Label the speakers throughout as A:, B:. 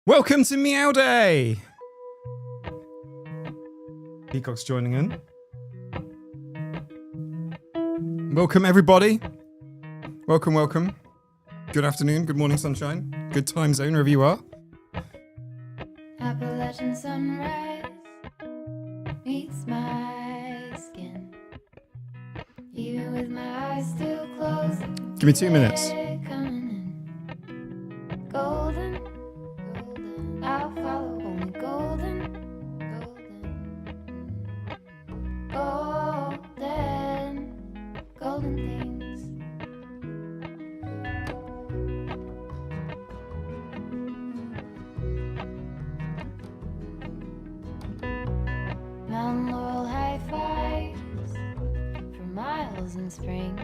A: Welcome to Meow-ay! Peacock's joining in. Welcome, everybody. Welcome, welcome. Good afternoon, good morning, sunshine. Good time zone, wherever you are.
B: Appalachian sunrise meets my skin. Even with my eyes still closed.
A: Give me 2 minutes.
B: Golden, I'll follow only golden, golden things. Mountain laurel high fives for miles in spring.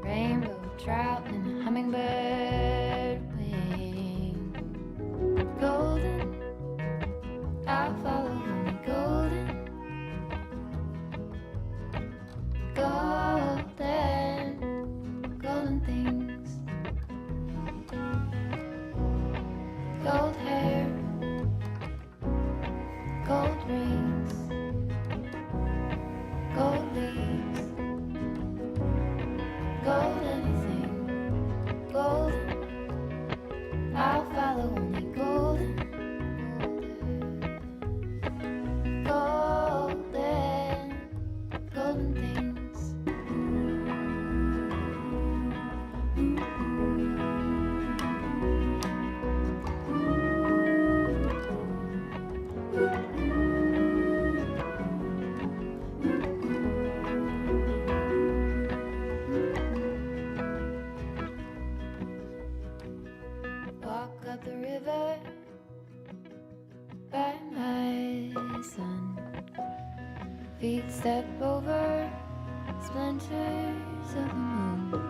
B: Rainbow trout and hummingbird wing. Golden, I'll follow only golden. Golden things. Gold hair, gold rings, gold leaves, gold anything, golden. I'll follow only golden, golden things. Walk up the river by my son. Feet step over splinters of the moon.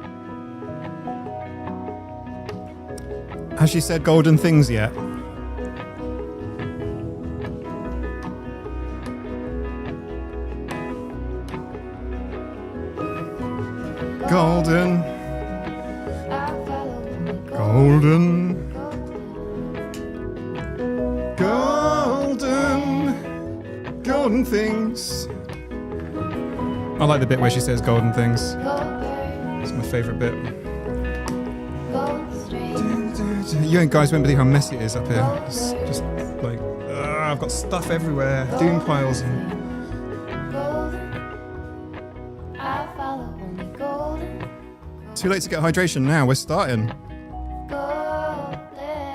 A: Has she said golden things yet? Golden.
B: I'll follow only
A: Golden. Golden things. I like the bit where she says golden things. It's my favourite bit. You guys won't believe how messy it is up here. It's just like, I've got stuff everywhere. Doom piles. Too late to get hydration now. We're starting.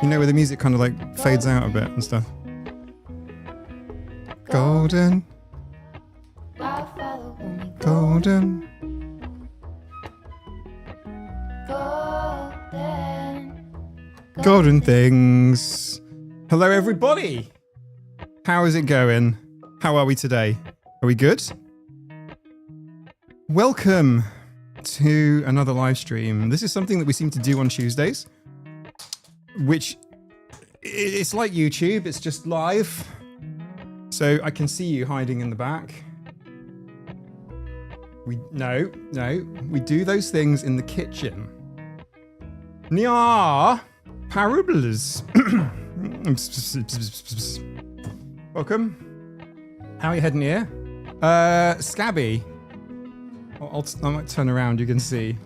A: You know where the music kind of like fades out a bit and stuff. Golden. Golden. Golden things. Hello, everybody. How is it going? How are we today? Are we good? Welcome to another live stream. This is something that we seem to do on Tuesdays, which it's like YouTube. It's just live. So I can see you hiding in the back. No, we do those things in the kitchen. Nya parables. Welcome. How are you heading here? Scabby. I might turn around. You can see.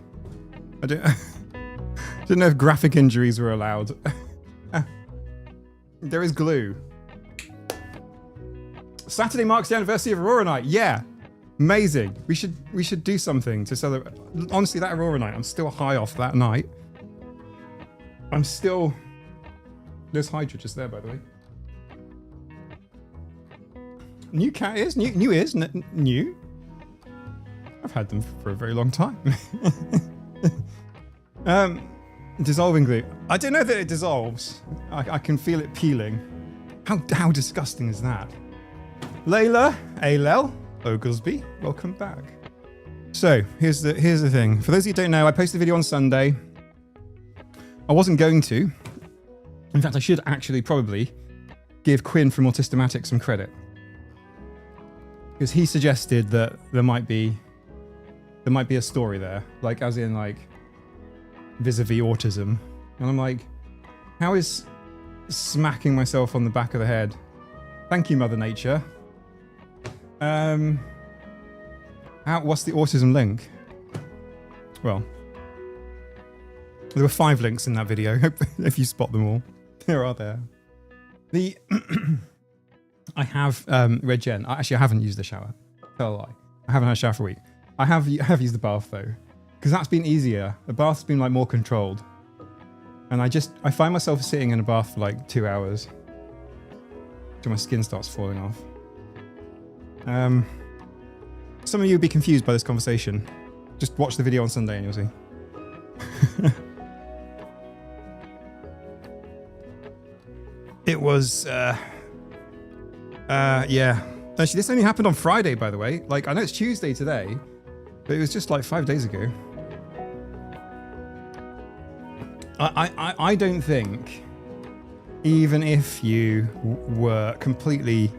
A: I don't know if graphic injuries were allowed. There is glue. Saturday marks the anniversary of Aurora Night. Yeah, amazing. We should do something to celebrate. Honestly, that Aurora Night, I'm still high off that night. I'm still. There's Hydra just there, by the way. New cat ears, new ears, new. I've had them for a very long time. Dissolving glue. I don't know that it dissolves. I can feel it peeling. How disgusting is that? Layla, Alel, Oglesby, welcome back. So here's the thing. For those of you who don't know, I posted a video on Sunday. I wasn't going to. In fact, I should actually probably give Quinn from Autistic some credit, because he suggested that there might be a story there, like as in like vis-a-vis autism, and I'm like, How is smacking myself on the back of the head? Thank you, Mother Nature. What's the autism link? Well, there were 5 links in that video. If you spot them all, there are there. I have Rejection. Actually, I haven't used the shower. Tell a lie. I haven't had a shower for a week. I have used the bath though, because that's been easier. The bath's been like more controlled, and I find myself sitting in a bath for like 2 hours till my skin starts falling off. Some of you will be confused by this conversation. Just watch the video on Sunday and you'll see. It was, yeah. Actually, this only happened on Friday, by the way. Like, I know it's Tuesday today, but it was just like 5 days ago. I don't think, even if you were completely,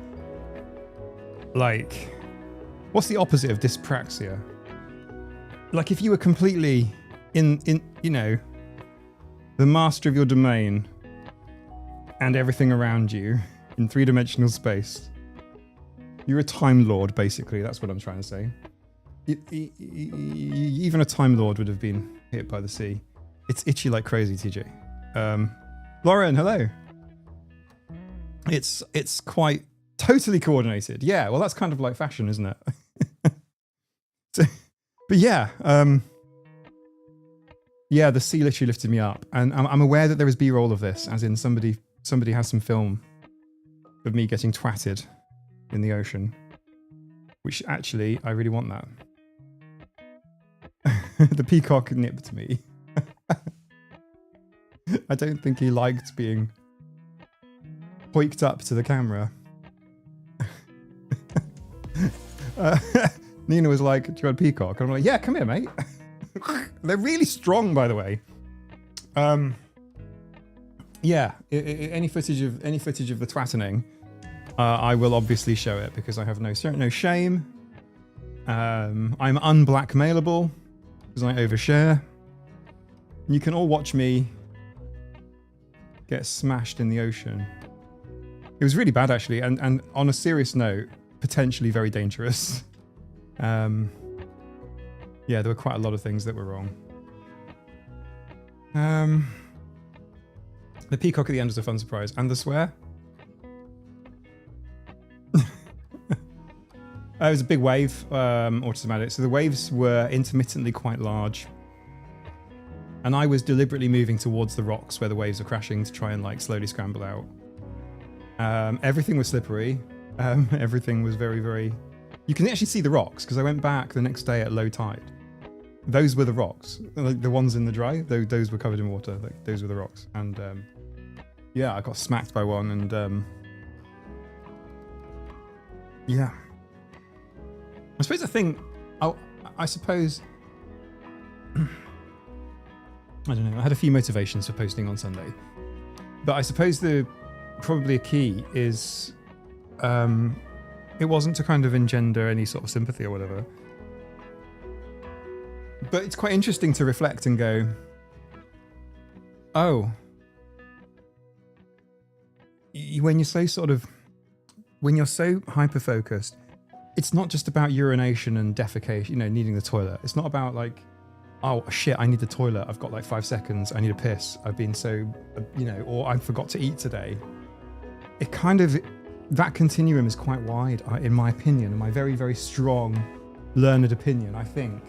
A: like, what's the opposite of dyspraxia? Like, if you were completely in you know, the master of your domain and everything around you in 3-dimensional space, you're a Time Lord, basically. That's what I'm trying to say. Even a Time Lord would have been hit by the sea. It's itchy like crazy, TJ. Lauren, hello. It's quite totally coordinated. Yeah, well, that's kind of like fashion, isn't it? So, but yeah, yeah, the sea literally lifted me up, and I'm aware that there is B-roll of this, as in somebody has some film of me getting twatted in the ocean, which actually I really want that. The peacock nipped me. I don't think he liked being hoiked up to the camera. Nina was like, "Do you want a peacock?" And I'm like, "Yeah, come here, mate." They're really strong, by the way. Yeah, any footage of the twattening, I will obviously show it because I have no shame. I'm unblackmailable because I overshare. You can all watch me get smashed in the ocean. It was really bad, actually, and on a serious note, potentially very dangerous. Yeah, there were quite a lot of things that were wrong. The peacock at the end was a fun surprise. And the swear? It was a big wave, autism addict. So the waves were intermittently quite large. And I was deliberately moving towards the rocks where the waves were crashing to try and like slowly scramble out. Everything was slippery. Everything was very, very... You can actually see the rocks because I went back the next day at low tide. Those were the rocks. Like the ones in the dry, those were covered in water. Like, those were the rocks. And yeah, I got smacked by one and yeah. I suppose the thing, I suppose, I don't know, I had a few motivations for posting on Sunday. But I suppose probably a key is it wasn't to kind of engender any sort of sympathy or whatever. But it's quite interesting to reflect and go, oh, when you're so hyper-focused, it's not just about urination and defecation, you know, needing the toilet. It's not about like, oh shit, I need the toilet. I've got like 5 seconds. I need a piss. I've been so, you know, or I forgot to eat today. It kind of, that continuum is quite wide, in my opinion, in my very, very strong, learned opinion, I think.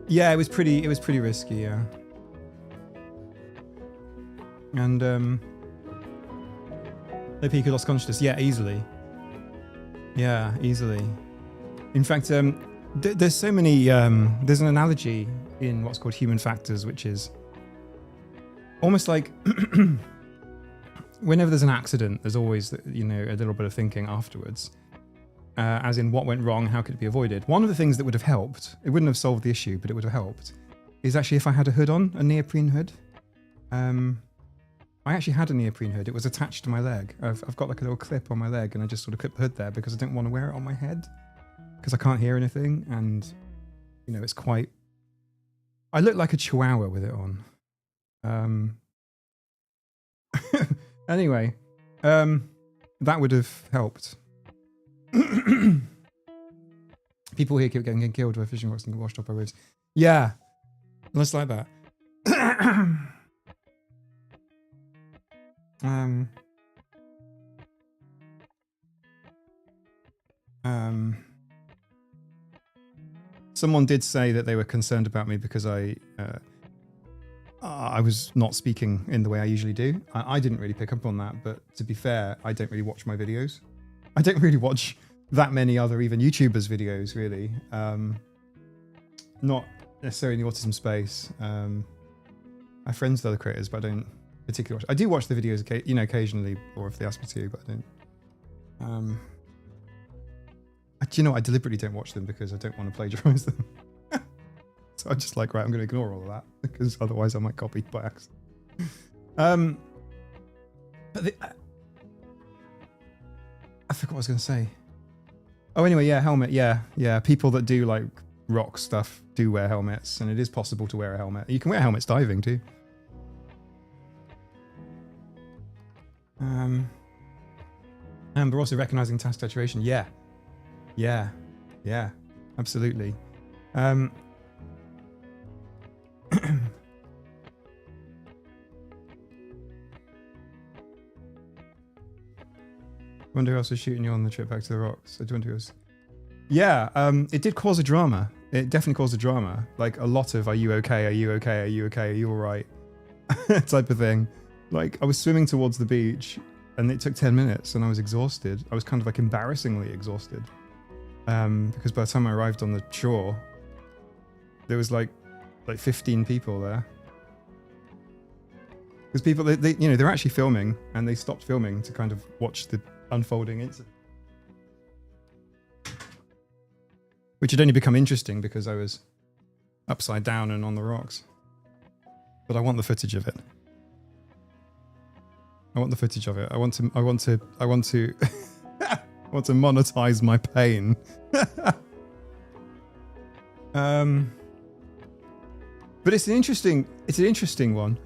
A: Yeah, it was pretty risky, yeah. And the peak lost consciousness, yeah, easily. Yeah, easily. In fact, there's so many, there's an analogy in what's called human factors, which is almost like whenever there's an accident, there's always, you know, a little bit of thinking afterwards. As in what went wrong, how could it be avoided? One of the things that would have helped, it wouldn't have solved the issue, but it would have helped, is actually if I had a hood on, a neoprene hood. I actually had a neoprene hood. It was attached to my leg. I've got like a little clip on my leg and I just sort of clip the hood there because I don't want to wear it on my head because I can't hear anything. And You know, it's quite... I look like a chihuahua with it on. Anyway, that would have helped. People here keep getting killed by fishing rods and washed up by waves. Yeah, less like that. Someone did say that they were concerned about me because I was not speaking in the way I usually do. I didn't really pick up on that, but to be fair, I don't really watch my videos. I don't really watch that many other even YouTubers' videos, really. Not necessarily in the autism space. I have friends with other creators, but I don't particularly watch. I do watch the videos, you know, occasionally, or if they ask me to, but I don't. Do you know, I deliberately don't watch them because I don't want to plagiarize them. So I'm just like, right, I'm going to ignore all of that because otherwise I might copy by accident. But I forgot what I was going to say. Oh, anyway, yeah, helmet. Yeah. People that do like rock stuff do wear helmets, and it is possible to wear a helmet. You can wear helmets diving too. And we're also recognizing task saturation. Yeah, absolutely. Wonder who else was shooting you on the trip back to the rocks. I wonder who else. Yeah, it did cause a drama. It definitely caused a drama. Like a lot of, are you okay? Are you okay? Are you okay? Are you all right? type of thing. Like I was swimming towards the beach and it took 10 minutes and I was exhausted. I was kind of like embarrassingly exhausted. Because by the time I arrived on the shore, there was like 15 people there. Because people, they you know, they're actually filming and they stopped filming to kind of watch the unfolding incident. Which had only become interesting because I was upside down and on the rocks. But I want the footage of it. I want the footage of it. I want to I want to monetize my pain. But it's an interesting one.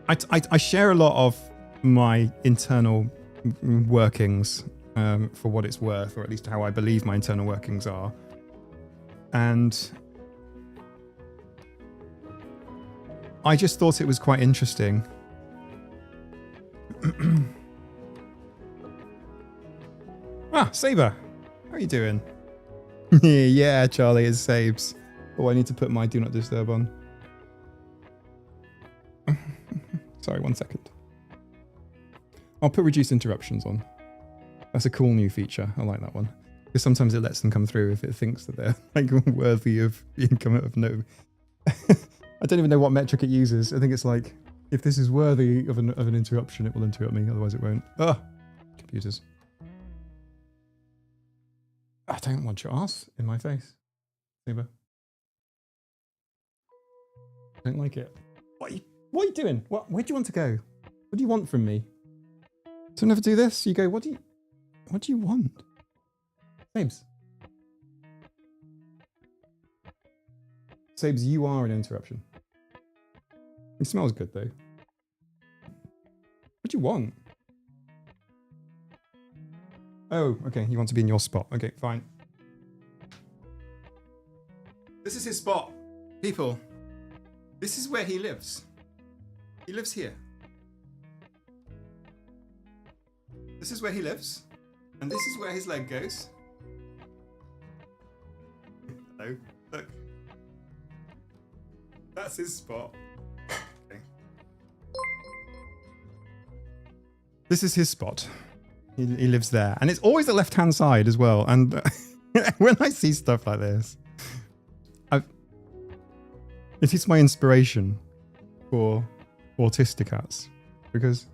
A: I share a lot of my internal workings for what it's worth, or at least how I believe my internal workings are. And I just thought it was quite interesting. Saber, how are you doing? Yeah, Charlie, it's Sabes. Oh, I need to put my do not disturb on. Sorry, 1 second. I'll put reduced interruptions on. That's a cool new feature. I like that one. Because sometimes it lets them come through if it thinks that they're like worthy of being come out of no. I don't even know what metric it uses. I think it's like, if this is worthy of an interruption, it will interrupt me. Otherwise it won't. Computers. I don't want your ass in my face, Saber. I don't like it. What are you doing? Where do you want to go? What do you want from me? So never do this? You go, what do you want? Sabes. Sabes, you are an interruption. He smells good though. What do you want? Oh, okay, you want to be in your spot. Okay, fine. This is his spot. People, this is where he lives. He lives here. This is where he lives. And this is where his leg goes. Hello, look. That's his spot. Okay. This is his spot. He lives there. And it's always the left-hand side as well. And when I see stuff like this, it is my inspiration for autistic cats. Because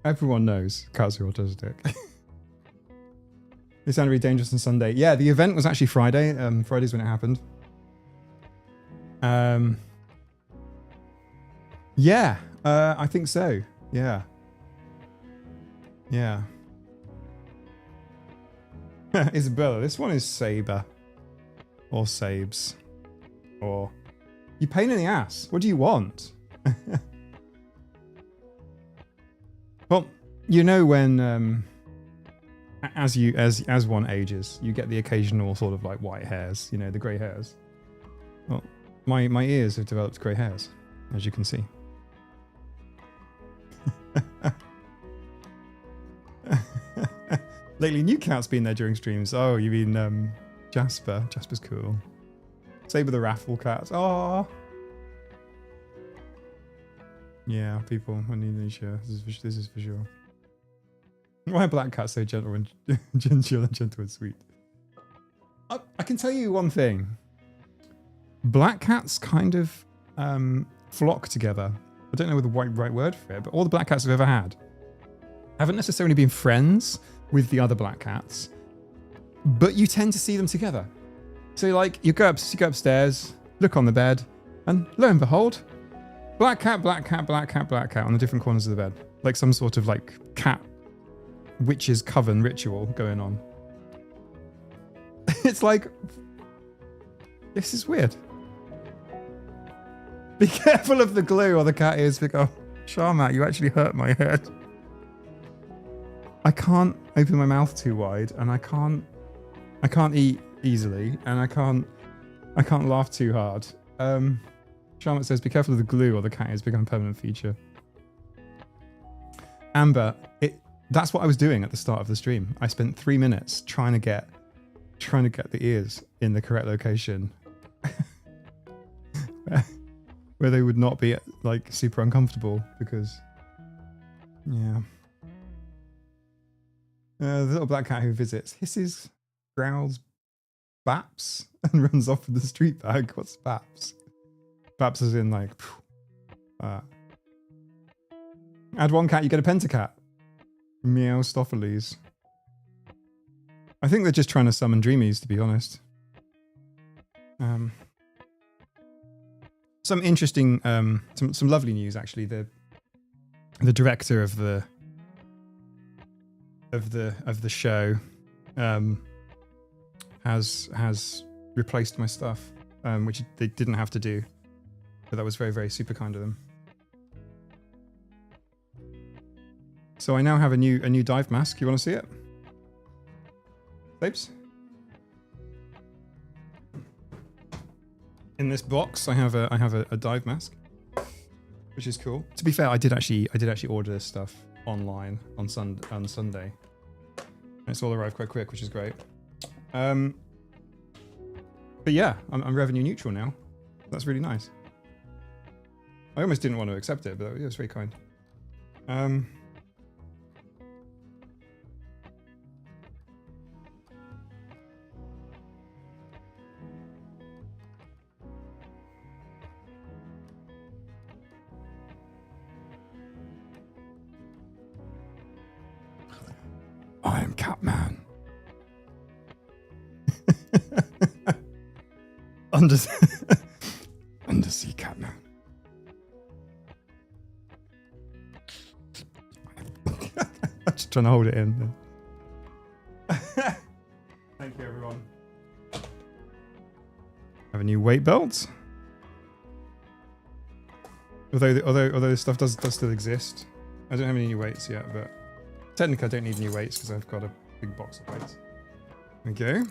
A: everyone knows cats are autistic. It sounded really dangerous on Sunday. Yeah, the event was actually Friday. Friday's when it happened. Yeah, I think so. Yeah. Isabella, this one is Saber. Or Sabes. Or... You pain in the ass. What do you want? Well, you know when... as one ages, you get the occasional sort of like white hairs, you know, the grey hairs. Well, my ears have developed grey hairs, as you can see. Lately, new cat's been there during streams. Oh, you mean Jasper? Jasper's cool. Saber the raffle cat. Oh, yeah, people. I need to share. This is for sure. Why are black cats so gentle and gentle and sweet? I can tell you one thing. Black cats kind of flock together. I don't know the right word for it, but all the black cats I've ever had haven't necessarily been friends with the other black cats, but you tend to see them together. So like you go upstairs, look on the bed, and lo and behold, black cat, black cat, black cat, black cat on the different corners of the bed, like some sort of like cat witch's coven ritual going on. It's like, this is weird. Be careful of the glue or the cat ears. Oh, Sharmat, you actually hurt my head. I can't open my mouth too wide, and I can't eat easily, and I can't laugh too hard. Sharmat says, be careful of the glue or the cat ears become a permanent feature. Amber, that's what I was doing at the start of the stream. I spent 3 minutes trying to get the ears in the correct location. Where they would not be like super uncomfortable because, yeah. The little black cat who visits hisses, growls, baps, and runs off with the street bag. What's baps? Baps is in like, add one cat, you get a pentacat. Meow-stopheles. I think they're just trying to summon dreamies, to be honest. Some interesting, some lovely news actually. The director of the show has replaced my stuff, which they didn't have to do, but that was very, very super kind of them. So I now have a new dive mask. You want to see it? Babes? In this box, I have a dive mask, which is cool. To be fair, I did actually order this stuff online on Sunday. It's all arrived quite quick, which is great. But yeah, I'm revenue neutral now. That's really nice. I almost didn't want to accept it, but it was very kind. I am Catman. Undersea Catman. I'm just trying to hold it in. Thank you, everyone. Have a new weight belt. Although this stuff does still exist. I don't have any new weights yet, but technically I don't need new weights because I've got a big box of weights. Okay.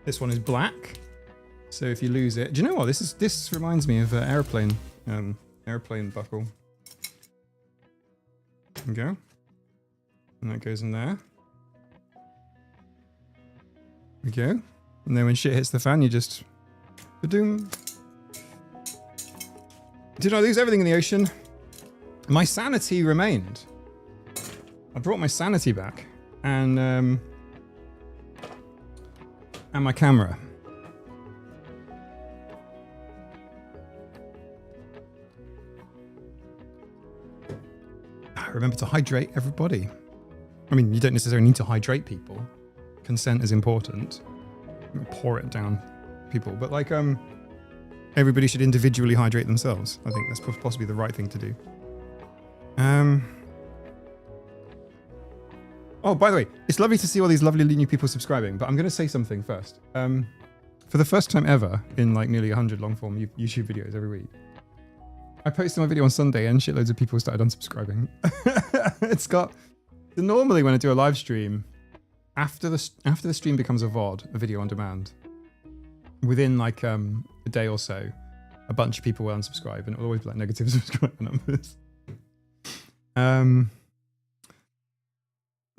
A: This one is black. So if you lose it, do you know what? This reminds me of an airplane buckle. There we go. And that goes in there. There we go. And then when shit hits the fan, you just ba-doom. Did I lose everything in the ocean? My sanity remained. I brought my sanity back, and my camera. Remember to hydrate everybody. I mean, you don't necessarily need to hydrate people. Consent is important. Pour it down people, but like everybody should individually hydrate themselves. I think that's possibly the right thing to do. Oh, by the way, it's lovely to see all these lovely new people subscribing, but I'm going to say something first. For the first time ever in like nearly 100 long form YouTube videos every week, I posted my video on Sunday and shitloads of people started unsubscribing. It's got... Normally when I do a live stream, after the stream becomes a VOD, a video on demand, within like a day or so, a bunch of people will unsubscribe and it will always be like negative subscriber numbers.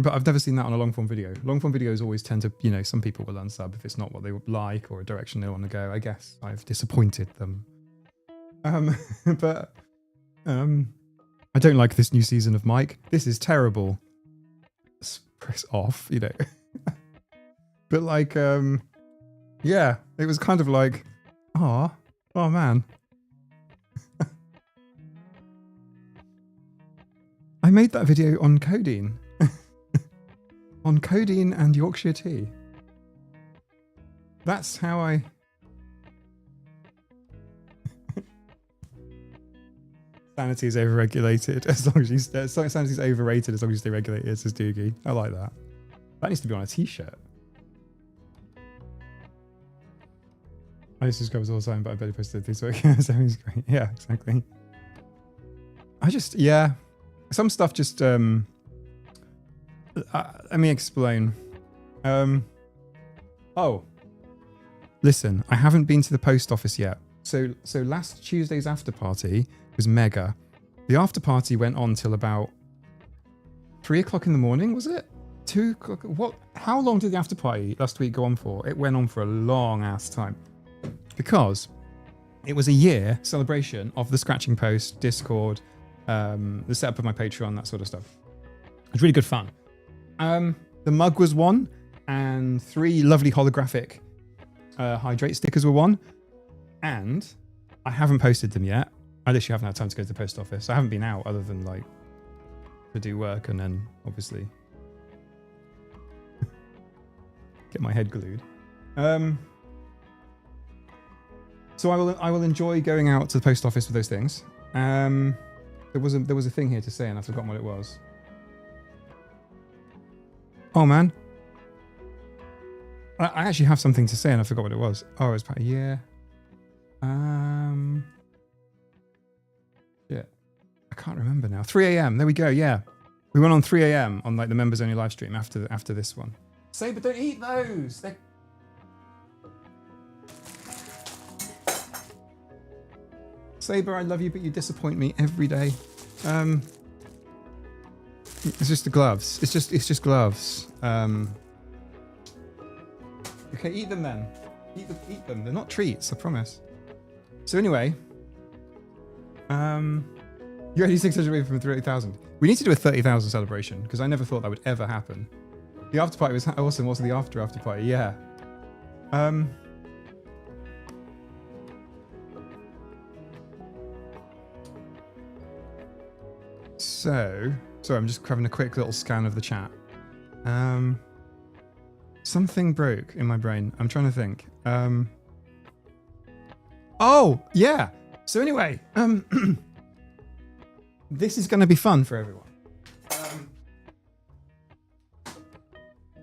A: But I've never seen that on a long form video. Long form videos always tend to, you know, some people will unsub if it's not what they would like or a direction they want to go. I guess I've disappointed them. But I don't like this new season of Mike. This is terrible. Let's press off, you know. But like, yeah, it was kind of like, oh man. I made that video on codeine. On codeine and Yorkshire tea. That's how I... Sanity is overregulated as long as you... Sanity is overrated as long as you stay regulated, says Doogie. I like that. That needs to be on a t-shirt. I used to subscribe all the time, but I barely posted this week. So it's great. Yeah, exactly. Yeah. Some stuff just... let me explain. Oh, listen, I haven't been to the post office yet. So last Tuesday's after party was mega. The after party went on till about 3 o'clock in the morning, was it? 2 o'clock? What? How long did the after party last week go on for? It went on for a long ass time because it was a year celebration of the Scratching Post, Discord, the setup of my Patreon, that sort of stuff. It was really good fun. The mug was one, and 3 lovely holographic hydrate stickers were one, and I haven't posted them yet. I literally haven't had time to go to the post office. I haven't been out other than like to do work and then obviously get my head glued. So I will enjoy going out to the post office with those things. There was a thing here to say and I've forgotten what it was. Oh man, I actually have something to say and I forgot what it was. Oh, it's about a year. Yeah, I can't remember now. 3 a.m. There we go. Yeah, we went on 3 a.m. on like the members only live stream after this one. Saber, don't eat those. They're... Saber, I love you, but you disappoint me every day. It's just the gloves. It's just gloves. Okay, eat them then. Eat them. They're not treats, I promise. So anyway, you're only 600 away from 30,000. We need to do a 30,000 celebration because I never thought that would ever happen. The after party was awesome. Also the after party, yeah. So, sorry, I'm just having a quick little scan of the chat. Something broke in my brain. I'm trying to think. Oh, yeah. So anyway, this is going to be fun for everyone.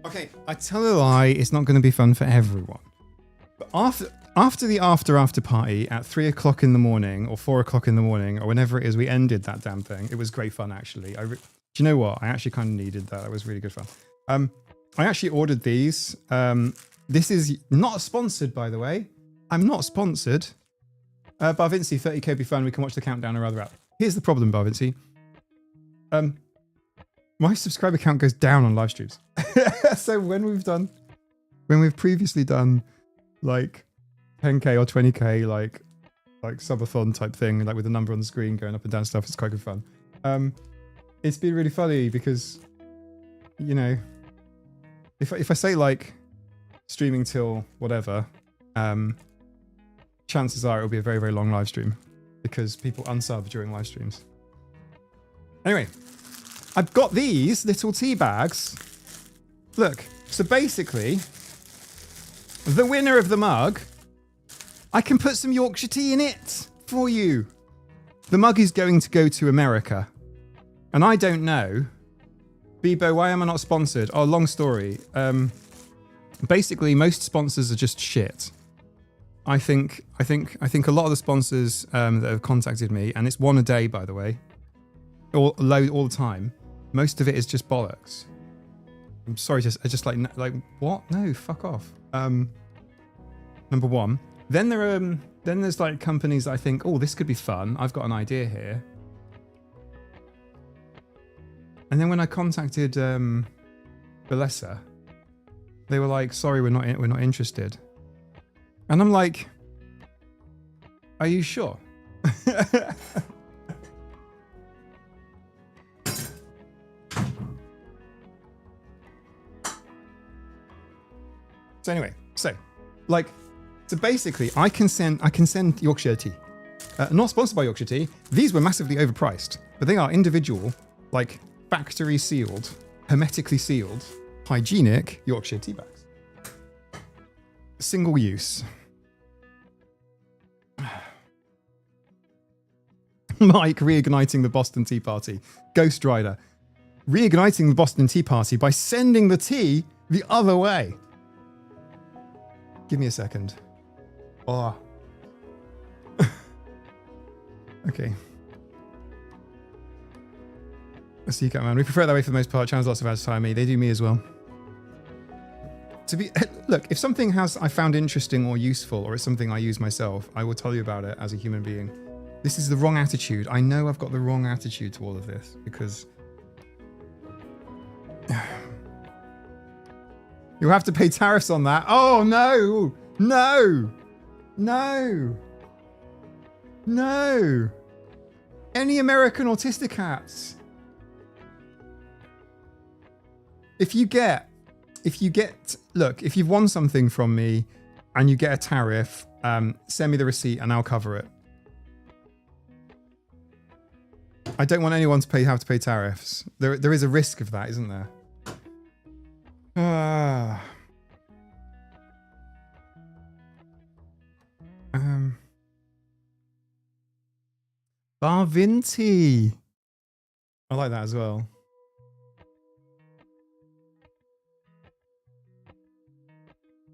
A: Okay, I tell a lie, it's not going to be fun for everyone. But after the after party at 3 o'clock in the morning or 4 o'clock in the morning or whenever it is we ended that damn thing, it was great fun actually. Do you know what? I actually kind of needed that. It was really good fun. I actually ordered these. This is not sponsored, by the way. I'm not sponsored. Barvinci, 30k be fun. We can watch the countdown or other app. Here's the problem, Barvinci. My subscriber count goes down on live streams. So when we've previously done like 10k or 20k, like subathon type thing, like with the number on the screen going up and down stuff, it's quite good fun. It's been really funny because, you know, if I say like streaming till whatever, chances are it'll be a very, very long live stream because people unsub during live streams. Anyway, I've got these little tea bags. Look, so basically, the winner of the mug, I can put some Yorkshire tea in it for you. The mug is going to go to America. And I don't know, Bebo, why am I not sponsored? Oh, long story. Basically, most sponsors are just shit. I think a lot of the sponsors that have contacted me, and it's one a day, by the way, all the time. Most of it is just bollocks. I'm sorry, just like what? No, fuck off. Number one. Then there's like companies that I think, oh, this could be fun. I've got an idea here. And then when I contacted Balessa, they were like, sorry, we're not interested. And I'm like, are you sure? So anyway, so basically, I can send Yorkshire tea. Not sponsored by Yorkshire tea. These were massively overpriced, but they are individual, like factory sealed, hermetically sealed, hygienic Yorkshire tea bags. Single use. Mike reigniting the Boston Tea Party. Ghost Rider. Reigniting the Boston Tea Party by sending the tea the other way. Give me a second. Oh. Okay. Let's see, man. We prefer it that way for the most part. Channels lots of ads to me. They do me as well. Look, if something I found interesting or useful, or it's something I use myself, I will tell you about it as a human being. This is the wrong attitude. I know I've got the wrong attitude to all of this because you'll have to pay tariffs on that. Oh no, no, no, no. Any American autistic apps. If you've won something from me and you get a tariff, send me the receipt and I'll cover it. I don't want anyone to have to pay tariffs. There is a risk of that, isn't there? Barvinti. I like that as well.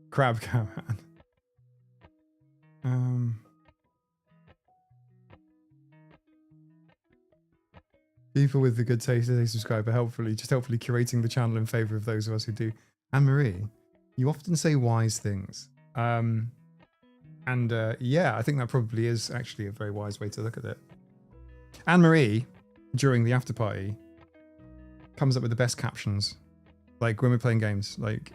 A: Crab Caravan. People with the good taste as they subscribe are helpfully curating the channel in favour of those of us who do. Anne-Marie, you often say wise things. Yeah, I think that probably is actually a very wise way to look at it. Anne-Marie, during the after party, comes up with the best captions. Like when we're playing games, like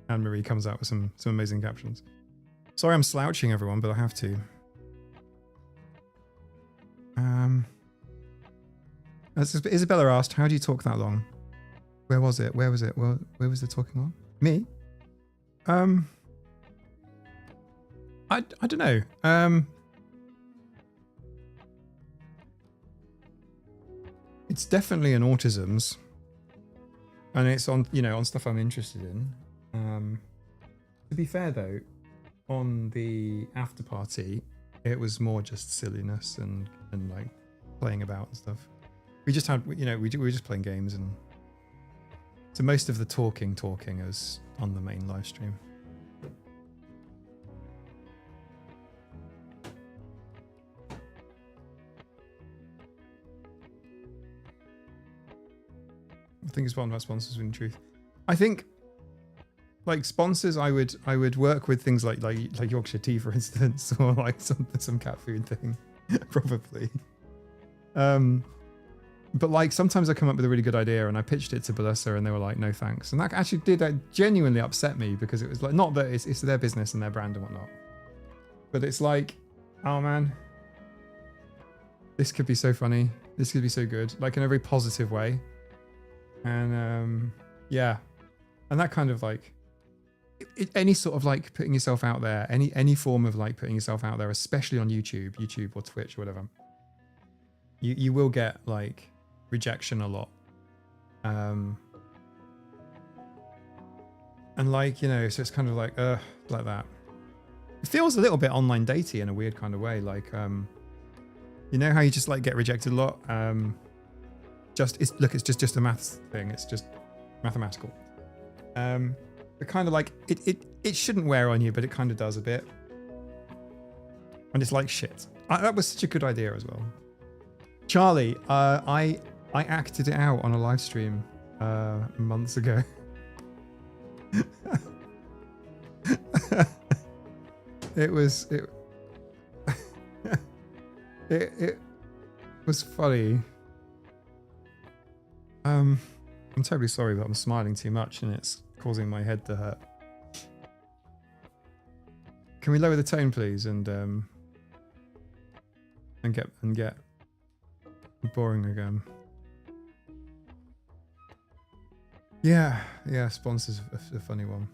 A: Anne-Marie comes out with some amazing captions. Sorry I'm slouching everyone, but I have to. Isabella asked, how do you talk that long? Where was it? Where was the talking on? Me? I don't know. It's definitely an autisms. And it's on, on stuff I'm interested in. To be fair though, on the after party, it was more just silliness and like playing about and stuff. We just had, we were just playing games, and so most of the talking is on the main live stream. I think it's one about sponsors in truth. I think like sponsors, I would work with things like Yorkshire tea, for instance, or like some cat food thing, probably. But like sometimes I come up with a really good idea and I pitched it to Balessa and they were like, no thanks. And that actually did genuinely upset me, because it was like, not that it's their business and their brand and whatnot, but it's like, oh man, this could be so funny. This could be so good, like in a very positive way. And yeah, and that kind of like any sort of like putting yourself out there, any form of like putting yourself out there, especially on YouTube or Twitch or whatever, you will get like rejection a lot. And like, so it's kind of like that. It feels a little bit online datey in a weird kind of way. Like, how you just like get rejected a lot. it's just a maths thing. It's just mathematical. But kind of like it shouldn't wear on you, but it kind of does a bit. And it's like shit. That was such a good idea as well. Charlie, I acted it out on a live stream months ago. It was funny. I'm terribly sorry that I'm smiling too much and it's causing my head to hurt. Can we lower the tone, please, and get boring again? Yeah, sponsors a funny one.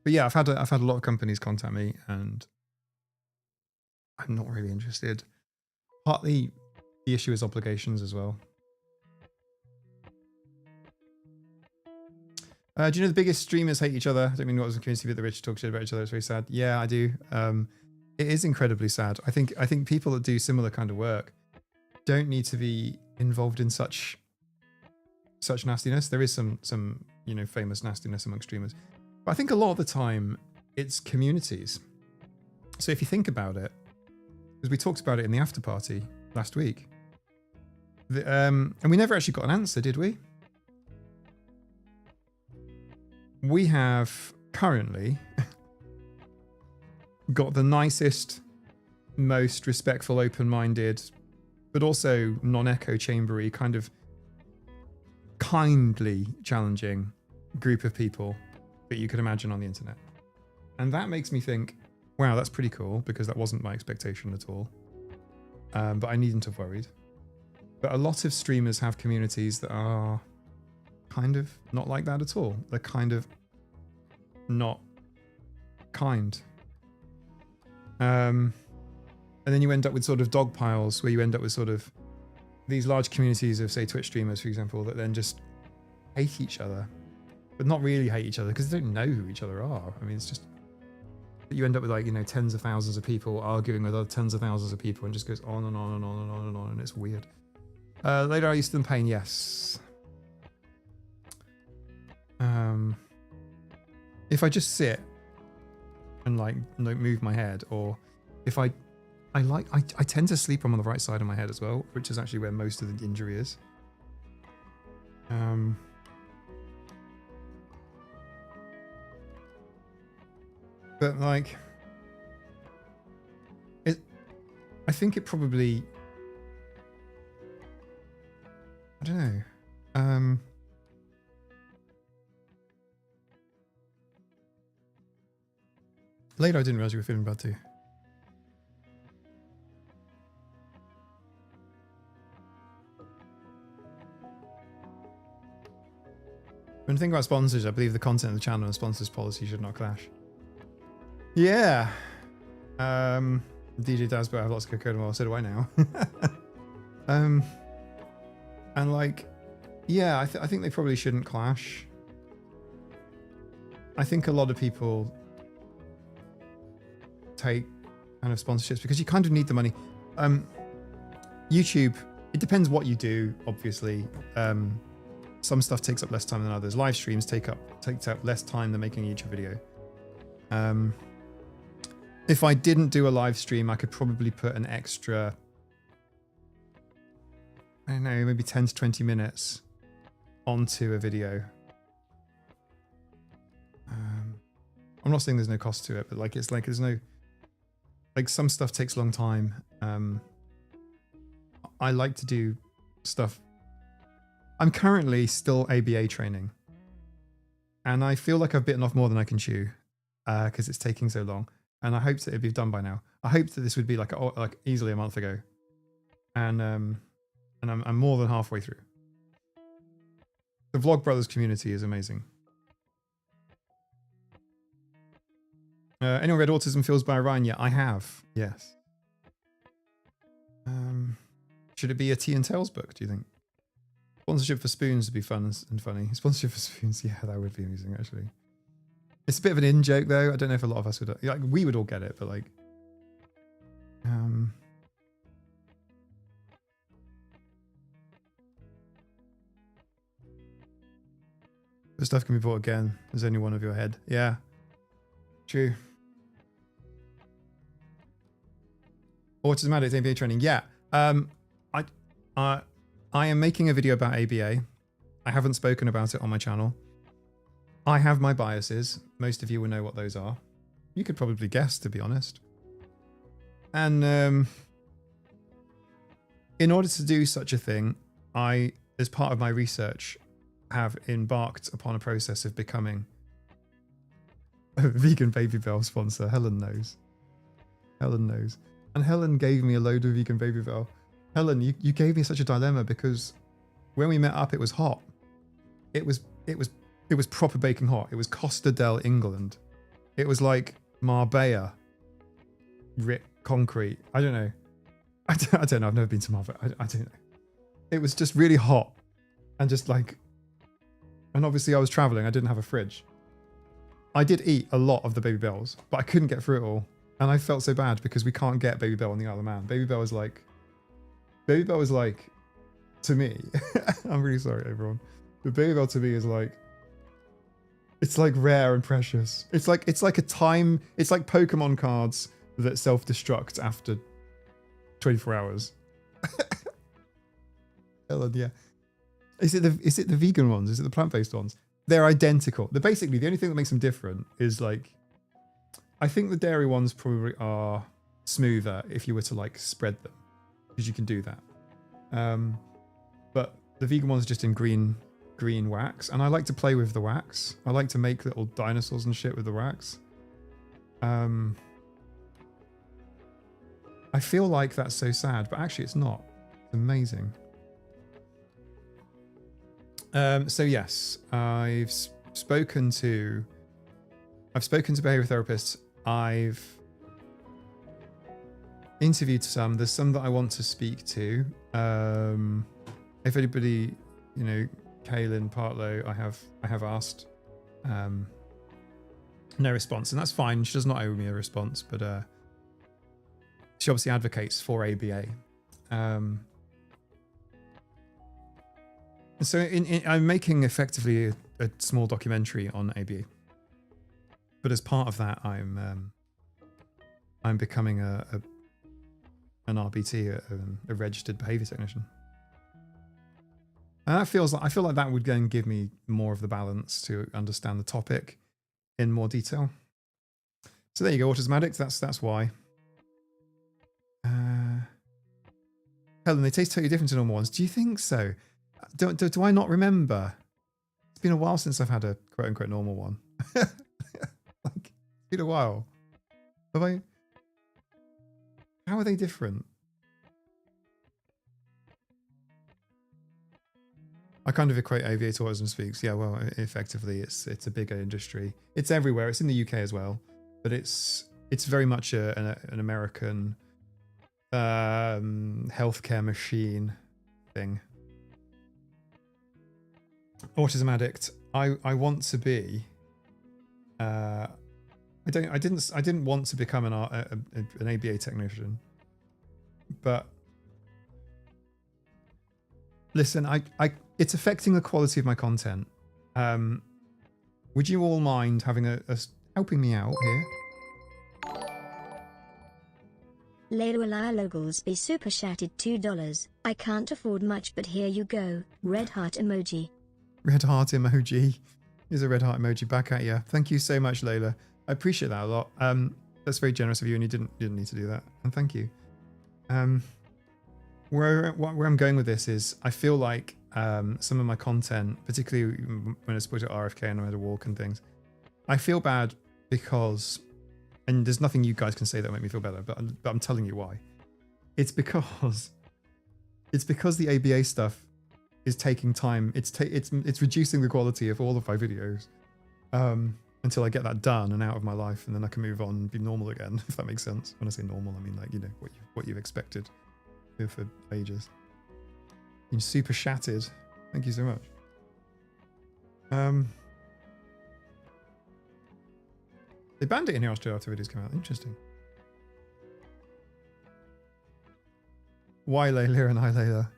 A: But yeah, I've had a lot of companies contact me, and I'm not really interested. Partly, the issue is obligations as well. Do you know the biggest streamers hate each other? I don't mean what was the community, but the rich talk shit about each other. It's very sad. Yeah, I do. It is incredibly sad. I think people that do similar kind of work don't need to be involved in such nastiness. There is some famous nastiness among streamers, but I think a lot of the time it's communities. So if you think about it, because we talked about it in the after party last week, and we never actually got an answer, did we? We have currently got the nicest, most respectful, open-minded, but also non-echo chambery, kind of kindly challenging group of people that you could imagine on the internet. And that makes me think, wow, that's pretty cool, because that wasn't my expectation at all. But I needn't have worried. But a lot of streamers have communities that are kind of not like that at all. They're kind of not kind. And then you end up with sort of dog piles, where you end up with sort of these large communities of, say, Twitch streamers, for example, that then just hate each other, but not really hate each other because they don't know who each other are. I mean, it's just you end up with, like, tens of thousands of people arguing with other tens of thousands of people, and just goes on and on and on and on and on, and it's weird. Later, are you still in pain? Yes. If I just sit and move my head, or if I tend to sleep on the right side of my head as well, which is actually where most of the injury is. But like, I think it probably, I don't know. Later, I didn't realize you were feeling bad too. When thinking about sponsors, I believe the content of the channel and sponsors policy should not clash. Yeah. DJ Dasbo, I have lots of cocoa, well, so do I now. And like, yeah, I think they probably shouldn't clash. I think a lot of people take kind of sponsorships because you kind of need the money. YouTube, it depends what you do, obviously. Some stuff takes up less time than others. Live streams takes up less time than making a YouTube video. If I didn't do a live stream, I could probably put an extra, I don't know, maybe 10 to 20 minutes onto a video. I'm not saying there's no cost to it, but like, it's like there's no, like, some stuff takes a long time. I like to do stuff. I'm currently still ABA training, and I feel like I've bitten off more than I can chew because it's taking so long. And I hoped that it'd be done by now. I hoped that this would be like easily a month ago, and I'm more than halfway through. The Vlog Brothers community is amazing. Anyone read Autism Feels by Ryan yet? I have, yes. Should it be a Tea and Tails book, do you think? Sponsorship for spoons would be fun and funny. Sponsorship for spoons, yeah, that would be amusing, actually. It's a bit of an in joke, though. I don't know if a lot of us would, like, we would all get it, but like, The stuff can be bought again. There's only one of your head. Yeah. True. Autism addict ABA training. Yeah. I am making a video about ABA. I haven't spoken about it on my channel. I have my biases. Most of you will know what those are. You could probably guess, to be honest. And in order to do such a thing, I, as part of my research, have embarked upon a process of becoming a vegan babybel sponsor. Helen knows. Helen knows. And Helen gave me a load of vegan babybel. Helen, you gave me such a dilemma because when we met up, it was hot. It was proper baking hot. It was Costa del England. It was like Marbella, concrete. I don't know. I don't know. I've never been to Marbella. I don't know. It was just really hot and just like, and obviously I was traveling. I didn't have a fridge. I did eat a lot of the babybels, but I couldn't get through it all. And I felt so bad because we can't get babybel on the Isle of Man. Babybel is like, to me, I'm really sorry, everyone. But babybel to me is like, it's like rare and precious. It's like a time, it's like Pokemon cards that self-destruct after 24 hours. Helen, yeah. Is it the vegan ones? Is it the plant-based ones? They're identical. They're basically, the only thing that makes them different is like, I think the dairy ones probably are smoother if you were to like spread them, because you can do that. But the vegan ones are just in green wax, and I like to play with the wax. I like to make little dinosaurs and shit with the wax. I feel like that's so sad, but actually it's not. It's amazing. So yes, I've spoken to behavior therapists. I've interviewed some. There's some that I want to speak to. If anybody, you know, Kaylin Partlow, I have asked. No response, and that's fine. She does not owe me a response, but she obviously advocates for ABA. So I'm making effectively a small documentary on ABA, but as part of that, I'm becoming an RBT, a registered behavior technician. And that feels like, I feel like that would then give me more of the balance to understand the topic in more detail. So there you go, autism addict. That's why. Helen, they taste totally different to normal ones. Do you think so? Do I not remember? It's been a while since I've had a quote unquote normal one. Like, it's been a while. Have I? How are they different? I kind of equate ABA to Autism Speaks. Yeah, well, effectively, it's a bigger industry. It's everywhere. It's in the UK as well, but it's very much an American healthcare machine thing. Autism addict. I want to be. I didn't want to become an ABA technician, but listen, it's affecting the quality of my content. Would you all mind having a helping me out here?
C: Layla Logos be super chatted $2. I can't afford much, but here you go. Red heart emoji.
A: Red heart emoji. Here's a red heart emoji back at you. Thank you so much, Layla. I appreciate that a lot. That's very generous of you, and you didn't need to do that. And thank you. Where I'm going with this is, I feel like some of my content, particularly when I spoke at RFK and I had a walk and things, I feel bad because, and there's nothing you guys can say that will make me feel better, but I'm telling you why. It's because the ABA stuff is taking time. It's reducing the quality of all of my videos until I get that done and out of my life, and then I can move on and be normal again, if that makes sense. When I say normal, I mean like, you know, what you've expected for ages. You're super shattered. Thank you so much. They banned it in here Australia after videos come out. Interesting. Why Layla and I Layla?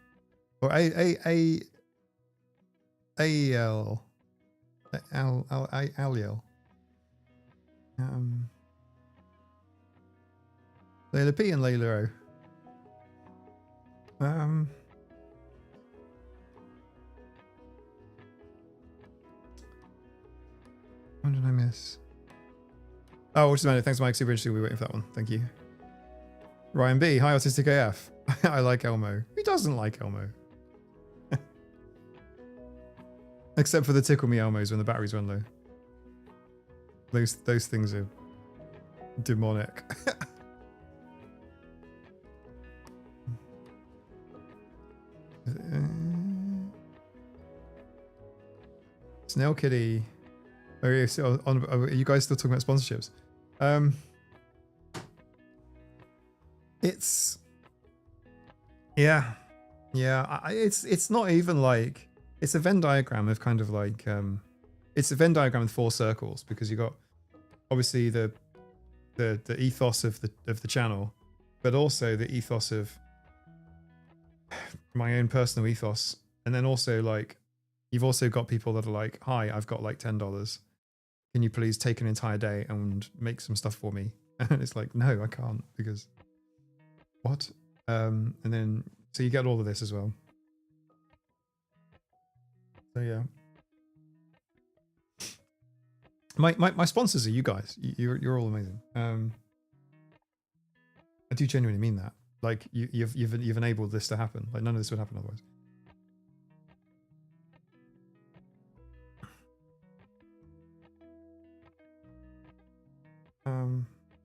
A: Or A-L. Aliel. Layla P and Layla O. What did I miss? Oh, which is matter. Thanks, Mike. Super interesting. We're waiting for that one. Thank you. Ryan B. Hi, Autistic AF. I like Elmo. Who doesn't like Elmo? Except for the tickle me Elmos when the batteries run low. Those things are demonic. Snail Kitty. Oh, yeah, so are you guys still talking about sponsorships? It's it's not even like, it's a Venn diagram of kind of like it's a Venn diagram with 4 circles, because you got obviously the ethos of the channel, but also the ethos of my own personal ethos, and then also like you've also got people that are like, hi, I've got like $10, can you please take an entire day and make some stuff for me? And it's like, no, I can't, because what? And then so you get all of this as well. So yeah, my sponsors are you guys. You're all amazing. I do genuinely mean that. Like you've enabled this to happen. Like none of this would happen otherwise.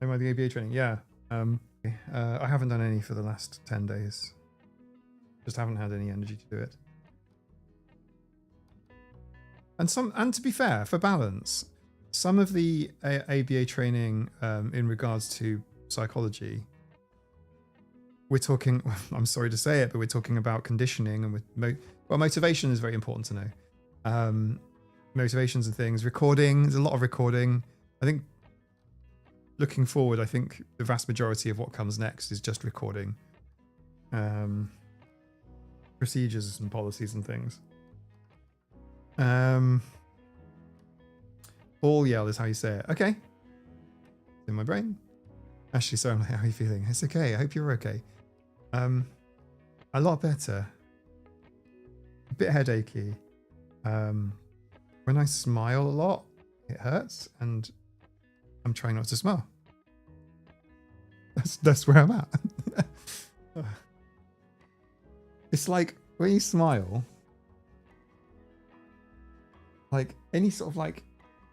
A: Am I the ABA training? Yeah. I haven't done any for the last 10 days. Just haven't had any energy to do it. And to be fair, for balance, some of the ABA training in regards to psychology, we're talking, I'm sorry to say it, but we're talking about conditioning, and well, motivation is very important to know. Motivations and things, recording, there's a lot of recording. I think looking forward, I think the vast majority of what comes next is just recording. Procedures and policies and things. All yell is how you say it. Okay. It's in my brain. Ashley, sorry, how are you feeling? It's okay. I hope you're okay. A lot better. A bit headachy. When I smile a lot, it hurts, and I'm trying not to smile. That's where I'm at. It's like when you smile, like any sort of like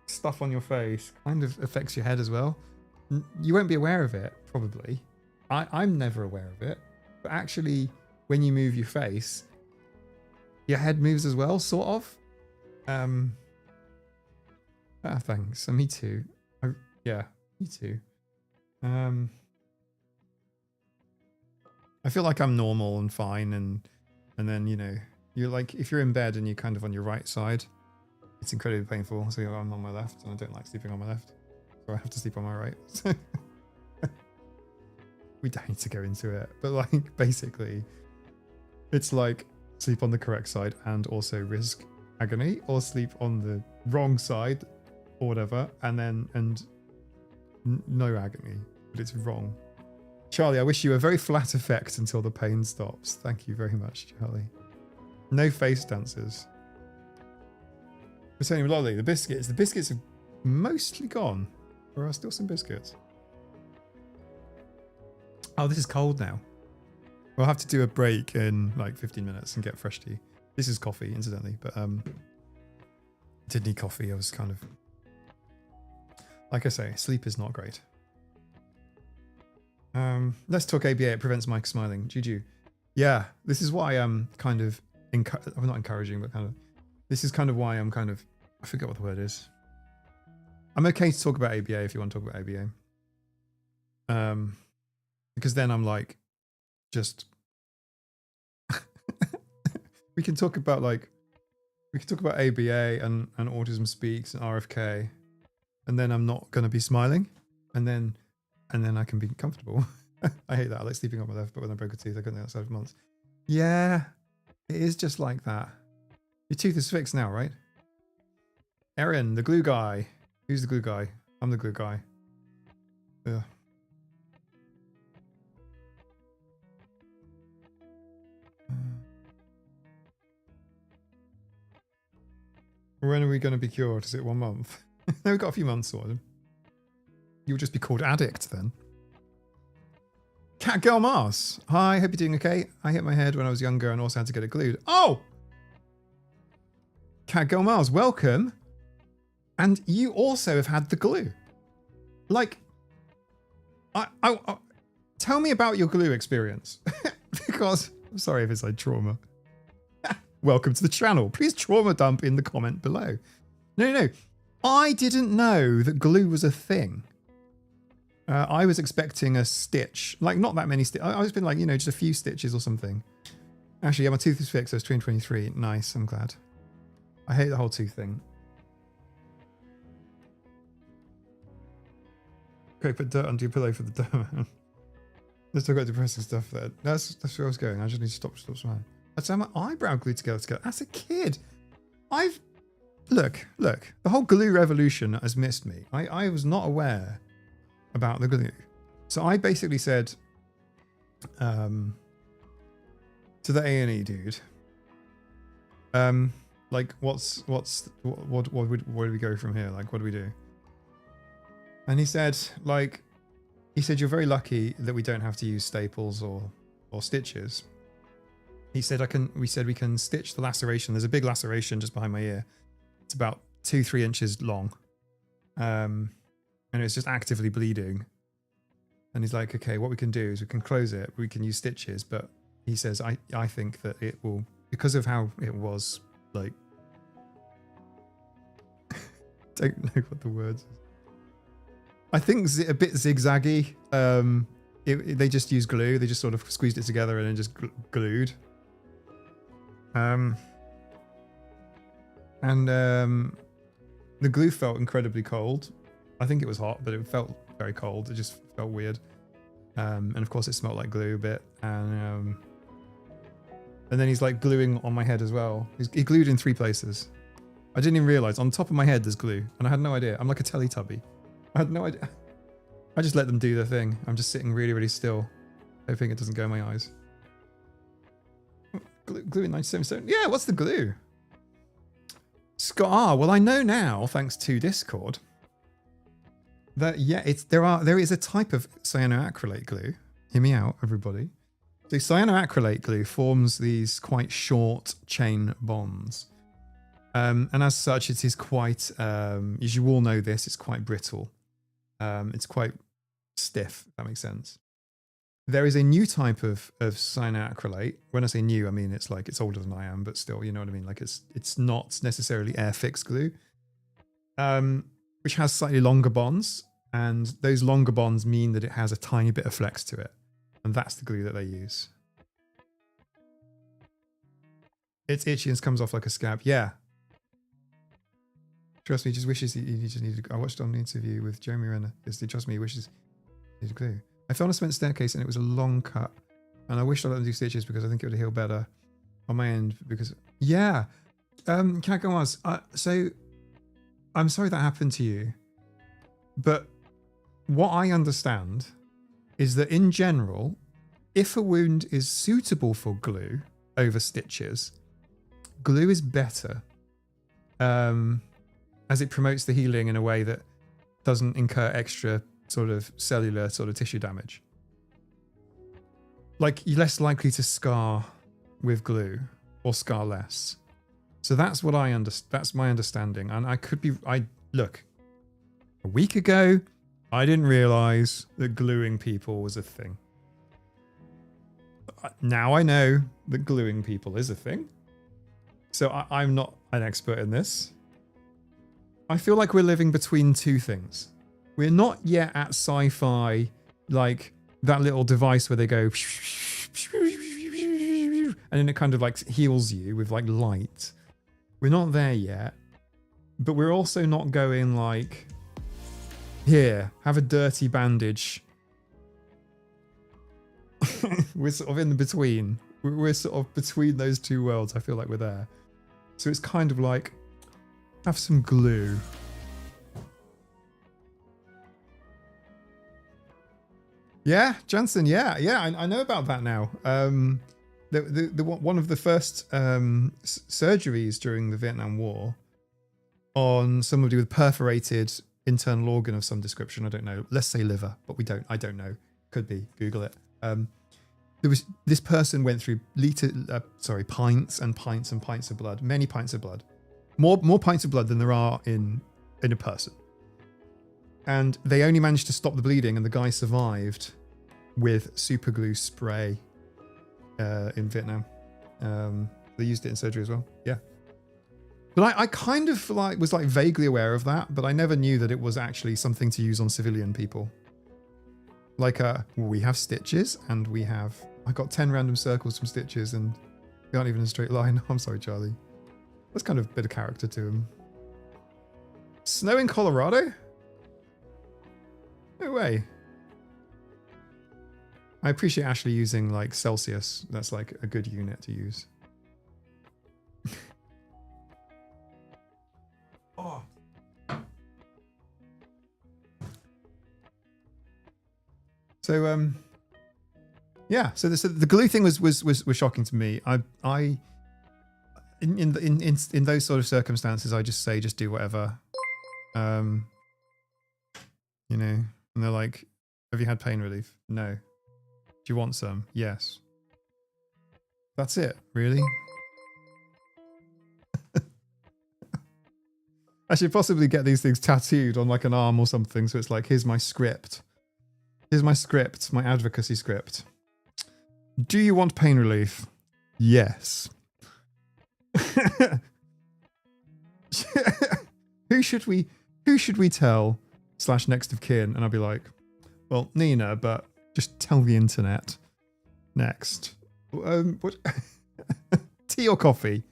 A: stuff on your face kind of affects your head as well. You won't be aware of it, probably. I'm never aware of it, but actually when you move your face, your head moves as well, sort of. Thanks. Me too. Yeah, me too. I feel like I'm normal and fine, and then, you know, you're like, if you're in bed and you're kind of on your right side, it's incredibly painful. So I'm on my left, and I don't like sleeping on my left, so I have to sleep on my right. We don't need to go into it, but like basically it's like sleep on the correct side and also risk agony, or sleep on the wrong side or whatever, and no agony, but it's wrong. Charlie, I wish you a very flat effect until the pain stops. Thank you very much, Charlie. No face dancers. Returning Lolly, the biscuits. The biscuits have mostly gone. There are still some biscuits. Oh, this is cold now. We'll have to do a break in like 15 minutes and get fresh tea. This is coffee, incidentally, but did need coffee. I was kind of, like I say, sleep is not great. Let's talk ABA. It prevents Mike smiling. Juju. Yeah, this is why I'm kind of, I'm not encouraging, but kind of, this is kind of why I'm kind of, I forget what the word is. I'm okay to talk about ABA if you want to talk about ABA. Because then I'm like, just, we can talk about like, we can talk about ABA and Autism Speaks and RFK, and then I'm not going to be smiling, and then I can be comfortable. I hate that. I like sleeping on my left, but when I broke a tooth, I couldn't do that for months. Yeah, it is just like that. Your tooth is fixed now, right? Erin, the glue guy. Who's the glue guy? I'm the glue guy. Ugh. When are we going to be cured? Is it 1 month? No, we've got a few months sorted. You'll just be called addict then. Cat Girl Mars. Hi, hope you're doing okay. I hit my head when I was younger and also had to get it glued. Oh! Cat Girl Mars, welcome. And you also have had the glue. Like, I tell me about your glue experience. Because, I'm sorry if it's like trauma. Welcome to the channel. Please trauma dump in the comment below. No. I didn't know that glue was a thing. I was expecting a stitch, like not that many stitches. I was been like, you know, just a few stitches or something. Actually, yeah, my tooth is fixed. I was 223. Nice, I'm glad. I hate the whole tooth thing. Okay, put dirt under your pillow for the dirt. Let's talk about depressing stuff there. That's where I was going. I just need to stop smiling. That's how my eyebrow glued together. As a kid, look. The whole glue revolution has missed me. I was not aware about the glue. So I basically said to the A&E dude, like what do we go from here? Like, what do we do? And he said you're very lucky that we don't have to use staples or stitches. He said we can stitch the laceration. There's a big laceration just behind my ear. It's about 2-3 inches long. And it's just actively bleeding. And he's like, okay, what we can do is we can close it. We can use stitches. But he says, I think that it will, because of how it was, like, don't know what the words is. I think a bit zigzaggy. They just used glue. They just sort of squeezed it together and then just glued. The glue felt incredibly cold. I think it was hot, but it felt very cold. It just felt weird. And of course it smelled like glue a bit. And then he's like gluing on my head as well. He glued in 3 places. I didn't even realize on top of my head there's glue, and I had no idea. I'm like a Teletubby. I had no idea. I just let them do their thing. I'm just sitting really, really still, hoping it doesn't go in my eyes. Glue in 97%. Yeah, what's the glue? Scott, well, I know now, thanks to Discord, that yeah, there is a type of cyanoacrylate glue. Hear me out, everybody. So cyanoacrylate glue forms these quite short chain bonds. And as such, it is quite, as you all know this, it's quite brittle. It's quite stiff, if that makes sense. There is a new type of cyanoacrylate. When I say new, I mean it's like it's older than I am, but still, you know what I mean? Like it's not necessarily air fixed glue, which has slightly longer bonds, and those longer bonds mean that it has a tiny bit of flex to it, and that's the glue that they use. It's itchy and comes off like a scab. Yeah. Trust me, he just wishes he just needed. I watched on the interview with Jeremy Renner. Trust me, he wishes he needed glue. I fell on a cement staircase and it was a long cut, and I wished I let them do stitches because I think it would heal better on my end. Because yeah, Cat Girl Mars. So I'm sorry that happened to you, but what I understand is that in general, if a wound is suitable for glue over stitches, glue is better. As it promotes the healing in a way that doesn't incur extra sort of cellular sort of tissue damage. Like, you're less likely to scar with glue or scar less. So that's what that's my understanding. And look, a week ago, I didn't realize that gluing people was a thing. Now I know that gluing people is a thing. So I'm not an expert in this. I feel like we're living between two things. We're not yet at sci-fi, like that little device where they go and then it kind of like heals you with like light. We're not there yet, but we're also not going like, here, have a dirty bandage. We're sort of in the between. We're sort of between those two worlds. I feel like we're there. So it's kind of like, Have some glue. Yeah, Johnson. Yeah, I know about that now. One of the first surgeries during the Vietnam War on somebody with perforated internal organ of some description. I don't know. Let's say liver, but I don't know. Could be. Google it. This person went through pints and pints and pints of blood, many pints of blood, more pints of blood than there are in a person. And they only managed to stop the bleeding, and the guy survived with super glue spray in Vietnam. They used it in surgery as well. Yeah. But I kind of was vaguely aware of that, but I never knew that it was actually something to use on civilian people. We have stitches, and I got 10 random circles from stitches, and they aren't even in a straight line. I'm sorry, Charlie. That's kind of a bit of character to him. Snow in Colorado? No way. I appreciate Ashley using Celsius. That's a good unit to use. Oh. So yeah. So the glue thing was shocking to me. In those sort of circumstances, I just say just do whatever. And they're like, "Have you had pain relief?" No. Do you want some? Yes. That's it, really. I should possibly get these things tattooed on an arm or something, so it's here's my script. Here's my script, my advocacy script. Do you want pain relief? Yes. Who should we tell / next of kin? And I'll be like, well, Nina, but just tell the internet. Next. What? Tea or coffee?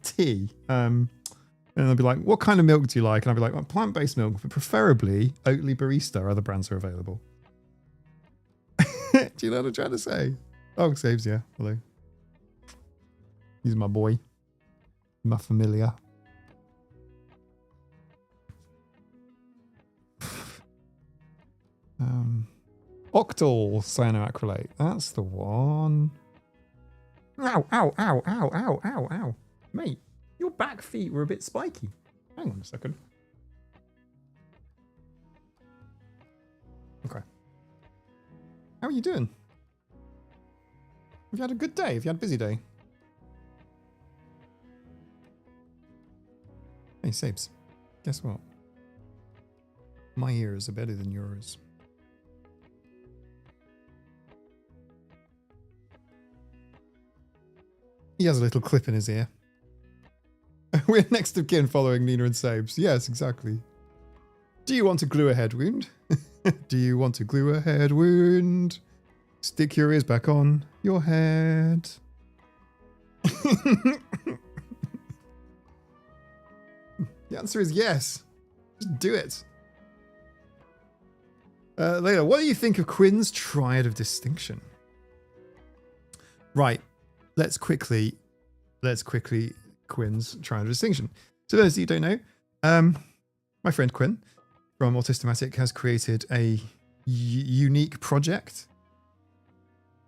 A: Tea. And they'll be like, what kind of milk do you like? And I'll be like, well, plant-based milk, but preferably Oatly Barista. Other brands are available. Do you know what I'm trying to say? Oh, Saves, yeah. Hello. He's my boy. My familiar. Octal cyanoacrylate. That's the one. Ow, ow, ow, ow, ow, ow, ow. Mate, your back feet were a bit spiky. Hang on a second. Okay. How are you doing? Have you had a good day? Have you had a busy day? Hey, Sabes. Guess what? My ears are better than yours. He has a little clip in his ear. We're next of kin following Nina and Sabes. Yes, exactly. Do you want to glue a head wound? Do you want to glue a head wound? Stick your ears back on your head. The answer is yes. Just do it. Later, what do you think of Quinn's triad of distinction? Right. Let's quickly Quinn's triad of distinction. So those of you who don't know, my friend Quinn from Autistic has created a unique project.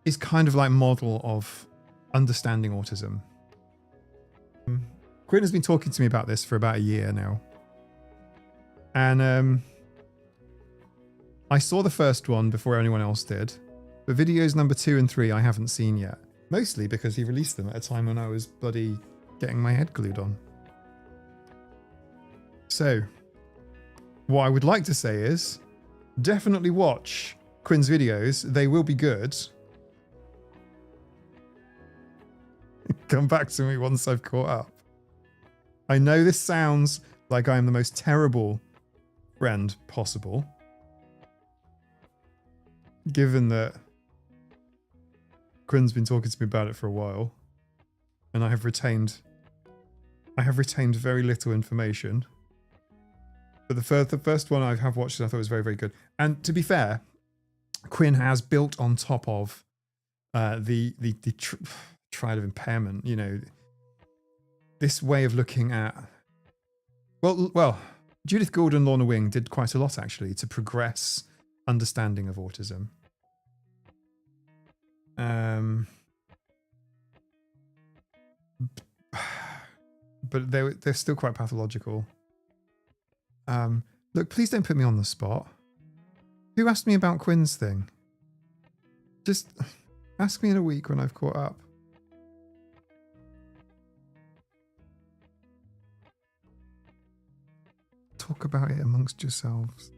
A: It's kind of model of understanding autism. Quinn has been talking to me about this for about a year now. And I saw the first one before anyone else did. But videos number 2 and 3 I haven't seen yet. Mostly because he released them at a time when I was bloody getting my head glued on. So, what I would like to say is, definitely watch Quinn's videos. They will be good. Come back to me once I've caught up. I know this sounds like I am the most terrible friend possible. Given that Quinn's been talking to me about it for a while, and I have retained very little information. But the first one I have watched, I thought was very, very good. And to be fair, Quinn has built on top of the triad of impairment. You know, this way of looking at Well, Judith Gould and Lorna Wing did quite a lot actually to progress understanding of autism. But they're still quite pathological. Look, please don't put me on the spot. Who asked me about Quinn's thing? Just ask me in a week when I've caught up. Talk about it amongst yourselves.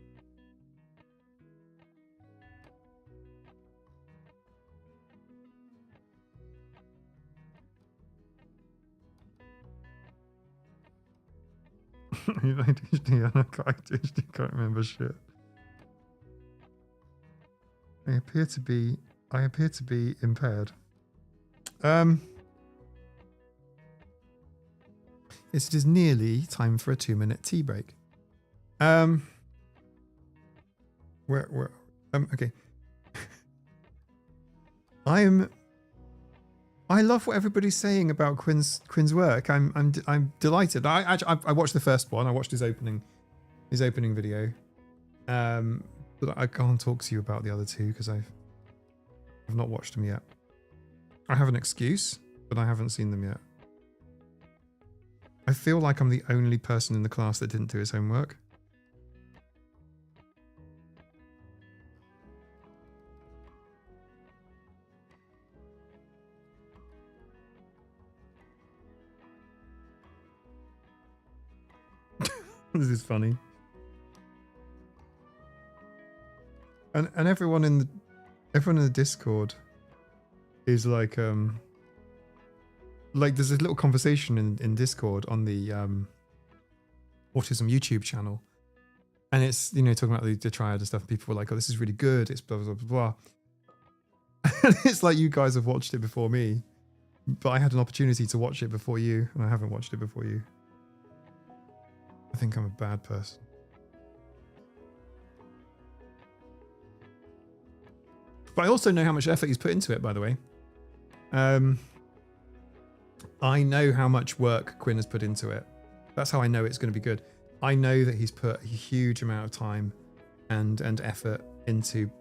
A: I can't remember shit. I appear to be impaired. Yes, it is nearly time for a 2-minute tea break. Okay. I love what everybody's saying about Quinn's work. I'm delighted. I watched the first one. I watched his opening video. But I can't talk to you about the other two because I've not watched them yet. I have an excuse, but I haven't seen them yet. I feel like I'm the only person in the class that didn't do his homework. This is funny. And everyone in the Discord is like there's a little conversation in Discord on the Autism YouTube channel, and it's talking about the triad and stuff. And people were like, "Oh, this is really good. It's blah blah blah blah." And it's like you guys have watched it before me, but I had an opportunity to watch it before you, and I haven't watched it before you. I think I'm a bad person. But I also know how much effort he's put into it, by the way. I know how much work Quinn has put into it. That's how I know it's going to be good. I know that he's put a huge amount of time and effort into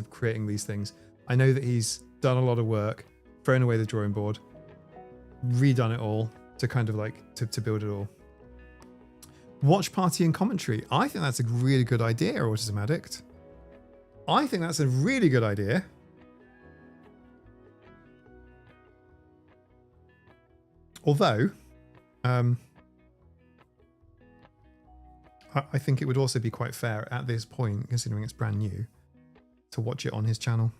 A: creating these things. I know that he's done a lot of work, thrown away the drawing board, redone it all to kind of like to build it all. Watch party and commentary. I think that's a really good idea, Autism Addict. I think that's a really good idea. Although, I think it would also be quite fair at this point, considering it's brand new, to watch it on his channel,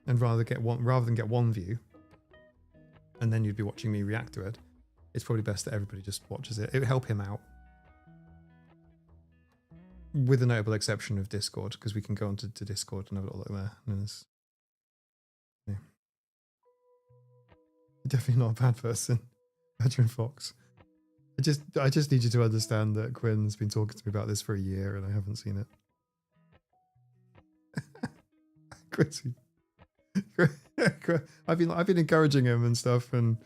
A: and rather than get one view, and then you'd be watching me react to it. It's probably best that everybody just watches it. It would help him out. With the notable exception of Discord, because we can go onto Discord and have a little look there. And yeah. You're definitely not a bad person, Adrian Fox. I just need you to understand that Quinn's been talking to me about this for a year and I haven't seen it. I've been encouraging him and stuff, and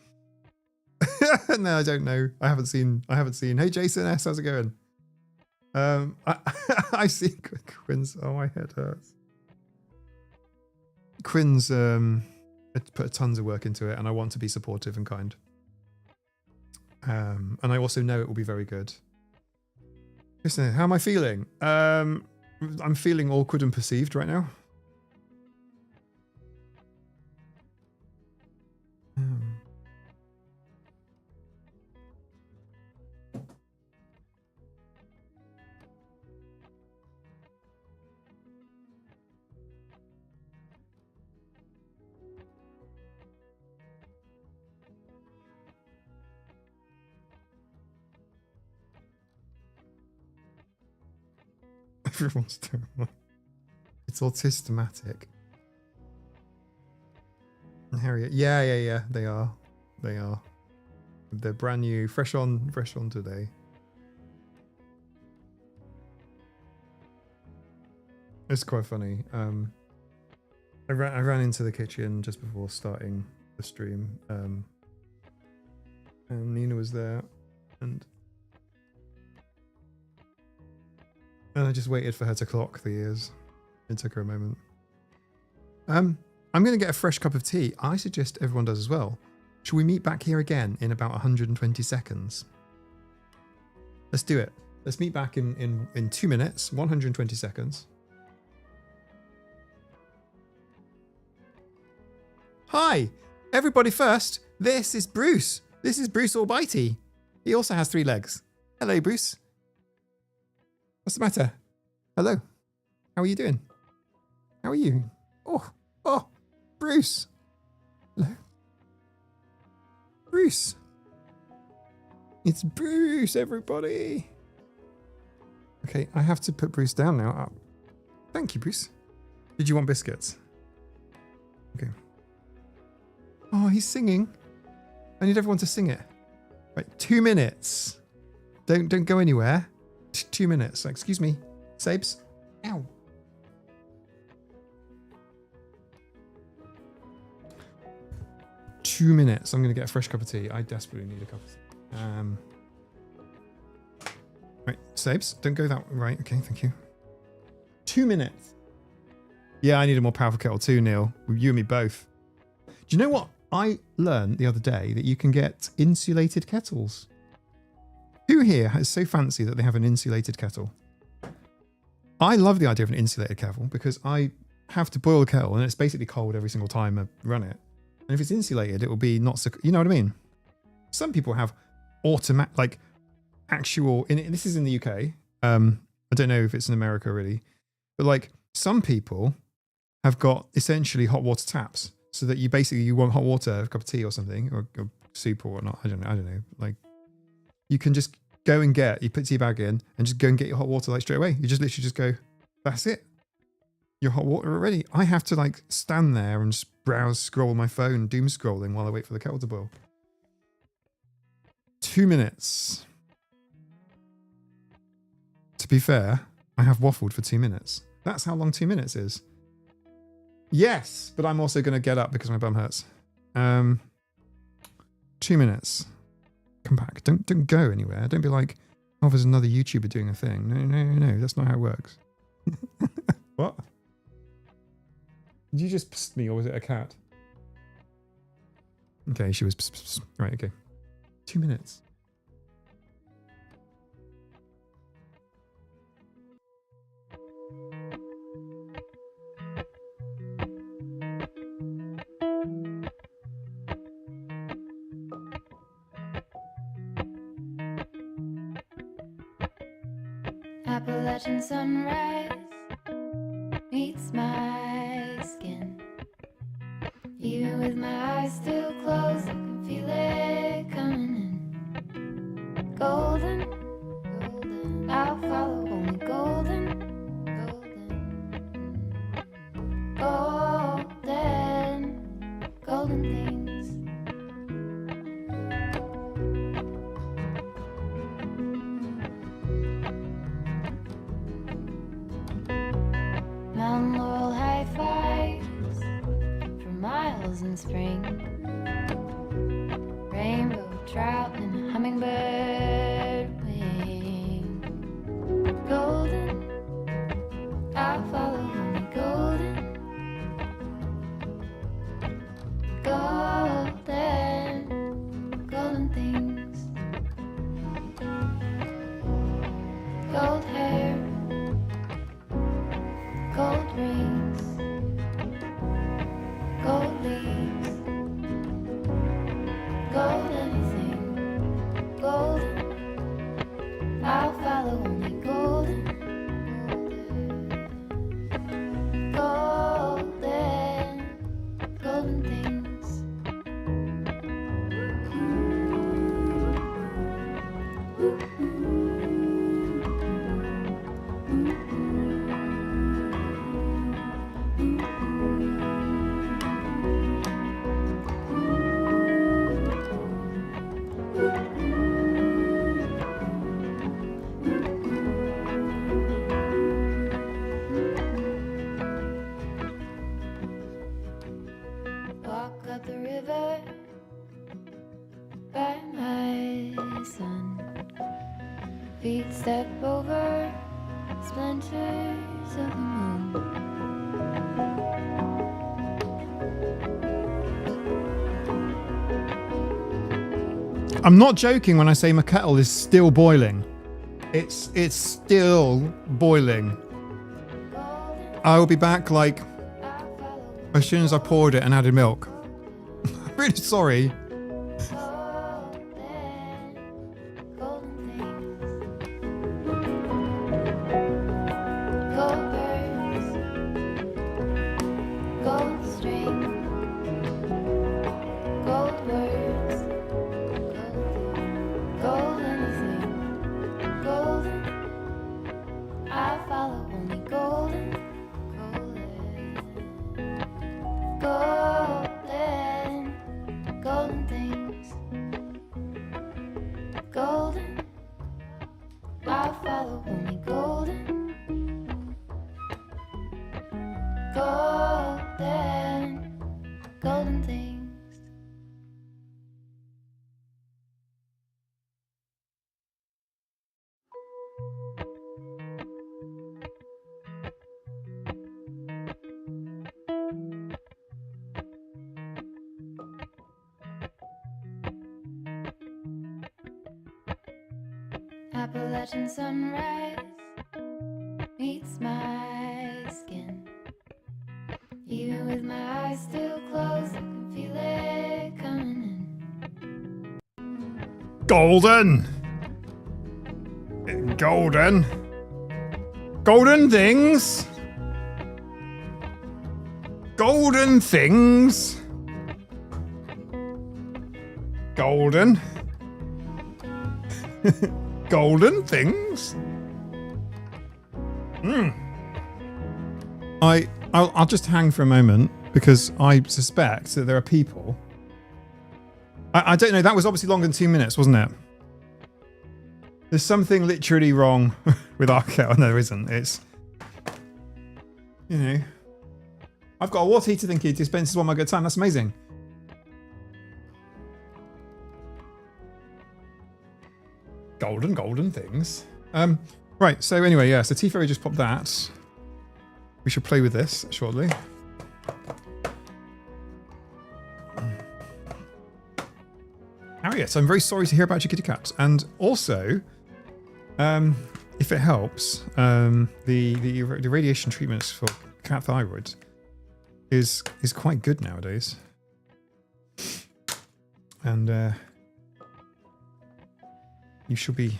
A: no, I don't know. I haven't seen. Hey Jason S, how's it going? I see Quinn's. Oh, my head hurts. Quinn's put tons of work into it, and I want to be supportive and kind. And I also know it will be very good. Listen, how am I feeling? I'm feeling awkward and perceived right now. Everyone's terrible. It's autismatic. Harriet, yeah. They are. They're brand new, fresh on today. It's quite funny. I ran into the kitchen just before starting the stream, and Nina was there, and And I just waited for her to clock the years. It took her a moment. I'm going to get a fresh cup of tea. I suggest everyone does as well. Shall we meet back here again in about 120 seconds? Let's do it. Let's meet back in 2 minutes, 120 seconds. Hi, everybody first. This is Bruce. This is Bruce Almighty. He also has 3 legs. Hello, Bruce. What's the matter? Hello. How are you doing? How are you? Oh, Bruce. Hello. Bruce. It's Bruce, everybody. Okay, I have to put Bruce down now. Thank you, Bruce. Did you want biscuits? Okay. Oh, he's singing. I need everyone to sing it. Right, 2 minutes. Don't go anywhere. 2 minutes. Excuse me. Sabes. Ow. Two minutes. I'm going to get a fresh cup of tea. I desperately need a cup of tea. Right, Sabes, don't go that way. Right, okay, thank you. 2 minutes. Yeah, I need a more powerful kettle too, Neil. You and me both. Do you know what? I learned the other day that you can get insulated kettles. Who here is so fancy that they have an insulated kettle? I love the idea of an insulated kettle because I have to boil the kettle and it's basically cold every single time I run it. And if it's insulated, it will be not so... You know what I mean? Some people have automatic, like actual... This is in the UK. I don't know if it's in America really. But like some people have got essentially hot water taps. So that you want hot water, a cup of tea or something, or soup or whatnot. I don't know. Like you can just go and you put tea bag in and just go and get your hot water like straight away. You just literally just go, that's it. Your hot water already. I have to like stand there and just browse, scroll my phone, doom scrolling while I wait for the kettle to boil. 2 minutes. To be fair, I have waffled for 2 minutes. That's how long 2 minutes is. Yes, but I'm also going to get up because my bum hurts. 2 minutes. Come back. Don't go anywhere. Don't be like, oh, there's another YouTuber doing a thing. No. That's not how it works. What? Did you just psst me or was it a cat? Okay, she was psst. Right, okay. 2 minutes.
B: Appalachian sunrise meets my skin. Even with my eyes still closed, I can feel it coming in. Golden, I'll follow only golden, golden things. Mountain laurel high fives for miles in spring. Rainbow trout and hummingbird wing. Golden, I'll follow only golden. Golden things. Gold hair, gold rings, gold leaves, gold anything, golden. I'll follow only golden, golden things. Walk up the river by my son. Feet step over splinters of the moon.
A: I'm not joking when I say my kettle is still boiling. It's still boiling. I will be back like as soon as I poured it and added milk. I'm really sorry.
B: Appalachian sunrise meets my skin. Even with my eyes still closed, I can feel it coming in.
A: Golden! Golden! Golden things! Golden things! Golden! Golden things? I'll just hang for a moment because I suspect that there are people. I don't know, that was obviously longer than 2 minutes, wasn't it? There's something literally wrong with our kettle. No, there isn't. It's, you know, I've got a water heater thinking it dispenses one mug at a time. That's amazing. Golden things. Right, so anyway, yeah, so T-Ferry just popped that. We should play with this shortly. Harriet, I'm very sorry to hear about your kitty cat. And also, if it helps, the radiation treatments for cat thyroid is quite good nowadays. And you should be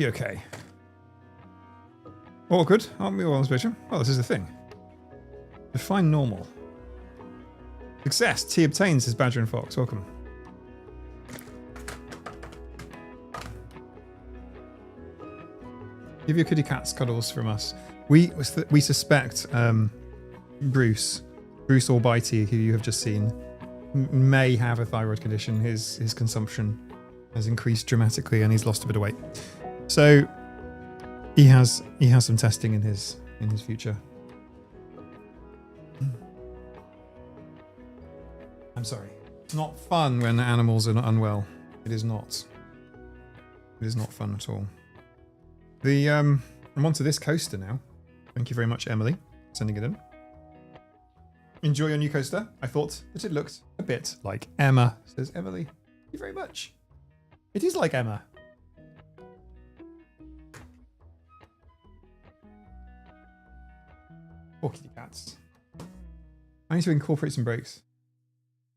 A: okay. All good, aren't we all on this picture? Oh, this is the thing. Define normal. Success. T obtained, says Badger and Fox. Welcome. Give your kitty cats cuddles from us. We suspect Bruce Almighty, who you have just seen, may have a thyroid condition. His consumption has increased dramatically and he's lost a bit of weight. So he has some testing in his future. I'm sorry. It's not fun when animals are unwell. It is not. It is not fun at all. I'm onto this coaster now. Thank you very much, Emily, sending it in. Enjoy your new coaster. I thought that it looked a bit like Emma, says Emily. Thank you very much. It is like Emma. Poor kitty cats. I need to incorporate some breaks.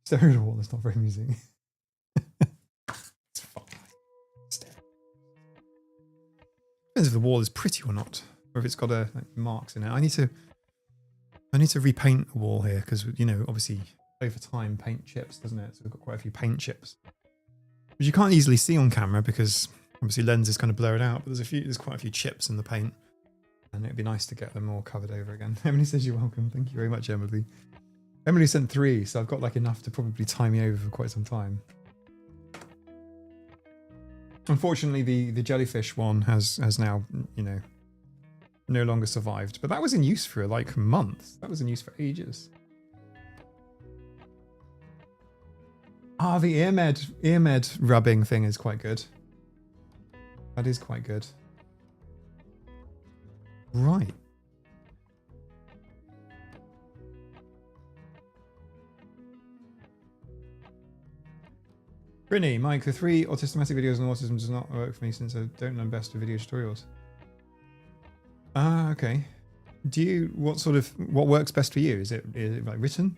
A: Staring at a wall is not very amusing. It's fine. Depends if the wall is pretty or not, or if it's got marks in it. I need to repaint the wall here because, you know, obviously over time paint chips, doesn't it? So we've got quite a few paint chips, which you can't easily see on camera because obviously lens is kind of blurred out. But there's quite a few chips in the paint, and it'd be nice to get them all covered over again. Emily says you're welcome. Thank you very much, Emily. Emily sent 3, so I've got like enough to probably tie me over for quite some time. Unfortunately, the jellyfish one has now, you know, no longer survived. But that was in use for like months. That was in use for ages. Ah, the ear med rubbing thing is quite good. That is quite good. Right. Brittany, Mike, the 3 autistic videos on autism does not work for me since I don't learn best with video tutorials. Ah, okay. Do you, what works best for you? Is it like written?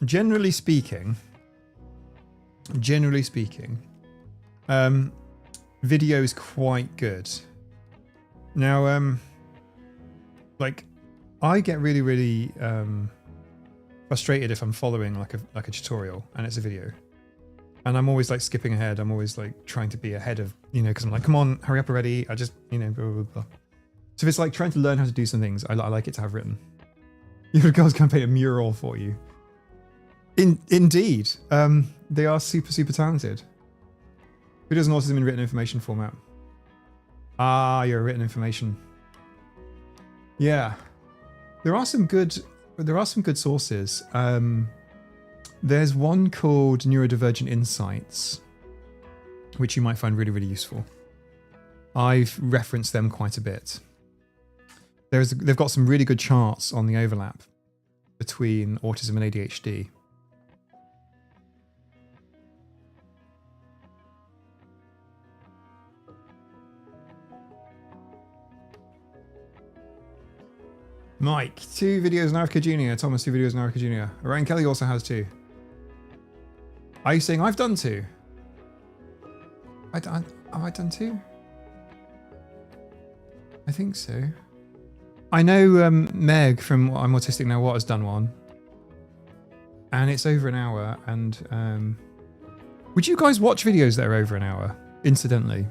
A: Generally speaking, video is quite good. Now, like, I get really frustrated if I'm following like a tutorial and it's a video. And I'm always like skipping ahead. I'm always like trying to be ahead of, you know, because I'm like, come on, hurry up already. I just, you know, blah, blah, blah. So if it's like trying to learn how to do some things, I like it to have written. Your girls can paint a mural for you. Indeed. They are super talented. Videos on autism in written information format. Ah, you're written information. Yeah. There are some good sources. There's one called Neurodivergent Insights, which you might find really useful. I've referenced them quite a bit. They've got some really good charts on the overlap between autism and ADHD. Mike, 2 videos on Erica Jr. Thomas, 2 videos on Erica Jr. Ryan Kelly also has 2. Are you saying I've done 2? Have I done 2? I think so. I know Meg from I'm Autistic Now What has done one. And it's over an hour. And would you guys watch videos that are over an hour, incidentally?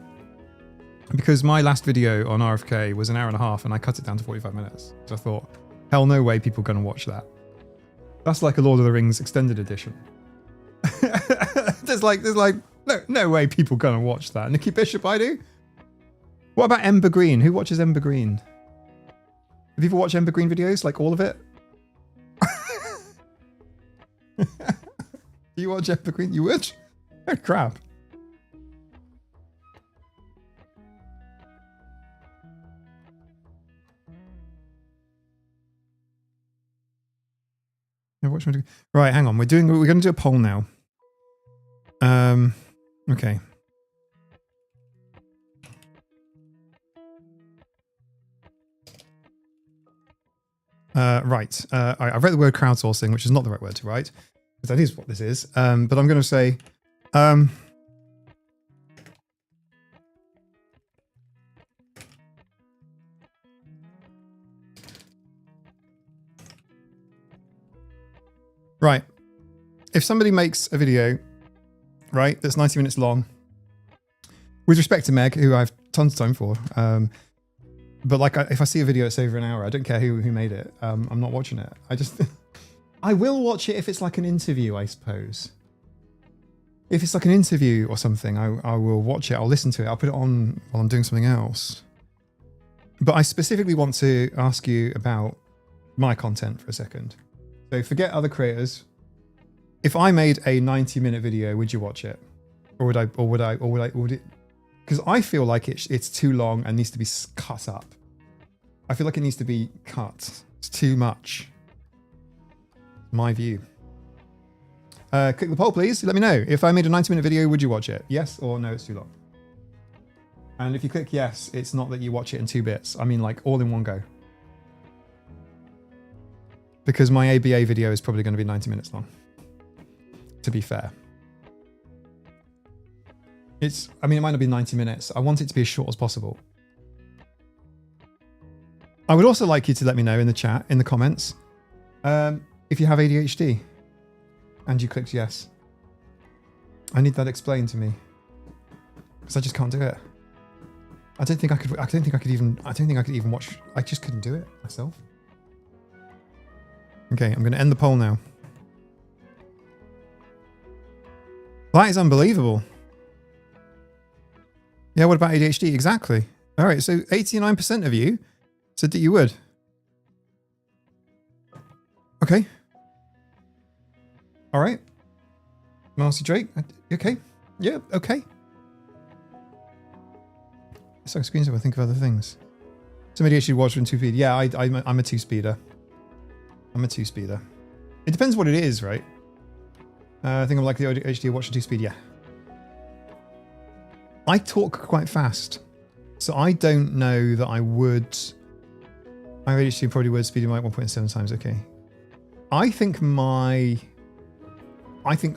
A: Because my last video on RFK was an hour and a half and I cut it down to 45 minutes. So I thought, hell no way people are going to watch that. That's like a Lord of the Rings extended edition. there's like no way people are going to watch that. Nikki Bishop, I do. What about Ember Green? Who watches Ember Green? Have people watched Ember Green videos? Like all of it? Do you watch Ember Green? You would? Oh, crap. Right, hang on. We're going to do a poll now. Okay. Right. I've read the word crowdsourcing, which is not the right word to write, because that is what this is. But I'm going to say, right. If somebody makes a video, right, that's 90 minutes long, with respect to Meg, who I have tons of time for, but like if I see a video that's over an hour, I don't care who made it. I'm not watching it. I will watch it if it's like an interview, I suppose. If it's like an interview or something, I will watch it. I'll listen to it. I'll put it on while I'm doing something else. But I specifically want to ask you about my content for a second. So forget other creators. If I made a 90-minute video, would you watch it? Or would it? Because I feel like it's too long and needs to be cut up. I feel like it needs to be cut. It's too much. My view. Click the poll, please. Let me know. If I made a 90-minute video, would you watch it? Yes or no, it's too long. And if you click yes, it's not that you watch it in 2 bits. I mean like all in one go. Because my ABA video is probably going to be 90 minutes long. To be fair. I mean, it might not be 90 minutes. I want it to be as short as possible. I would also like you to let me know in the chat, in the comments, if you have ADHD and you clicked yes. I need that explained to me. Because I just can't do it. I don't think I could even watch. I just couldn't do it myself. Okay, I'm going to end the poll now. That is unbelievable. Yeah, what about ADHD? Exactly. All right, so 89% of you said that you would. Okay. All right. Marcy Drake, okay. Yeah, okay. So screens if I think of other things. Somebody actually watched in 2 speed. Yeah, I'm a 2-speeder. I'm a 2-speeder. It depends what it is, right? I think I'm like the HD watching 2-speed. Yeah. I talk quite fast, so I don't know that I would. My ADHD probably word speed like 1.7 times. Okay. I think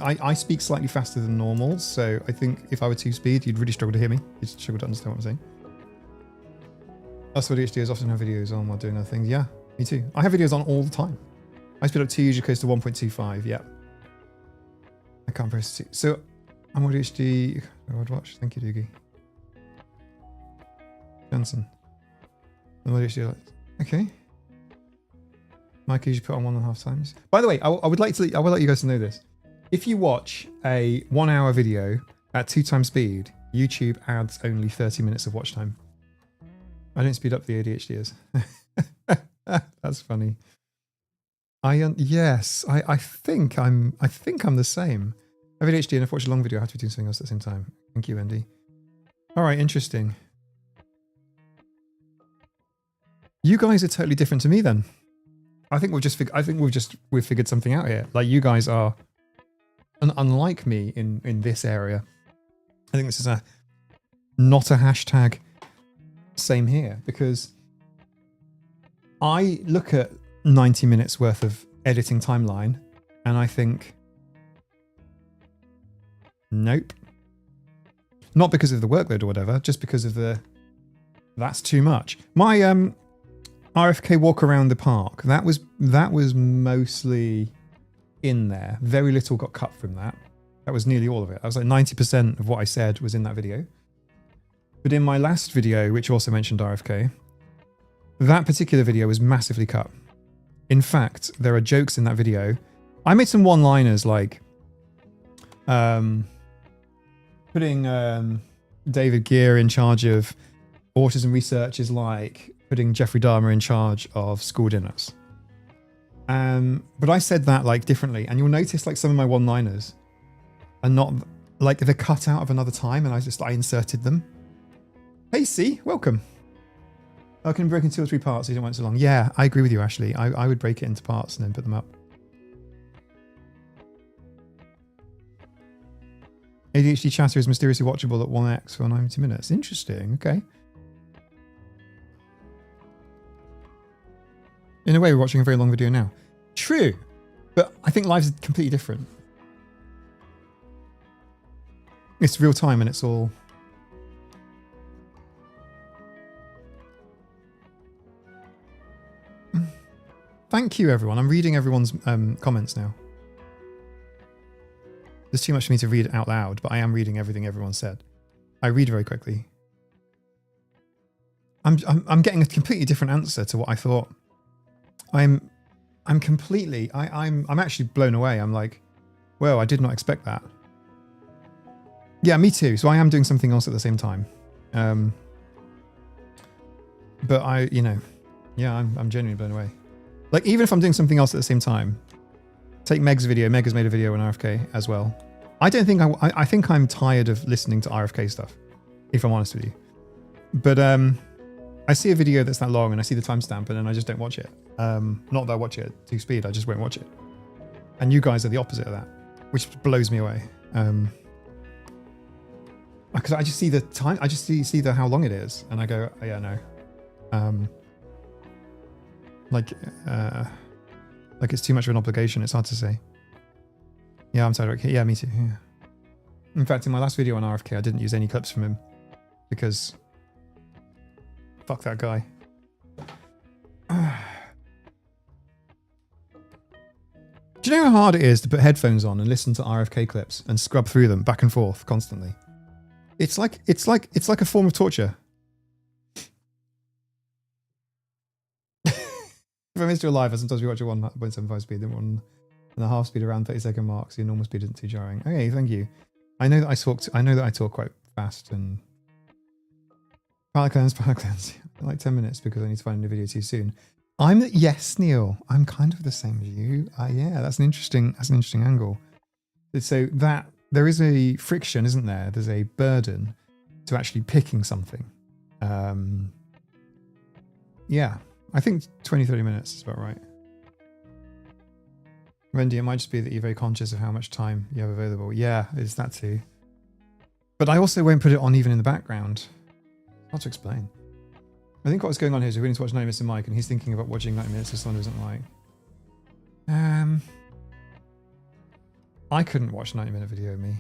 A: I speak slightly faster than normal, so I think if I were 2-speed, you'd really struggle to hear me. You'd struggle to understand what I'm saying. Us ADHDers often have videos on while doing other things. Yeah, me too. I have videos on all the time. I speed up 2 usually close to 1.25. Yeah. I can't press 2. So I'm ADHD. I would watch. Thank you, Doogie. Johnson. I'm ADHD. Okay. Mike usually put on 1.5 times. By the way, I would like you guys to know this. If you watch a 1 hour video at 2 times speed, YouTube adds only 30 minutes of watch time. I don't speed up the ADHDers. That's funny. Yes, I think I'm the same. I have ADHD and if I watch a long video, I have to be doing something else at the same time. Thank you, Andy. All right, interesting. You guys are totally different to me then. I think we've figured something out here. Like you guys are unlike me in this area. I think this is not a hashtag same here, because I look at 90 minutes worth of editing timeline and I think, nope. Not because of the workload or whatever, just because of that's too much. My RFK walk around the park, that was mostly in there. Very little got cut from that. That was nearly all of it. I was like 90% of what I said was in that video. But in my last video, which also mentioned RFK, that particular video was massively cut. In fact, there are jokes in that video. I made some one-liners like putting David Gear in charge of autism research is like putting Jeffrey Dahmer in charge of school dinners. But I said that like differently, and you'll notice like some of my one-liners are not like they're cut out of another time, and I inserted them. Hey, C, welcome. I can break into 2 or 3 parts. You don't want it so long. Yeah, I agree with you, Ashley. I would break it into parts and then put them up. ADHD chatter is mysteriously watchable at 1x for 90 minutes. Interesting. Okay. In a way, we're watching a very long video now. True. But I think lives are completely different. It's real time and it's all... Thank you, everyone. I'm reading everyone's comments now. There's too much for me to read out loud, but I am reading everything everyone said. I read very quickly. I'm getting a completely different answer to what I thought. I'm actually blown away. I'm like, whoa, I did not expect that. Yeah, me too. So I am doing something else at the same time. But I'm genuinely blown away. Like, even if I'm doing something else at the same time, take Meg's video. Meg has made a video on RFK as well. I don't think I think I'm tired of listening to RFK stuff, if I'm honest with you. But I see a video that's that long and I see the timestamp and then I just don't watch it. Not that I watch it at 2 speed, I just won't watch it. And you guys are the opposite of that, which blows me away. Because I just see the time, I just see how long it is, and I go, oh, yeah, no. Like it's too much of an obligation. It's hard to say. Yeah, I'm tired of it. Yeah, me too. Yeah. In fact, in my last video on RFK, I didn't use any clips from him because fuck that guy. Do you know how hard it is to put headphones on and listen to RFK clips and scrub through them back and forth constantly? It's like a form of torture. If I missed you live, I sometimes we watch at 1.75 speed, then 1.5 speed around 30-second marks. The normal speed isn't too jarring. Okay, thank you. I know that I talk quite fast and palate cleanse. Like 10 minutes because I need to find a new video too soon. Yes, Neil. I'm kind of the same as you. Yeah, that's an interesting angle. So that there is a friction, isn't there? There's a burden to actually picking something. yeah, I think 20, 30 minutes is about right. Wendy, it might just be that you're very conscious of how much time you have available. Yeah, it's that too. But I also won't put it on even in the background. Hard to explain. I think what's going on here is we're going to watch 90 Minutes of Mike, and he's thinking about watching 90 Minutes of someone who doesn't like. I couldn't watch a 90-minute video of me.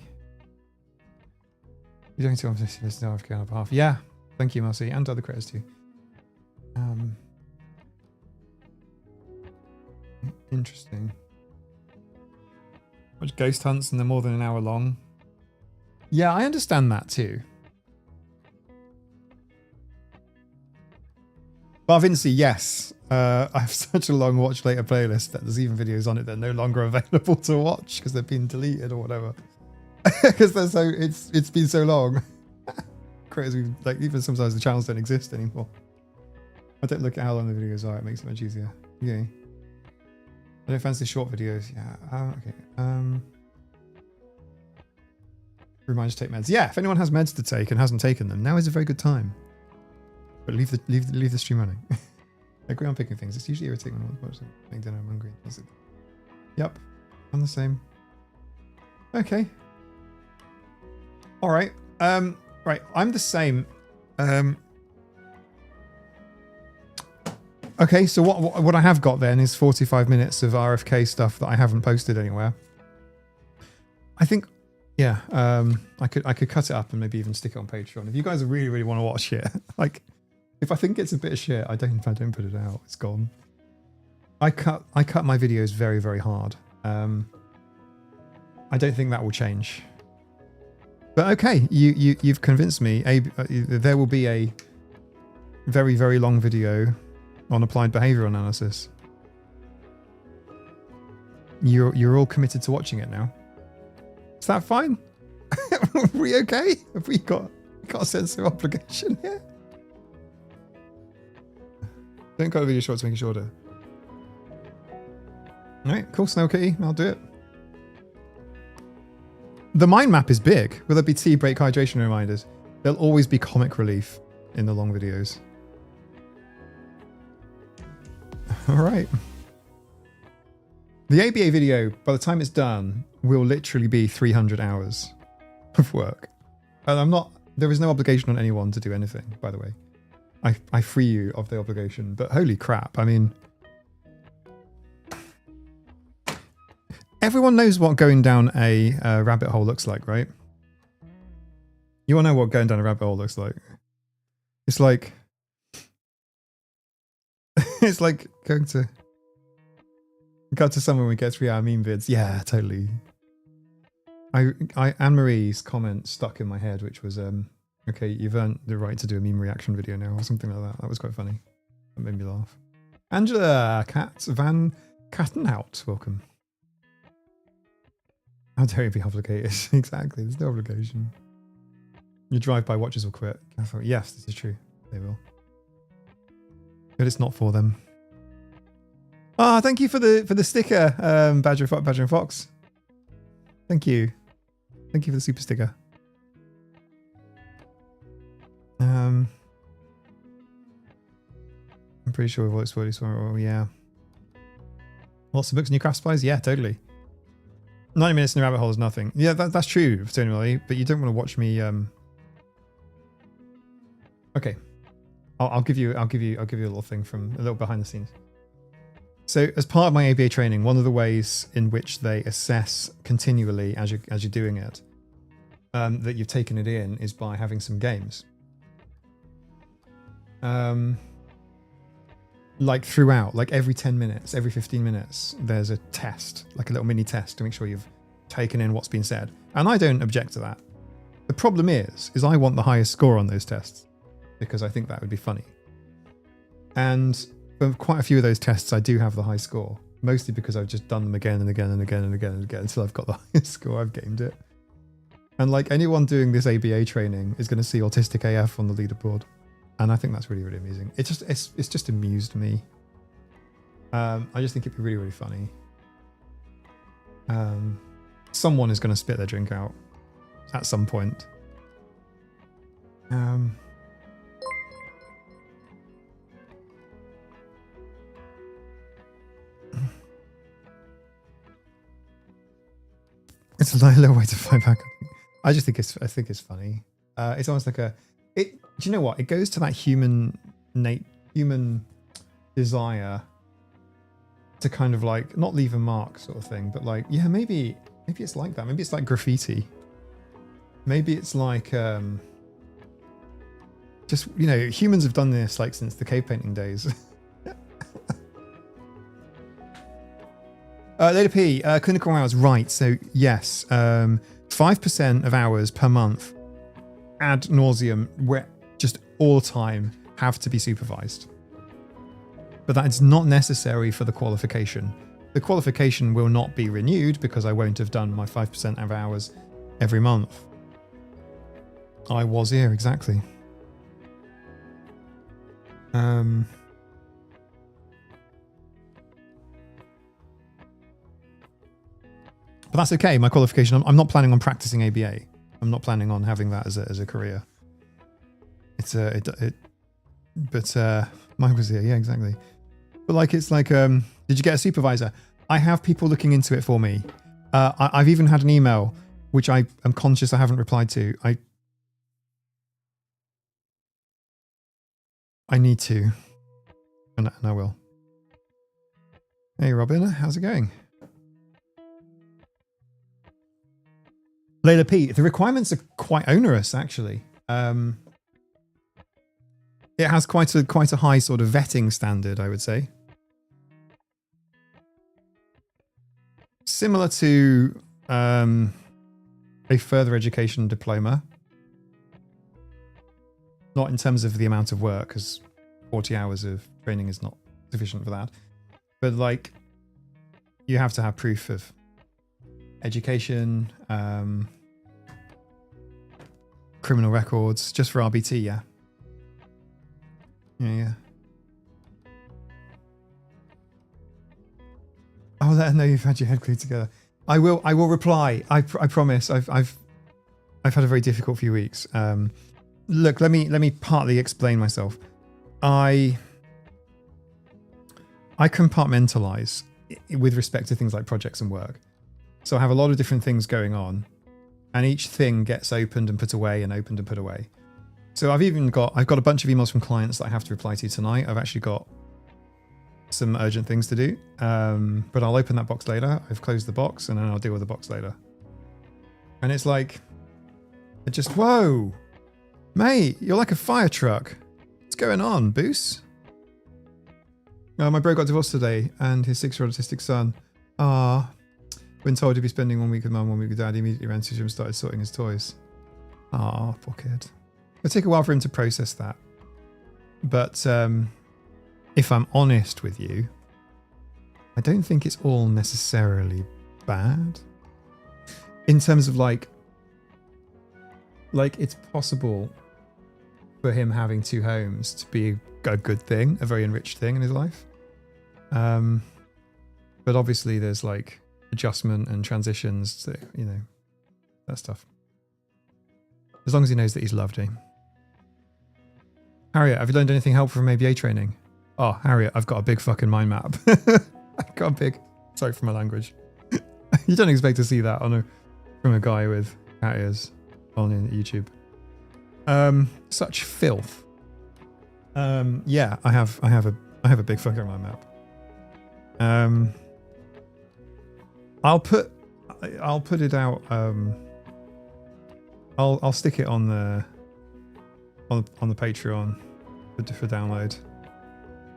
A: You don't want to listen to RFK on behalf. Yeah, thank you, Marcy, and other creators too. Interesting. Watch ghost hunts and they're more than an hour long. Yeah, I understand that too. Barvinci, yes. I have such a long watch later playlist that there's even videos on it that are no longer available to watch because they've been deleted or whatever. Because they're so it's been so long. Crazy, like even sometimes the channels don't exist anymore. I don't look at how long the videos are, it makes it much easier. Okay. I don't fancy short videos. Yeah. Okay. Remind you to take meds. Yeah, if anyone has meds to take and hasn't taken them, now is a very good time. But leave the stream running. I agree on picking things. It's usually irritating when I want to watch them. Make dinner, I'm hungry. Yep. I'm the same. Okay. Alright. Right, I'm the same. Okay, so what I have got then is 45 minutes of RFK stuff that I haven't posted anywhere. I think, yeah, I could cut it up and maybe even stick it on Patreon. If you guys really, really want to watch it, like, if I think it's a bit of shit, I don't put it out. It's gone. I cut my videos very, very hard. I don't think that will change. But okay, you've convinced me. There will be a very, very long video on applied behavioural analysis. You're all committed to watching it now. Is that fine? Are we okay? Have we got a sense of obligation here? Don't cut a video short to make it shorter. Alright, cool, Snow Kitty, I'll do it. The mind map is big. Will there be tea break hydration reminders? There'll always be comic relief in the long videos. Alright. The ABA video, by the time it's done, will literally be 300 hours of work. And there is no obligation on anyone to do anything, by the way. I free you of the obligation, but holy crap, I mean... Everyone knows what going down a rabbit hole looks like, right? You all know what going down a rabbit hole looks like. It's like... it's like going to... Go to someone we get 3-hour meme vids. Yeah, totally. Anne-Marie's comment stuck in my head, which was, okay, you've earned the right to do a meme reaction video now, or something like that. That was quite funny. That made me laugh. Angela Van Kattenhout, welcome. How dare you be obligated? Exactly, there's no obligation. Your drive-by watchers will quit. I thought, yes, this is true. They will. But it's not for them. Ah, thank you for the sticker, Badger and Fox. Thank you. Thank you for the super sticker. I'm pretty sure we've all explored this one. Oh, yeah. Lots of books and new craft supplies? Yeah, totally. 90 minutes in the rabbit hole is nothing. Yeah, that's true, generally, but you don't want to watch me. Okay, I'll give you a little thing from a little behind the scenes. So, as part of my ABA training, one of the ways in which they assess continually as you're doing it, that you've taken it in, is by having some games. Like throughout, like every 10 minutes, every 15 minutes, there's a test, like a little mini test to make sure you've taken in what's been said. And I don't object to that. The problem is I want the highest score on those tests because I think that would be funny. And for quite a few of those tests, I do have the high score, mostly because I've just done them again and again and again and again and again until I've got the highest score. I've gamed it. And like anyone doing this ABA training is going to see Autistic AF on the leaderboard. And I think that's really, really amusing. It's just amused me. I just think it'd be really, really funny. Someone is going to spit their drink out at some point. It's a little way to fight back. I think it's funny. It's almost like do you know what? It goes to that human desire to kind of like not leave a mark sort of thing, but like, yeah, maybe it's like that. Maybe it's like graffiti. Maybe it's like just, you know, humans have done this like since the cave painting days. Lady P, clinical hours, right. So yes, 5% of hours per month ad nauseum, where just all the time have to be supervised. But that is not necessary for the qualification. The qualification will not be renewed because I won't have done my 5% of hours every month. I was here, exactly. But that's okay. My qualification, I'm not planning on practicing ABA. I'm not planning on having that as a career. But Mike was here, yeah, exactly. But like, it's like, did you get a supervisor? I have people looking into it for me. I've even had an email, which I am conscious I haven't replied to. I need to, and I will. Hey, Robin, how's it going? Layla P, the requirements are quite onerous, actually. It has quite a high sort of vetting standard, I would say. Similar to a further education diploma. Not in terms of the amount of work, because 40 hours of training is not sufficient for that. But like, you have to have proof of education, criminal records, just for RBT, yeah. Yeah. I'll let her know you've had your head glued together. I will reply. I promise. I've had a very difficult few weeks. Look, let me partly explain myself. I compartmentalize with respect to things like projects and work. So I have a lot of different things going on, and each thing gets opened and put away and opened and put away. So I've got a bunch of emails from clients that I have to reply to tonight. I've actually got some urgent things to do, but I'll open that box later. I've closed the box and then I'll deal with the box later. And it's like, whoa, mate, you're like a fire truck. What's going on, Boos? My bro got divorced today and his 6-year-old autistic son. When told he'd be spending 1 week with mum, 1 week with dad, he immediately ran to his room and started sorting his toys. Poor kid. It'll take a while for him to process that. But if I'm honest with you, I don't think it's all necessarily bad. In terms of like it's possible for him having 2 homes to be a good thing, a very enriched thing in his life. But obviously there's like adjustment and transitions to, you know, that stuff. As long as he knows that he's loved, eh? Harriet, have you learned anything helpful from ABA training? Oh, Harriet, I've got a big fucking mind map. I've got a big... Sorry for my language. You don't expect to see that from a guy with cat ears on YouTube. Such filth. Yeah, I have a big fucking mind map. I'll put it out. I'll stick it on the Patreon for download.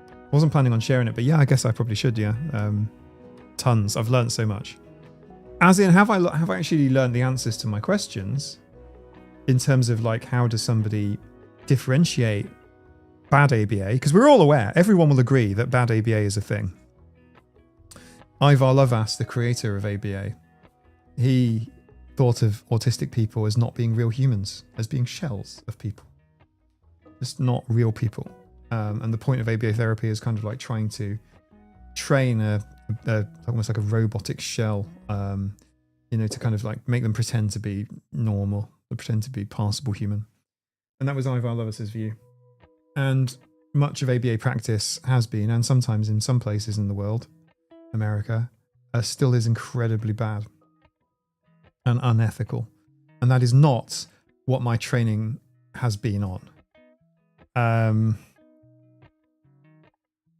A: I wasn't planning on sharing it, but yeah, I guess I probably should. Yeah, tons. I've learned so much. As in, have I actually learned the answers to my questions? In terms of like, how does somebody differentiate bad ABA? Because we're all aware, everyone will agree that bad ABA is a thing. Ivar Lovaas, the creator of ABA, he thought of autistic people as not being real humans, as being shells of people. Just not real people. And the point of ABA therapy is kind of like trying to train a almost like a robotic shell, to kind of like make them pretend to be normal, or pretend to be passable human. And that was Ivar Lovaas's view. And much of ABA practice has been, and sometimes in some places in the world, America, still is incredibly bad. and unethical. And that is not what my training has been on.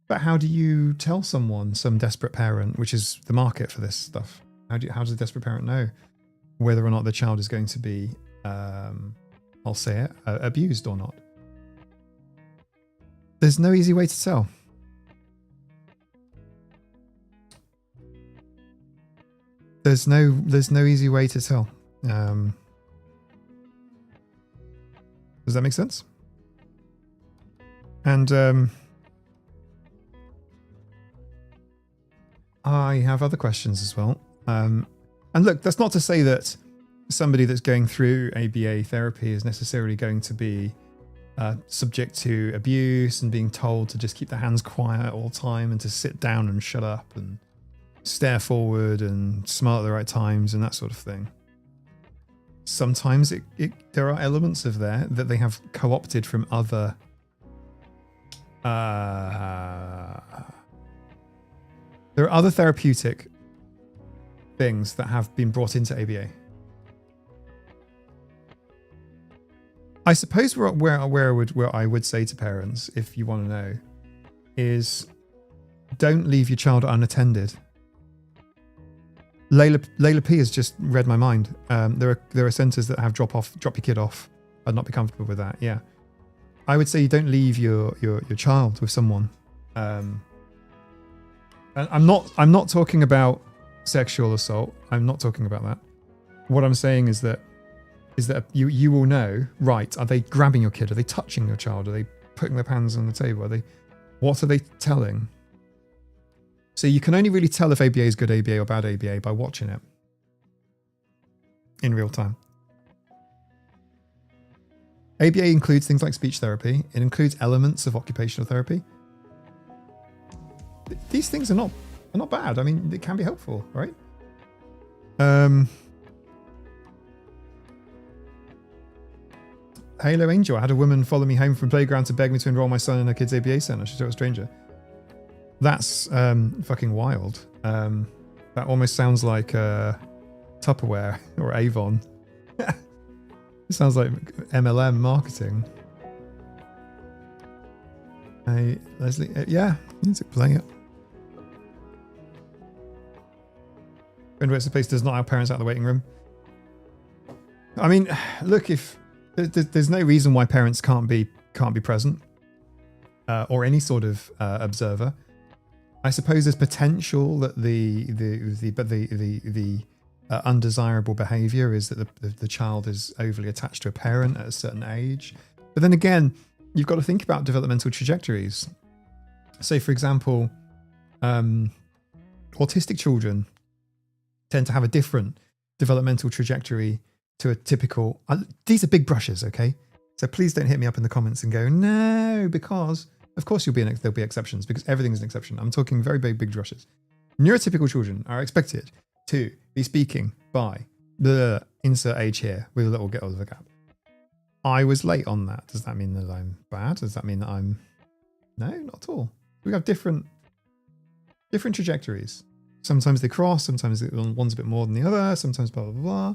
A: But how do you tell someone, some desperate parent, which is the market for this stuff? How does a desperate parent know whether or not the child is going to be, I'll say it, abused or not? There's no easy way to tell. There's no easy way to tell. Does that make sense? And I have other questions as well. And look, that's not to say that somebody that's going through ABA therapy is necessarily going to be subject to abuse and being told to just keep their hands quiet all the time and to sit down and shut up and stare forward and smile at the right times and that sort of thing. Sometimes there are elements of there that they have co-opted from other there are other therapeutic things that have been brought into ABA. I suppose where I would say to parents, if you want to know, is don't leave your child unattended. Layla P has just read my mind. There are centres that have drop your kid off. I'd not be comfortable with that. Yeah, I would say you don't leave your child with someone. And I'm not talking about sexual assault. I'm not talking about that. What I'm saying is that you will know, right? Are they grabbing your kid? Are they touching your child? Are they putting their hands on the table? What are they telling? So you can only really tell if ABA is good ABA or bad ABA by watching it in real time. ABA includes things like speech therapy. It includes elements of occupational therapy. These things are not bad. I mean, it can be helpful, right? Halo Angel, I had a woman follow me home from playground to beg me to enroll my son in a kid's ABA centre. She said it was a stranger. That's fucking wild. That almost sounds like Tupperware or Avon. It sounds like MLM marketing. Hey, Leslie, yeah, music playing it. Friend Space does not have parents out of the waiting room. I mean, look, if there's no reason why parents can't be present or any sort of observer. I suppose there's potential that the undesirable behaviour is that the child is overly attached to a parent at a certain age. But then again, you've got to think about developmental trajectories. So, for example, autistic children tend to have a different developmental trajectory to a typical. These are big brushes, okay? So please don't hit me up in the comments and go, no, because of course there'll be exceptions because everything is an exception. I'm talking very big brushes. Neurotypical children are expected to be speaking by the insert age here with a little get over the gap. I was late on that. Does that mean that I'm bad? Does that mean that I'm... No, not at all. We have different trajectories. Sometimes they cross, sometimes one's a bit more than the other, sometimes blah, blah, blah.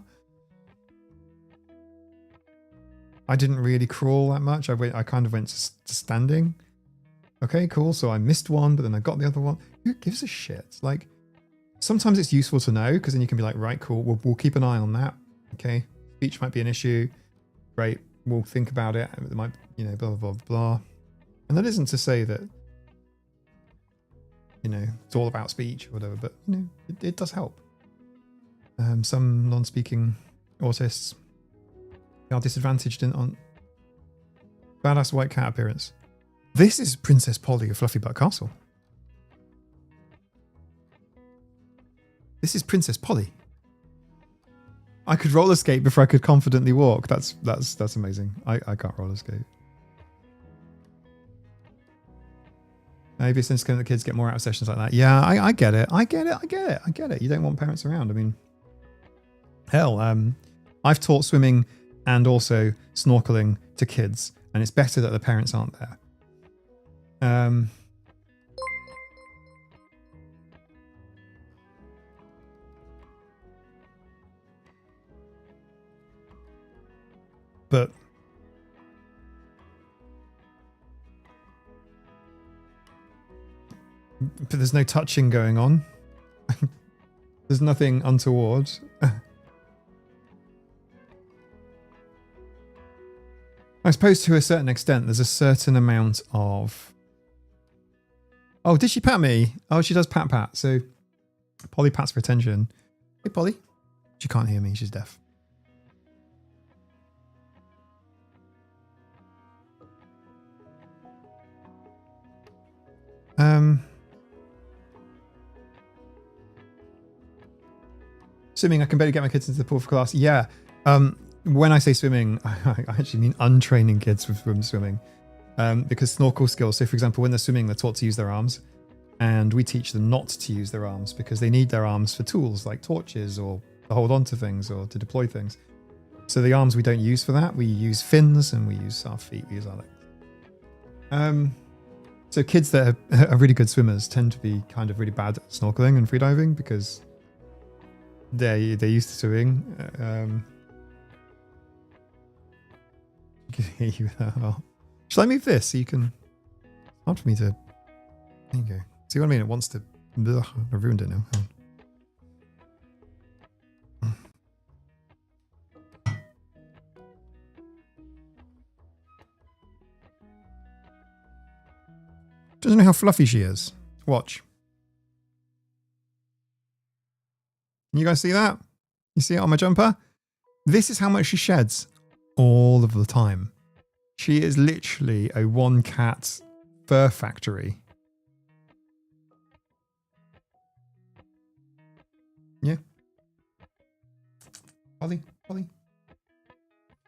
A: I didn't really crawl that much. I kind of went to standing. Okay, cool. So I missed one, but then I got the other one. Who gives a shit? Like, sometimes it's useful to know because then you can be like, right, cool. We'll keep an eye on that. Okay, speech might be an issue. Great, we'll think about it. It might, blah blah blah blah. And that isn't to say that it's all about speech or whatever, but it does help. Some non-speaking autists are disadvantaged on badass white cat appearance. This is Princess Polly of Fluffy Butt Castle. This is Princess Polly. I could roller skate before I could confidently walk. That's amazing. I can't roller skate. Maybe it's going to the kids get more out of sessions like that. Yeah, I get it. I get it. You don't want parents around. I mean, hell, I've taught swimming and also snorkeling to kids, and it's better that the parents aren't there. But there's no touching going on. There's nothing untoward. I suppose to a certain extent, there's a certain amount of... Oh, did she pat me? Oh, she does pat. So Polly pats for attention. Hey, Polly. She can't hear me. She's deaf. Swimming, I can barely get my kids into the pool for class. Yeah. When I say swimming, I actually mean untraining kids from swimming. Because snorkel skills, so for example, when they're swimming, they're taught to use their arms. And we teach them not to use their arms because they need their arms for tools like torches or to hold on to things or to deploy things. So the arms we don't use for that. We use fins and we use our feet, we use our legs. So kids that are really good swimmers tend to be kind of really bad at snorkeling and freediving because they're used to swimming. I can hear you there. Oh. Shall I move this so you can... It's hard for me to... There you go. See what I mean? It wants to... Ugh, I've ruined it now. Doesn't know how fluffy she is. Watch. Can you guys see that? You see it on my jumper? This is how much she sheds all of the time. She is literally a one cat fur factory. Yeah. Polly.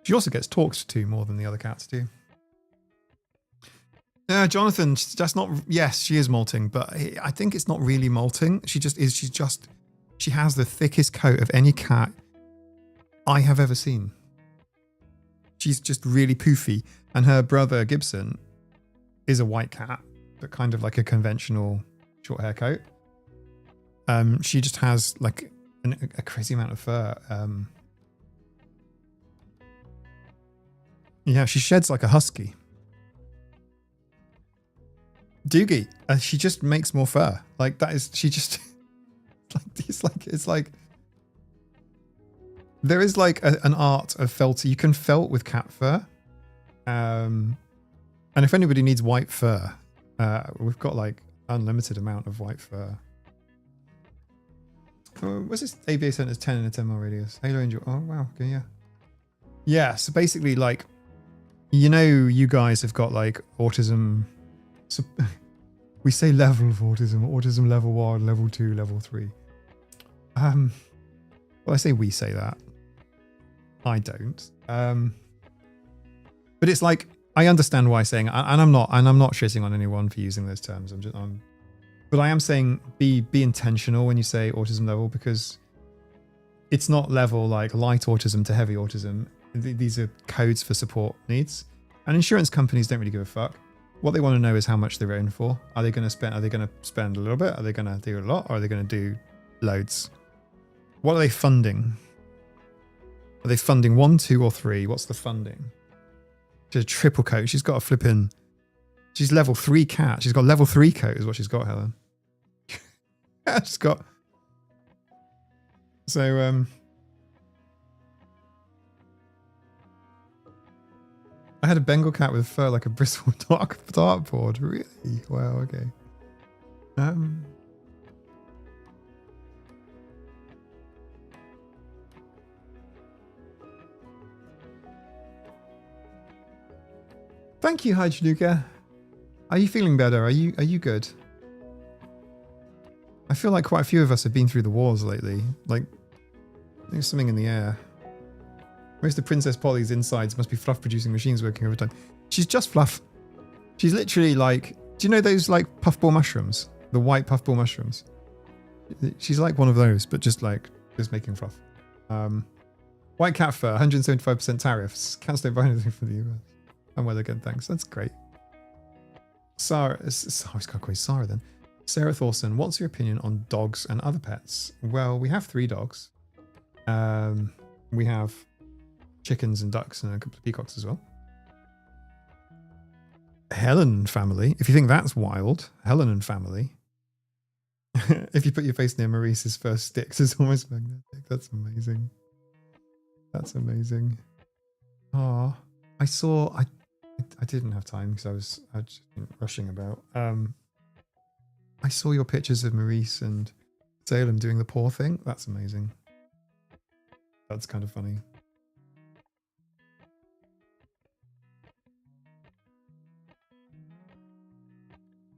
A: She also gets talked to more than the other cats do. Jonathan, that's not... Yes, she is molting, but I think it's not really molting. She just is. She has the thickest coat of any cat I have ever seen. She's just really poofy. And her brother, Gibson, is a white cat, but kind of like a conventional short hair coat. She just has like a crazy amount of fur. Yeah, she sheds like a husky. Doogie, she just makes more fur. Like that is, she just it's like there is like an art of felt. You can felt with cat fur, and if anybody needs white fur, we've got like unlimited amount of white fur. What's this? ABA Center's 10 in a 10 mile radius. Halo Angel. Oh wow, okay, yeah. So basically, like, you know, you guys have got like autism. So we say level of autism level 1, level 2, level 3. Well, I say we say that. I don't. But it's like, I understand why I'm saying, and I'm not shitting on anyone for using those terms. But I am saying be intentional when you say autism level, because it's not level like light autism to heavy autism. These are codes for support needs, and insurance companies don't really give a fuck. What they want to know is how much they're in for. Are they going to spend a little bit? Are they going to do a lot? Or are they going to do loads? What are they funding? Are they funding 1, 2, or 3? What's the funding? She's a triple coat. She's got a flipping... She's level 3 cat. She's got level 3 coat is what she's got, Helen. She's got... So, I had a Bengal cat with fur like a bristle dartboard. Really? Wow, okay. Thank you, Hajnuka. Are you feeling better? Are you good? I feel like quite a few of us have been through the wars lately. Like, there's something in the air. Most of Princess Polly's insides must be fluff producing machines working overtime. She's just fluff. She's literally like, do you know those like puffball mushrooms? The white puffball mushrooms? She's like one of those, but just making fluff. White cat fur, 175% tariffs. Cats don't buy anything from the US. I'm well again, thanks. That's great. Sarah, I was going to call you Sarah then. Sarah Thorson, what's your opinion on dogs and other pets? Well, we have 3 dogs. We have chickens and ducks and a couple of peacocks as well. Helen family. If you think that's wild, Helen and family. If you put your face near Maurice's first sticks, it's almost magnetic. That's amazing. That's amazing. Ah, I saw. I didn't have time because I was just rushing about. I saw your pictures of Maurice and Salem doing the paw thing. That's amazing. That's kind of funny.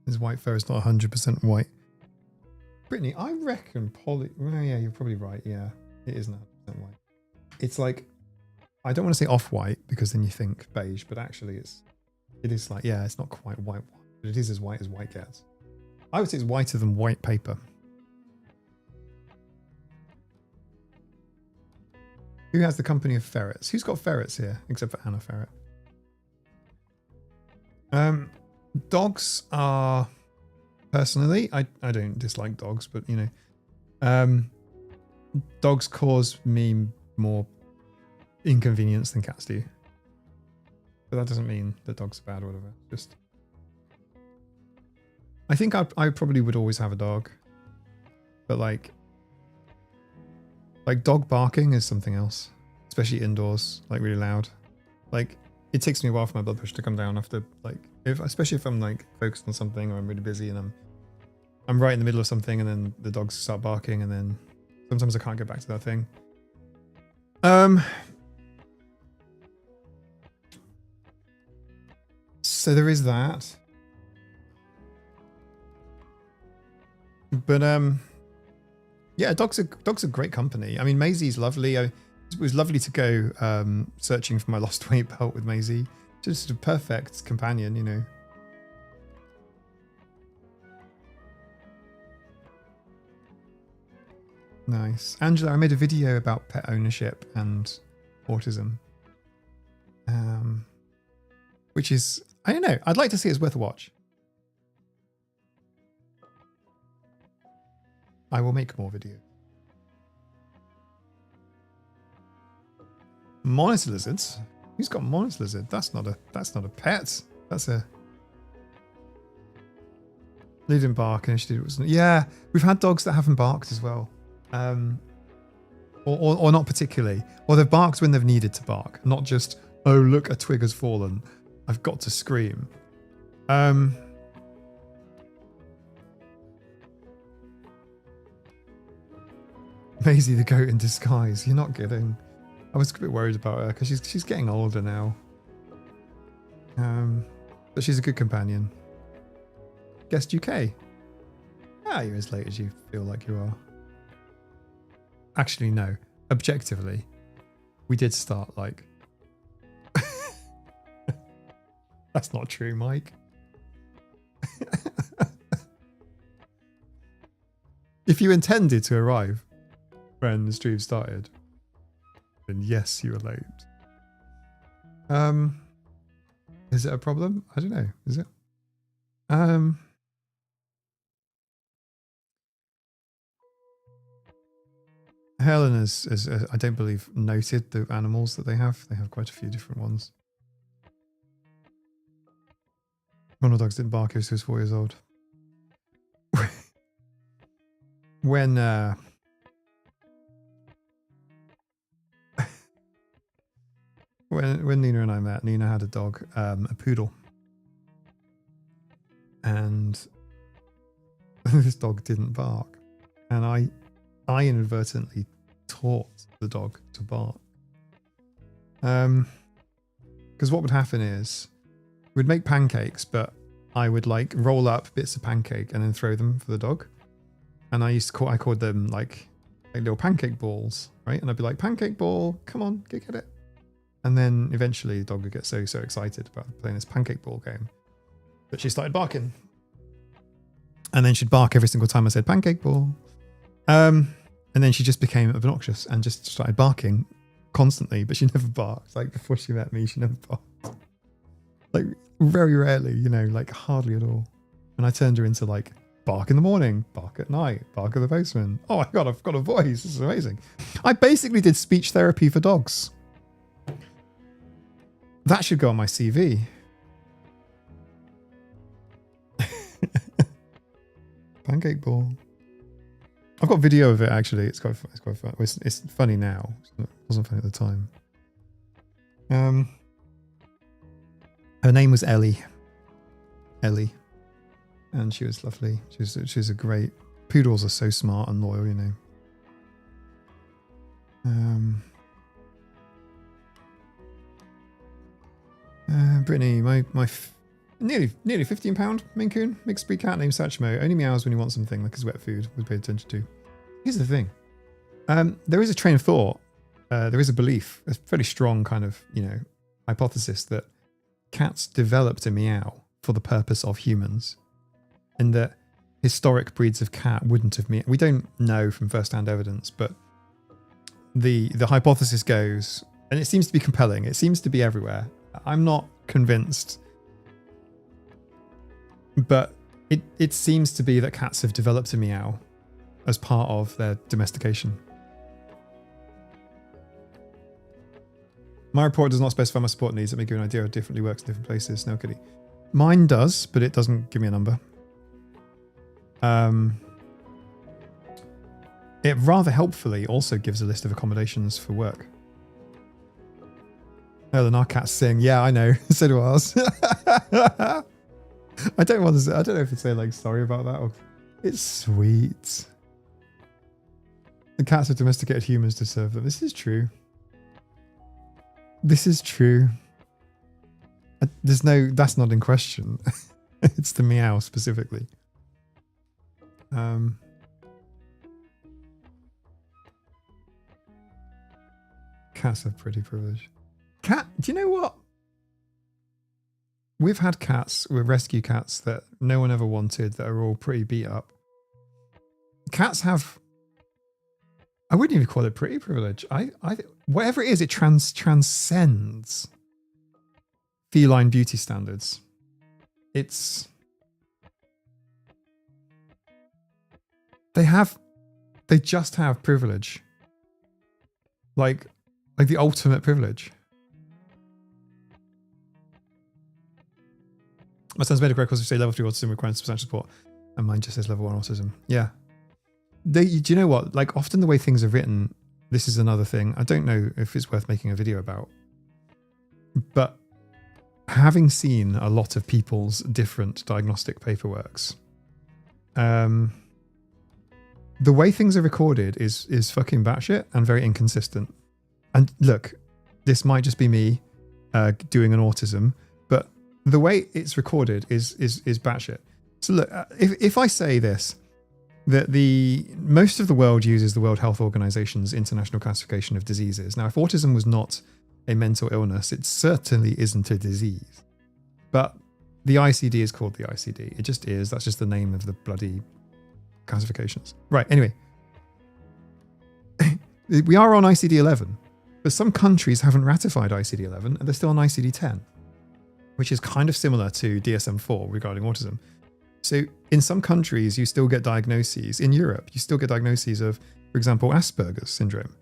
A: His white fur is not 100% white. Brittany, I reckon Polly... Oh yeah, you're probably right. Yeah, it isn't 100% white. It's like... I don't want to say off-white because then you think beige, but actually it is like... Yeah, it's not quite white, but it is as white gets. I would say it's whiter than white paper. Who has the company of ferrets? Who's got ferrets here, except for Anna Ferret? Dogs are... Personally, I don't dislike dogs, but, you know, dogs cause me more inconvenience than cats do. But that doesn't mean that dogs are bad or whatever. Just, I think I probably would always have a dog, but like dog barking is something else, especially indoors, like really loud. Like it takes me a while for my blood pressure to come down after especially if I'm like focused on something or I'm really busy and I'm right in the middle of something and then the dogs start barking and then sometimes I can't get back to that thing. So there is that. But yeah, dogs are great company. I mean, Maisie's lovely. It was lovely to go searching for my lost weight belt with Maisie. Just a perfect companion, you know. Nice. Angela, I made a video about pet ownership and autism. Which is, I don't know, I'd like to see it's worth a watch. I will make more videos. Monitor lizards? Who's got monitor lizard? That's not a pet. That's a... They didn't bark initially. It wasn't. Yeah, we've had dogs that haven't barked as well. Or not particularly. Or they've barked when they've needed to bark. Not just, oh look, a twig has fallen, I've got to scream. Maisie the goat in disguise. You're not kidding. I was a bit worried about her because she's getting older now. But she's a good companion. Guest UK. Ah, you're as late as you feel like you are. Actually, no. Objectively, we did start like... That's not true, Mike. If you intended to arrive when the stream started, then yes, you were late. Is it a problem? I don't know. Is it? Helen has, I don't believe, noted the animals that they have. They have quite a few different ones. One of the dogs didn't bark, he was 4 years old. When when Nina and I met, Nina had a dog, a poodle. And this dog didn't bark. And I inadvertently taught the dog to bark. Because what would happen is we'd make pancakes, but I would like roll up bits of pancake and then throw them for the dog. And I called them like little pancake balls, right? And I'd be like, pancake ball, come on, go get it. And then eventually the dog would get so excited about playing this pancake ball game that she started barking. And then she'd bark every single time I said pancake ball. And then she just became obnoxious and just started barking constantly, but she never barked. Like before she met me, she never barked. Like very rarely, you know, like hardly at all. And I turned her into like bark in the morning, bark at night, bark at the postman. Oh my God, I've got a voice. This is amazing. I basically did speech therapy for dogs. That should go on my CV. Pancake ball. I've got video of it actually. It's quite fun. It's funny now. It wasn't funny at the time. Her name was Ellie. Ellie. And she was lovely. She was a great... Poodles are so smart and loyal, you know. Brittany, my nearly £15 Maine Coon mixed breed cat named Satchmo only meows when he wants something like his wet food with paid attention to. Here's the thing. There is a train of thought. There is a belief, a fairly strong kind of, you know, hypothesis that cats developed a meow for the purpose of humans, and that historic breeds of cat wouldn't have meowed. We don't know from first-hand evidence, but the hypothesis goes, and it seems to be compelling. It seems to be everywhere. I'm not convinced, but it seems to be that cats have developed a meow as part of their domestication. My report does not specify my support needs. Let me give you an idea. It differently works in different places. No kitty. Mine does, but it doesn't give me a number. It rather helpfully also gives a list of accommodations for work. Ellen, our cats sing. Yeah, I know. So do ours. I don't want to say, I don't know if to say like sorry about that. Or, it's sweet. The cats have domesticated humans to serve them. This is true. This is true. That's not in question. It's the meow specifically. Cats have pretty privilege. Do you know what? We've had cats, with rescue cats that no one ever wanted, that are all pretty beat up. Cats have, I wouldn't even call it pretty privilege. Whatever it is, it transcends feline beauty standards. They just have privilege. Like the ultimate privilege. My son's made a correct course to say level 3 autism requires substantial support, and mine just says level 1 autism. Yeah. Do you know what? Like, often the way things are written, this is another thing. I don't know if it's worth making a video about, but having seen a lot of people's different diagnostic paperworks, the way things are recorded is fucking batshit and very inconsistent. And look, this might just be me doing an autism, but the way it's recorded is batshit. So look, if I say this, that most of the world uses the World Health Organization's International Classification of Diseases. Now, if autism was not a mental illness, it certainly isn't a disease. But the ICD is called the ICD. It just is. That's just the name of the bloody classifications. Right, anyway. We are on ICD-11, but some countries haven't ratified ICD-11, and they're still on ICD-10, which is kind of similar to DSM-4 regarding autism. So in some countries, you still get diagnoses. In Europe, you still get diagnoses of, for example, Asperger's syndrome,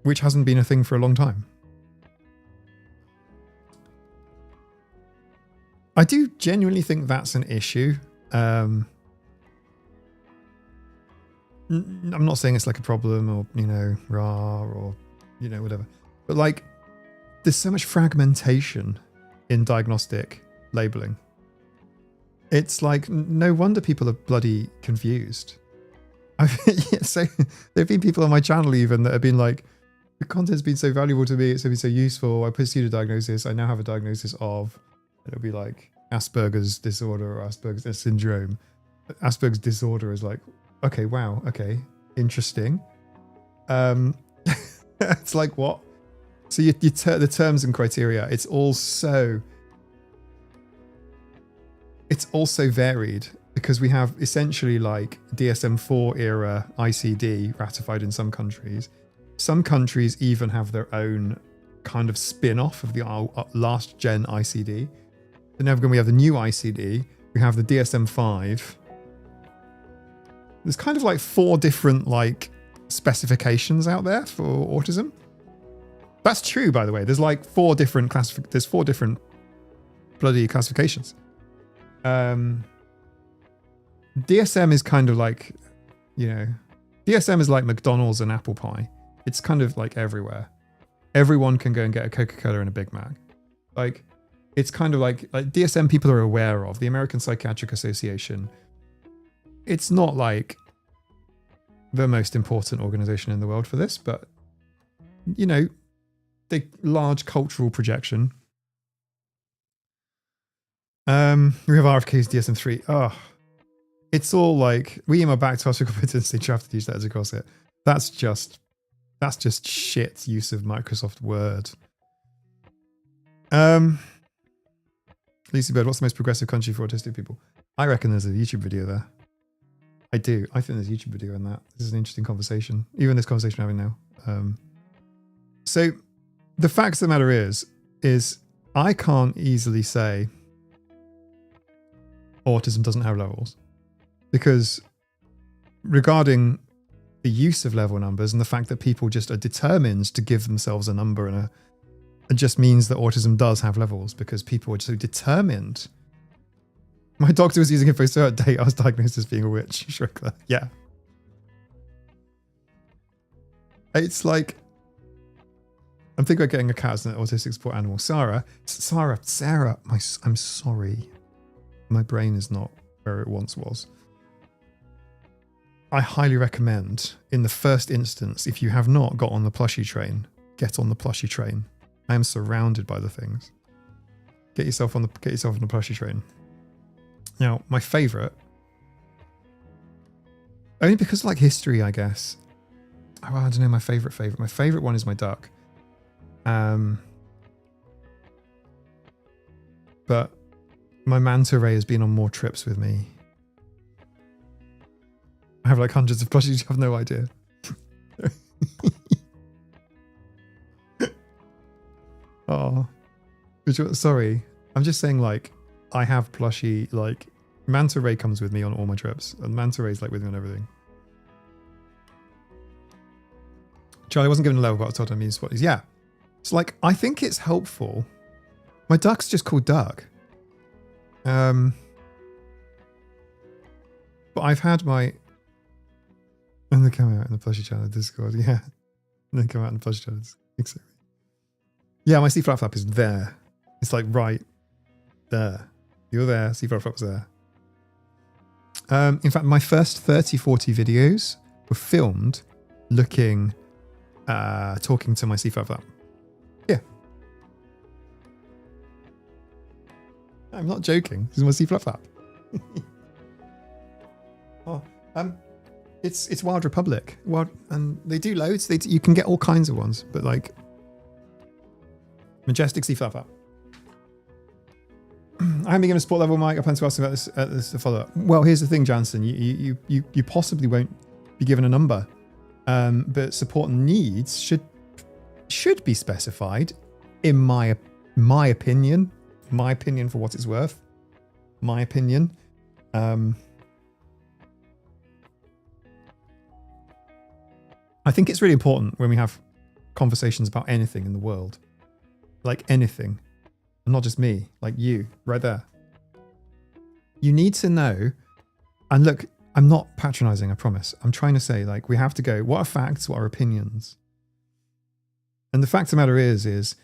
A: which hasn't been a thing for a long time. I do genuinely think that's an issue. I'm not saying it's like a problem or, you know, rah, or, you know, whatever. But like, there's so much fragmentation in diagnostic labeling. It's like, no wonder people are bloody confused. So there have been people on my channel even that have been like, the content's been so valuable to me, it's been so useful. I pursued a diagnosis. I now have a diagnosis of, it'll be like Asperger's disorder or Asperger's syndrome. Asperger's disorder is like, okay, wow, okay, interesting. It's like, what? So the terms and criteria, it's all so varied, because we have essentially like DSM-4 era ICD ratified in some countries. Some countries even have their own kind of spin-off of the last gen ICD. And then we have the new ICD. We have the DSM-5. There's kind of like 4 different like specifications out there for autism. That's true, by the way. There's like four different bloody classifications. DSM is kind of like, you know, DSM is like McDonald's and apple pie. It's kind of like everywhere. Everyone can go and get a Coca-Cola and a Big Mac. Like, it's kind of like DSM people are aware of. The American Psychiatric Association. It's not like the most important organization in the world for this, but, you know, the large cultural projection. We have RFK's DSM-3. Oh, it's all like, we email back to us with competency, you have to use that as across it. That's just shit use of Microsoft Word. Lucy Bird, what's the most progressive country for autistic people? I reckon there's a YouTube video there. I do. I think there's a YouTube video on that. This is an interesting conversation. Even this conversation we're having now. So the fact of the matter is I can't easily say autism doesn't have levels, because regarding the use of level numbers and the fact that people just are determined to give themselves a number and it just means that autism does have levels because people are so determined. My doctor was using it for a certain date. I was diagnosed as being a witch. Shrinkler. Yeah. It's like, I'm thinking about getting a cat as an autistic support animal. Sarah, I'm sorry. My brain is not where it once was. I highly recommend, in the first instance, if you have not got on the Plushy train, get on the Plushy train. I am surrounded by the things. Get yourself on the Plushy train. Now, my favourite, only because of like history, I guess. Oh, I don't know, my favourite. My favourite one is my duck. But my manta ray has been on more trips with me. I have like hundreds of plushies, you have no idea. Oh, sorry. I'm just saying, like, I have plushie, like, manta ray comes with me on all my trips. And manta ray's like with me on everything. Charlie wasn't given a level, but I told him he's what he's. Yeah. It's like, I think it's helpful. My duck's just called Duck. But I've had my... And they come out in the Plushy channel Discord, yeah. And they come out in the Plushy channel. Exactly. Yeah, my C-flat flap is there. It's like right there. You're there, C-flat flap's there. In fact, my first 30, 40 videos were filmed looking, talking to my C-flat flap. Yeah. I'm not joking. This is my C-flat flap. Oh, it's Wild Republic. And they do loads. You can get all kinds of ones, but like Majestic C-flat flap. I haven't been given a support level, Mike. I plan to ask about this to follow up. Well, here's the thing, Jansen. You possibly won't be given a number, but support needs should be specified. In my opinion, for what it's worth, my opinion. I think it's really important when we have conversations about anything in the world, like anything. And not just me, like you, right there. You need to know, and look, I'm not patronizing, I promise. I'm trying to say, like, we have to go, what are facts, what are opinions? And the fact of the matter is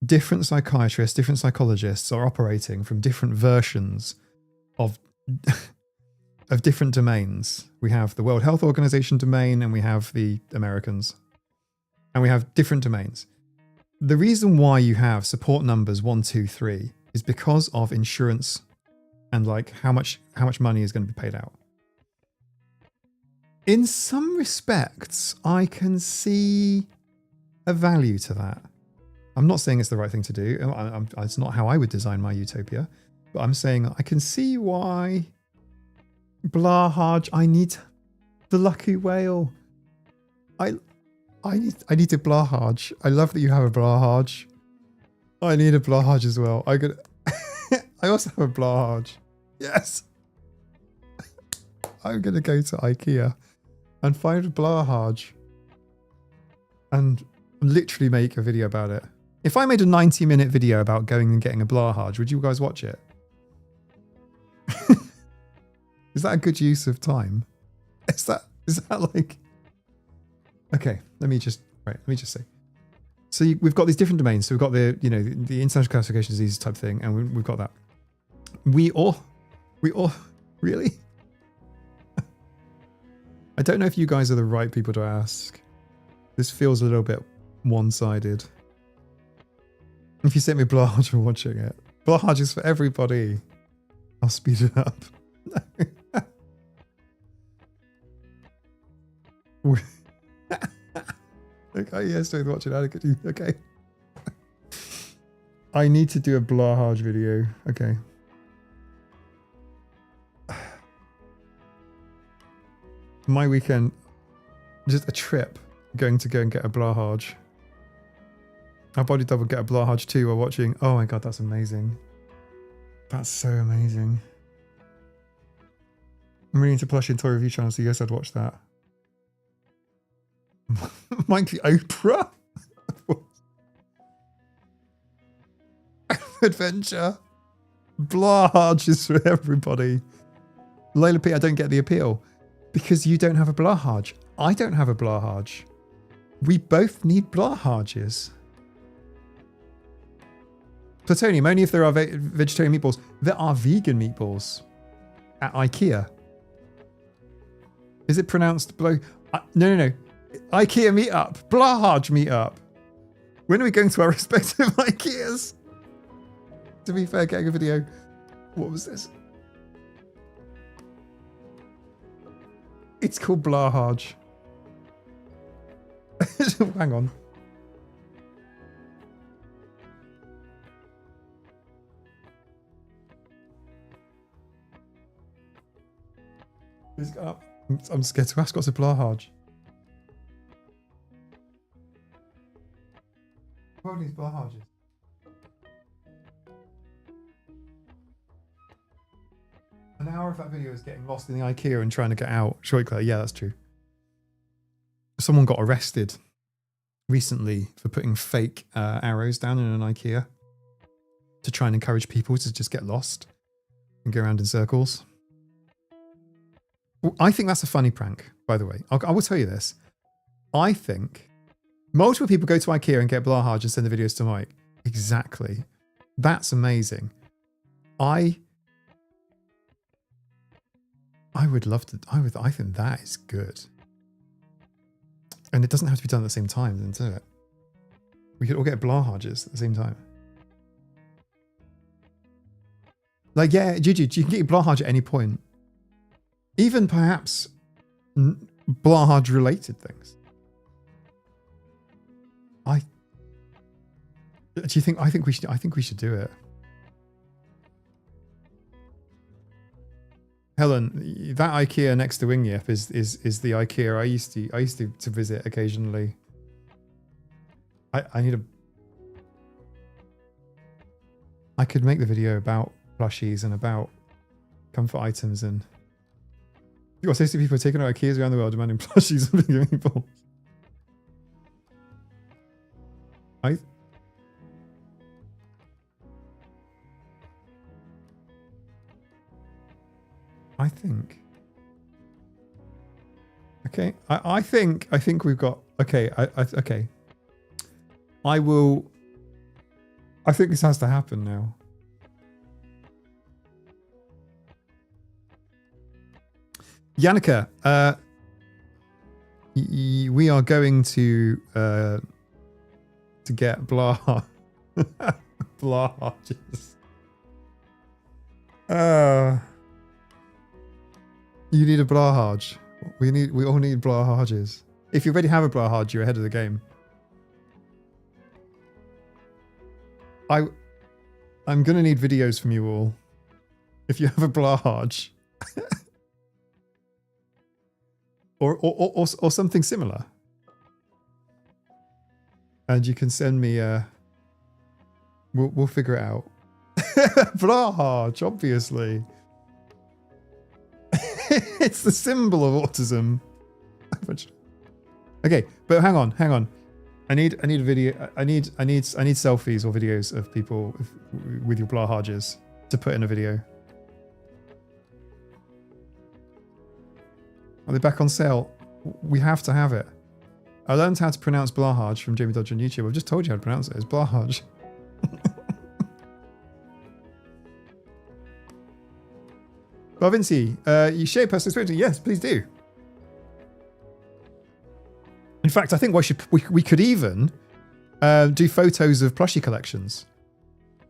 A: different psychiatrists, different psychologists are operating from different versions of, of different domains. We have the World Health Organization domain, and we have the Americans. And we have different domains. The reason why you have support numbers 1, 2, 3 is because of insurance and like how much money is going to be paid out. In some respects, I can see a value to that. I'm not saying it's the right thing to do. It's not how I would design my utopia, but I'm saying I can see why Blahaj, I need the lucky whale. I need a Blahaj. I love that you have a Blahaj. I need a Blahaj as well. I also have a Blahaj. Yes. I'm gonna go to IKEA and find a Blahaj and literally make a video about it. If I made a 90-minute video about going and getting a Blahaj, would you guys watch it? Is that a good use of time? Is that like... Okay, let me just say. So we've got these different domains. So we've got the international classification diseases type thing, and we've got that. We all, really? I don't know if you guys are the right people to ask. This feels a little bit one-sided. If you sent me Blahaj for watching it. Blahaj is for everybody. I'll speed it up. Okay, yes, don't watch it. Okay. I need to do a Blahaj video. Okay. My weekend, just a trip, going to go and get a Blahaj. I'll body double get a Blahaj too while watching. Oh my god, that's amazing. That's so amazing. I'm really into Plushy and toy review channel, so yes, I'd watch that. Mike the Oprah? Adventure. Blahaj is for everybody. Layla P, I don't get the appeal. Because you don't have a Blahaj. I don't have a Blahaj. We both need Blahajes. Plutonium, only if there are vegetarian meatballs. There are vegan meatballs at IKEA. Is it pronounced blow? No. IKEA meetup. Blahaj meetup. When are we going to our respective IKEAs? To be fair, getting a video. What was this? It's called Blahaj. Hang on. I'm scared to ask what's a Blahaj. What are these Blahajes? An hour of that video is getting lost in the IKEA and trying to get out. Sure, Claire. Yeah, that's true. Someone got arrested recently for putting fake arrows down in an IKEA to try and encourage people to just get lost and go around in circles. Well, I think that's a funny prank, by the way. I will tell you this. I think multiple people go to IKEA and get Blahaj and send the videos to Mike. Exactly. That's amazing. I would love to. I think that is good. And it doesn't have to be done at the same time, does it? We could all get Blahajes at the same time. Like, yeah, Gigi, you can get your Blahaj at any point. Even perhaps Blahaj related things. I think we should do it. Helen, that IKEA next to Wingyep is the IKEA I used to visit occasionally. I could make the video about plushies and about comfort items, and you got 60 people taking out IKEAs around the world demanding plushies and video people. I think. Okay, I think we've got. Okay, okay. I think this has to happen now. Yannicka, we are going to get Blahaj. Blahajes. You need a Blahaj. We all need Blahajes. If you already have a Blahaj, you're ahead of the game. I'm gonna need videos from you all. If you have a Blahaj. or something similar. And you can send me we'll figure it out. Blahaj, obviously. It's the symbol of autism. Okay, but hang on. I need a video. I need selfies or videos of people with your Blahajes to put in a video. Are they back on sale? We have to have it. I learned how to pronounce Blahaj from Jamie Dodger on YouTube. I've just told you how to pronounce it. It's Blahaj. Well, Vinci, you share personal experience? Yes, please do. In fact, I think we could even do photos of plushie collections.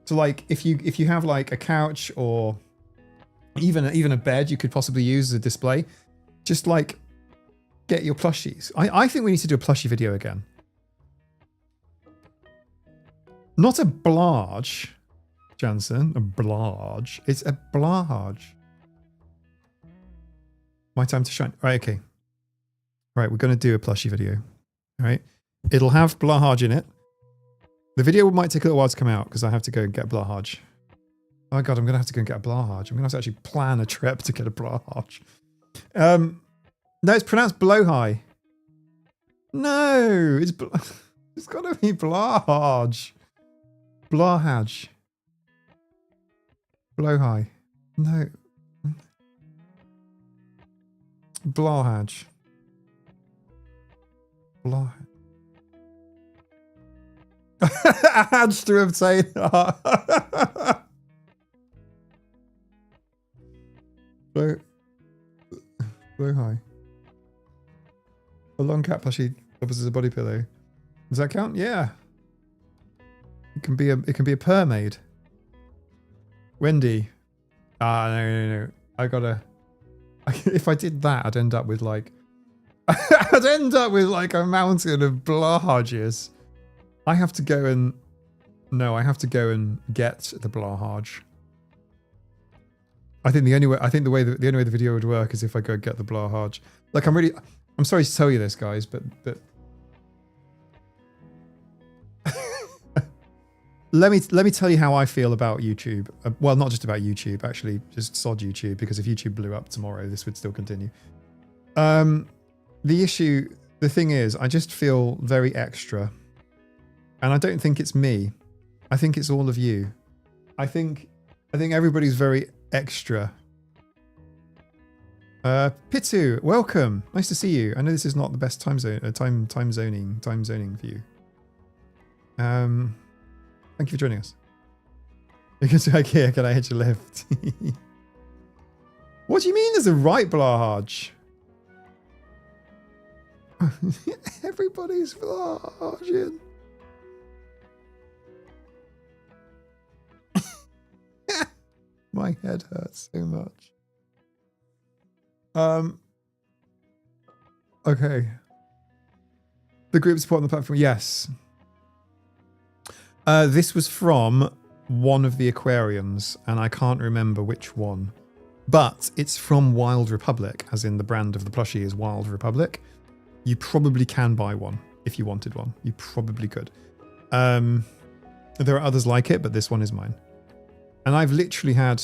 A: So, like, if you have like a couch or even a bed, you could possibly use as a display. Just like get your plushies. I think we need to do a plushie video again. Not a Blahaj, Jansen. A Blahaj. It's a Blahaj. My time to shine. Right, okay. Right, we're going to do a plushie video. All right. It'll have Blahaj in it. The video might take a little while to come out because I have to go and get Blahaj. Oh God, I'm going to have to go and get a Blahaj. I'm going to have to actually plan a trip to get a Blahaj. No, it's pronounced Blahaj. No, it's got to be Blahaj. Blahaj. Blahaj. No. Blahaj. Blahaj. Adds to obtain. Blahaj. A long cat plushie doubles as a body pillow. Does that count? Yeah. It can be a permaid. Wendy. No. I gotta. If I did that, I'd end up with like. I'd end up with like a mountain of Blahajes. I have to go and. No, I have to go and get the Blahaj. I think the only way the video would work is if I go get the Blahaj. Like I'm sorry to tell you this, guys, but let me tell you how I feel about YouTube. Well, not just about YouTube, actually, just sod YouTube, because if YouTube blew up tomorrow, this would still continue. The thing is, I just feel very extra, and I don't think it's me. I think it's all of you. I think everybody's very extra. Pitu, welcome. Nice to see you. I know this is not the best time zoning for you. Thank you for joining us. You can say IKEA, can I hitch a lift? What do you mean there's a right Blahaj? Everybody's Blahajing. My head hurts so much. Okay. The group support on the platform, yes. This was from one of the aquariums, and I can't remember which one. But it's from Wild Republic, as in the brand of the plushie is Wild Republic. You probably can buy one if you wanted one. You probably could. There are others like it, but this one is mine. And I've literally had...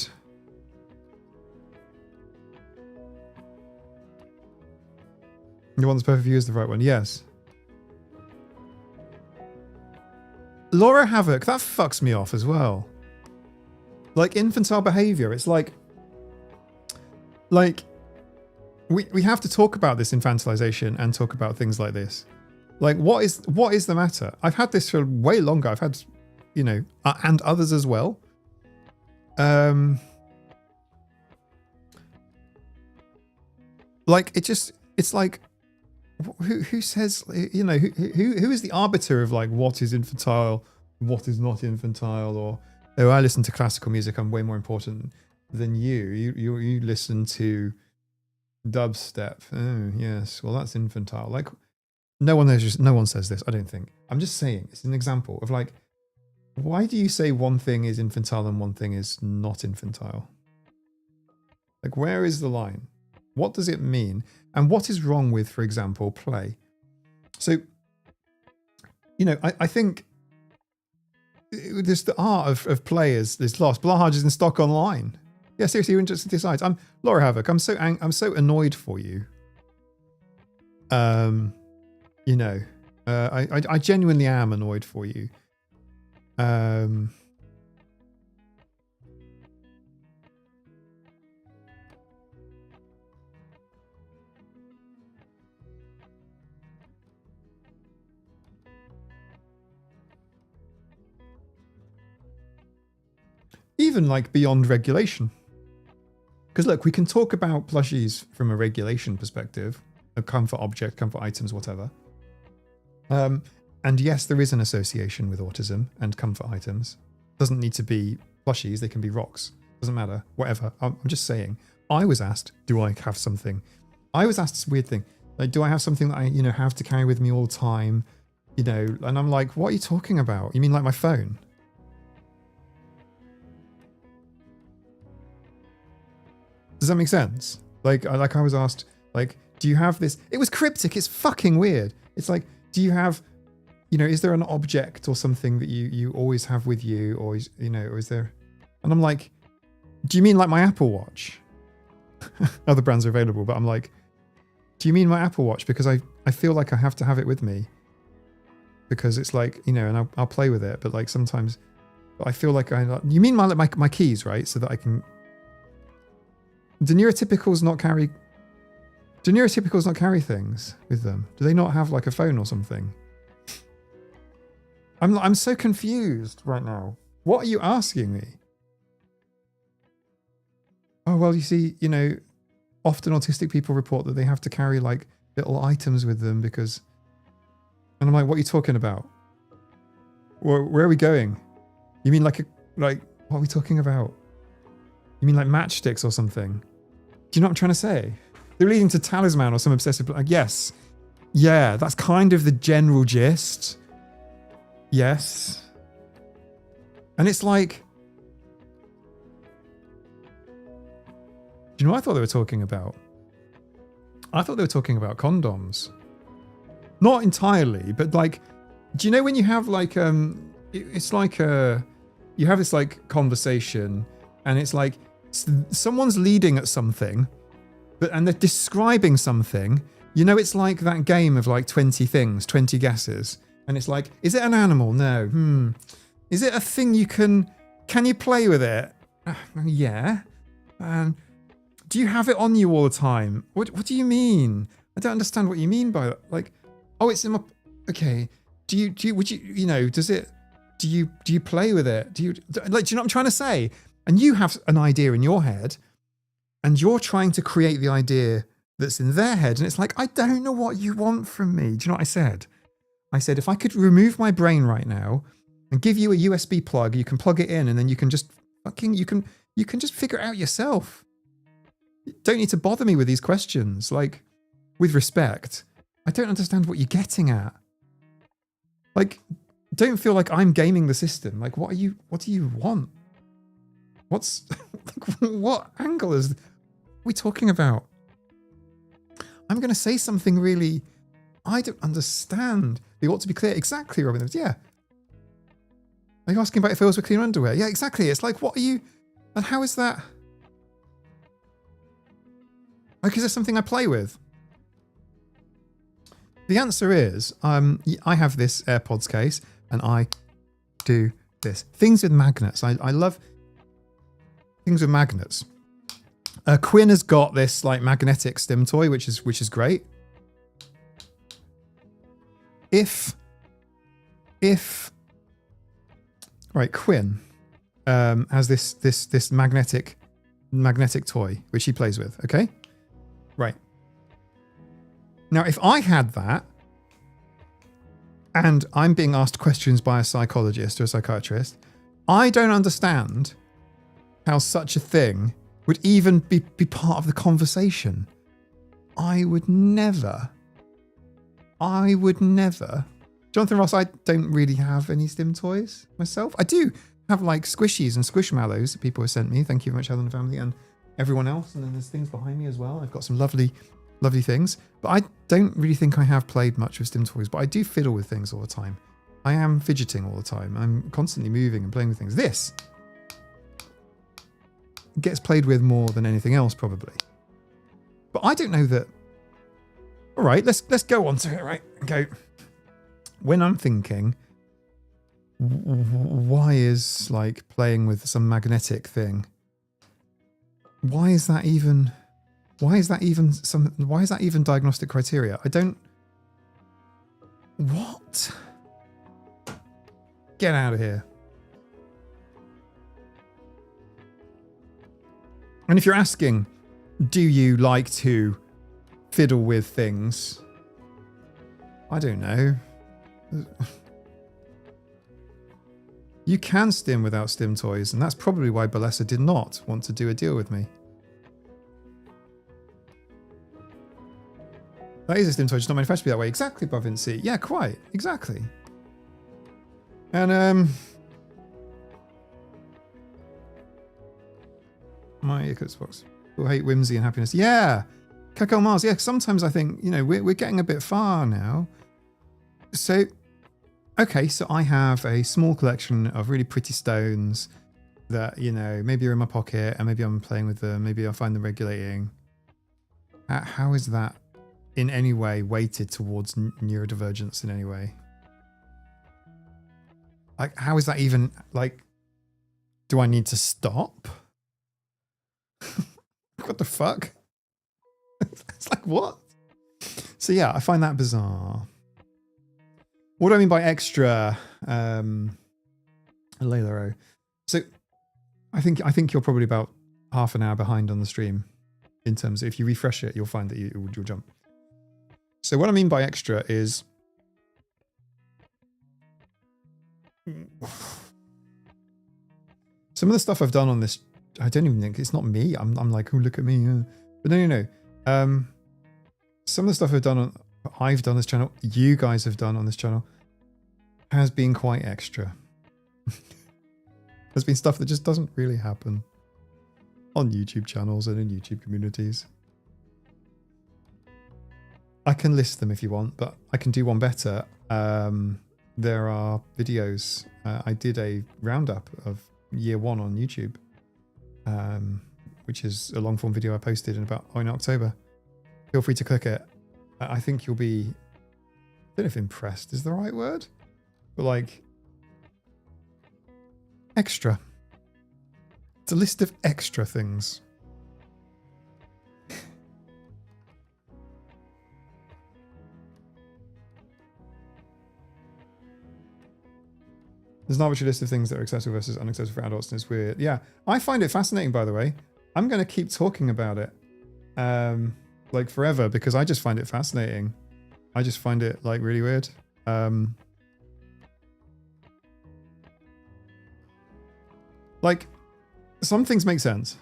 A: The one that's perfect for you is the right one, yes. Laura Havoc, that fucks me off as well. Like infantile behavior, it's like we have to talk about this infantilization and talk about things like this. Like what is the matter? I've had this for way longer. I've had, and others as well. Like it's like who says, who is the arbiter of like what is infantile, what is not infantile, or oh, I listen to classical music, I'm way more important than you. You listen to dubstep. Oh yes, well that's infantile. Like no one says this, I don't think. I'm just saying it's an example of like, why do you say one thing is infantile and one thing is not infantile? Like where is the line? What does it mean? And what is wrong with, for example, play? So, I think there's the art of play is lost. Blahaj is in stock online. Yeah, seriously, you're interested in sides. I'm Laura Havoc. I'm so annoyed for you. I genuinely am annoyed for you. Even like beyond regulation. Because look, we can talk about plushies from a regulation perspective, a comfort object, comfort items, whatever. And yes, there is an association with autism and comfort items. Doesn't need to be plushies, they can be rocks. Doesn't matter, whatever. I'm just saying. I was asked, do I have something? I was asked this weird thing. Like, do I have something that I, have to carry with me all the time? And I'm like, what are you talking about? You mean like my phone? Does that make sense? Like I was asked, like, do you have this? It was cryptic. It's fucking weird. It's like, do you have, is there an object or something that you always have with you, or or is there? And I'm like, do you mean like my Apple Watch? Other brands are available, but I'm like, do you mean my Apple Watch? Because I feel like I have to have it with me, because it's like, and I'll play with it, but like sometimes, I feel like you mean my keys, right? So that I can. Do neurotypicals not carry things with them? Do they not have like a phone or something? I'm so confused right now. What are you asking me? Oh, well, you see, often autistic people report that they have to carry like little items with them because... And I'm like, what are you talking about? Where are we going? You mean like what are we talking about? You mean like matchsticks or something? Do you know what I'm trying to say? They're leading to talisman or some obsessive... yes. Yeah, that's kind of the general gist. Yes. And it's like... Do you know what I thought they were talking about? I thought they were talking about condoms. Not entirely, but like... Do you know when you have like... it's like you have this like conversation and it's like... someone's leading at something, and they're describing something. It's like that game of like 20 things, 20 guesses. And it's like, is it an animal? No. Is it a thing can you play with it? Yeah. Do you have it on you all the time? What do you mean? I don't understand what you mean by that. Like, oh, it's in my, okay. Do you play with it? Do you know what I'm trying to say? And you have an idea in your head, and you're trying to create the idea that's in their head. And it's like, I don't know what you want from me. Do you know what I said? I said, if I could remove my brain right now and give you a USB plug, you can plug it in and then you can just you can just figure it out yourself. You don't need to bother me with these questions. Like, with respect, I don't understand what you're getting at. Like, don't feel like I'm gaming the system. Like, what do you want? What angle are we talking about? I'm going to say something really, I don't understand. They ought to be clear. Exactly, Robin. Yeah. Are you asking about if girls were clean underwear? Yeah, exactly. It's like, what are you, and how is that? Like, is there something I play with? The answer is, I have this AirPods case and I do this. Things with magnets. I love things with magnets. Quinn has got this like magnetic stim toy, which is great. If right, Quinn has this magnetic toy which he plays with. Okay, right. Now, if I had that, and I'm being asked questions by a psychologist or a psychiatrist, I don't understand how such a thing would even be part of the conversation. I would never. Jonathan Ross, I don't really have any stim toys myself. I do have like squishies and squishmallows that people have sent me. Thank you very much, Helen and family, and everyone else. And then there's things behind me as well. I've got some lovely things. But I don't really think I have played much with stim toys, but I do fiddle with things all the time. I am fidgeting all the time. I'm constantly moving and playing with things. This gets played with more than anything else, probably. But I don't know that... All right, let's go on to it, right? Go. when I'm thinking, why is like playing with some magnetic thing? Why is that even diagnostic criteria? I don't. What? Get out of here. And if you're asking, do you like to fiddle with things? I don't know. You can stim without stim toys, and that's probably why Balessa did not want to do a deal with me. That is a stim toy, just not manufactured to be that way. Exactly, Bavinci. Yeah, quite. Exactly. And, my Eclipse box. People hate whimsy and happiness. Yeah! Kakao Mars. Yeah, sometimes I think, you know, we're getting a bit far now. So, okay, so I have a small collection of really pretty stones that, you know, maybe are in my pocket and maybe I'm playing with them. Maybe I'll find them regulating. How is that in any way weighted towards neurodivergence in any way? Like, how is that even, like, do I need to stop? What the fuck? It's like, what? So yeah, I find that bizarre. What do I mean by extra? Layla. So I think you're probably about half an hour behind on the stream in terms of if you refresh it, you'll find that you'll jump. So what I mean by extra is some of the stuff I've done on this, I don't even think it's not me. I'm like, oh, look at me. But no. Some of the stuff I've done on this channel, you guys have done on this channel, has been quite extra. There's been stuff that just doesn't really happen on YouTube channels and in YouTube communities. I can list them if you want, but I can do one better. There are videos. I did a roundup of year 1 on YouTube, which is a long form video I posted in October. Feel free to click it. I think you'll be, I don't know if impressed is the right word, but like extra. It's a list of extra things. There's an arbitrary list of things that are acceptable versus unacceptable for adults, and it's weird. Yeah, I find it fascinating, by the way. I'm going to keep talking about it like forever because I just find it fascinating. I just find it like really weird. Like some things make sense.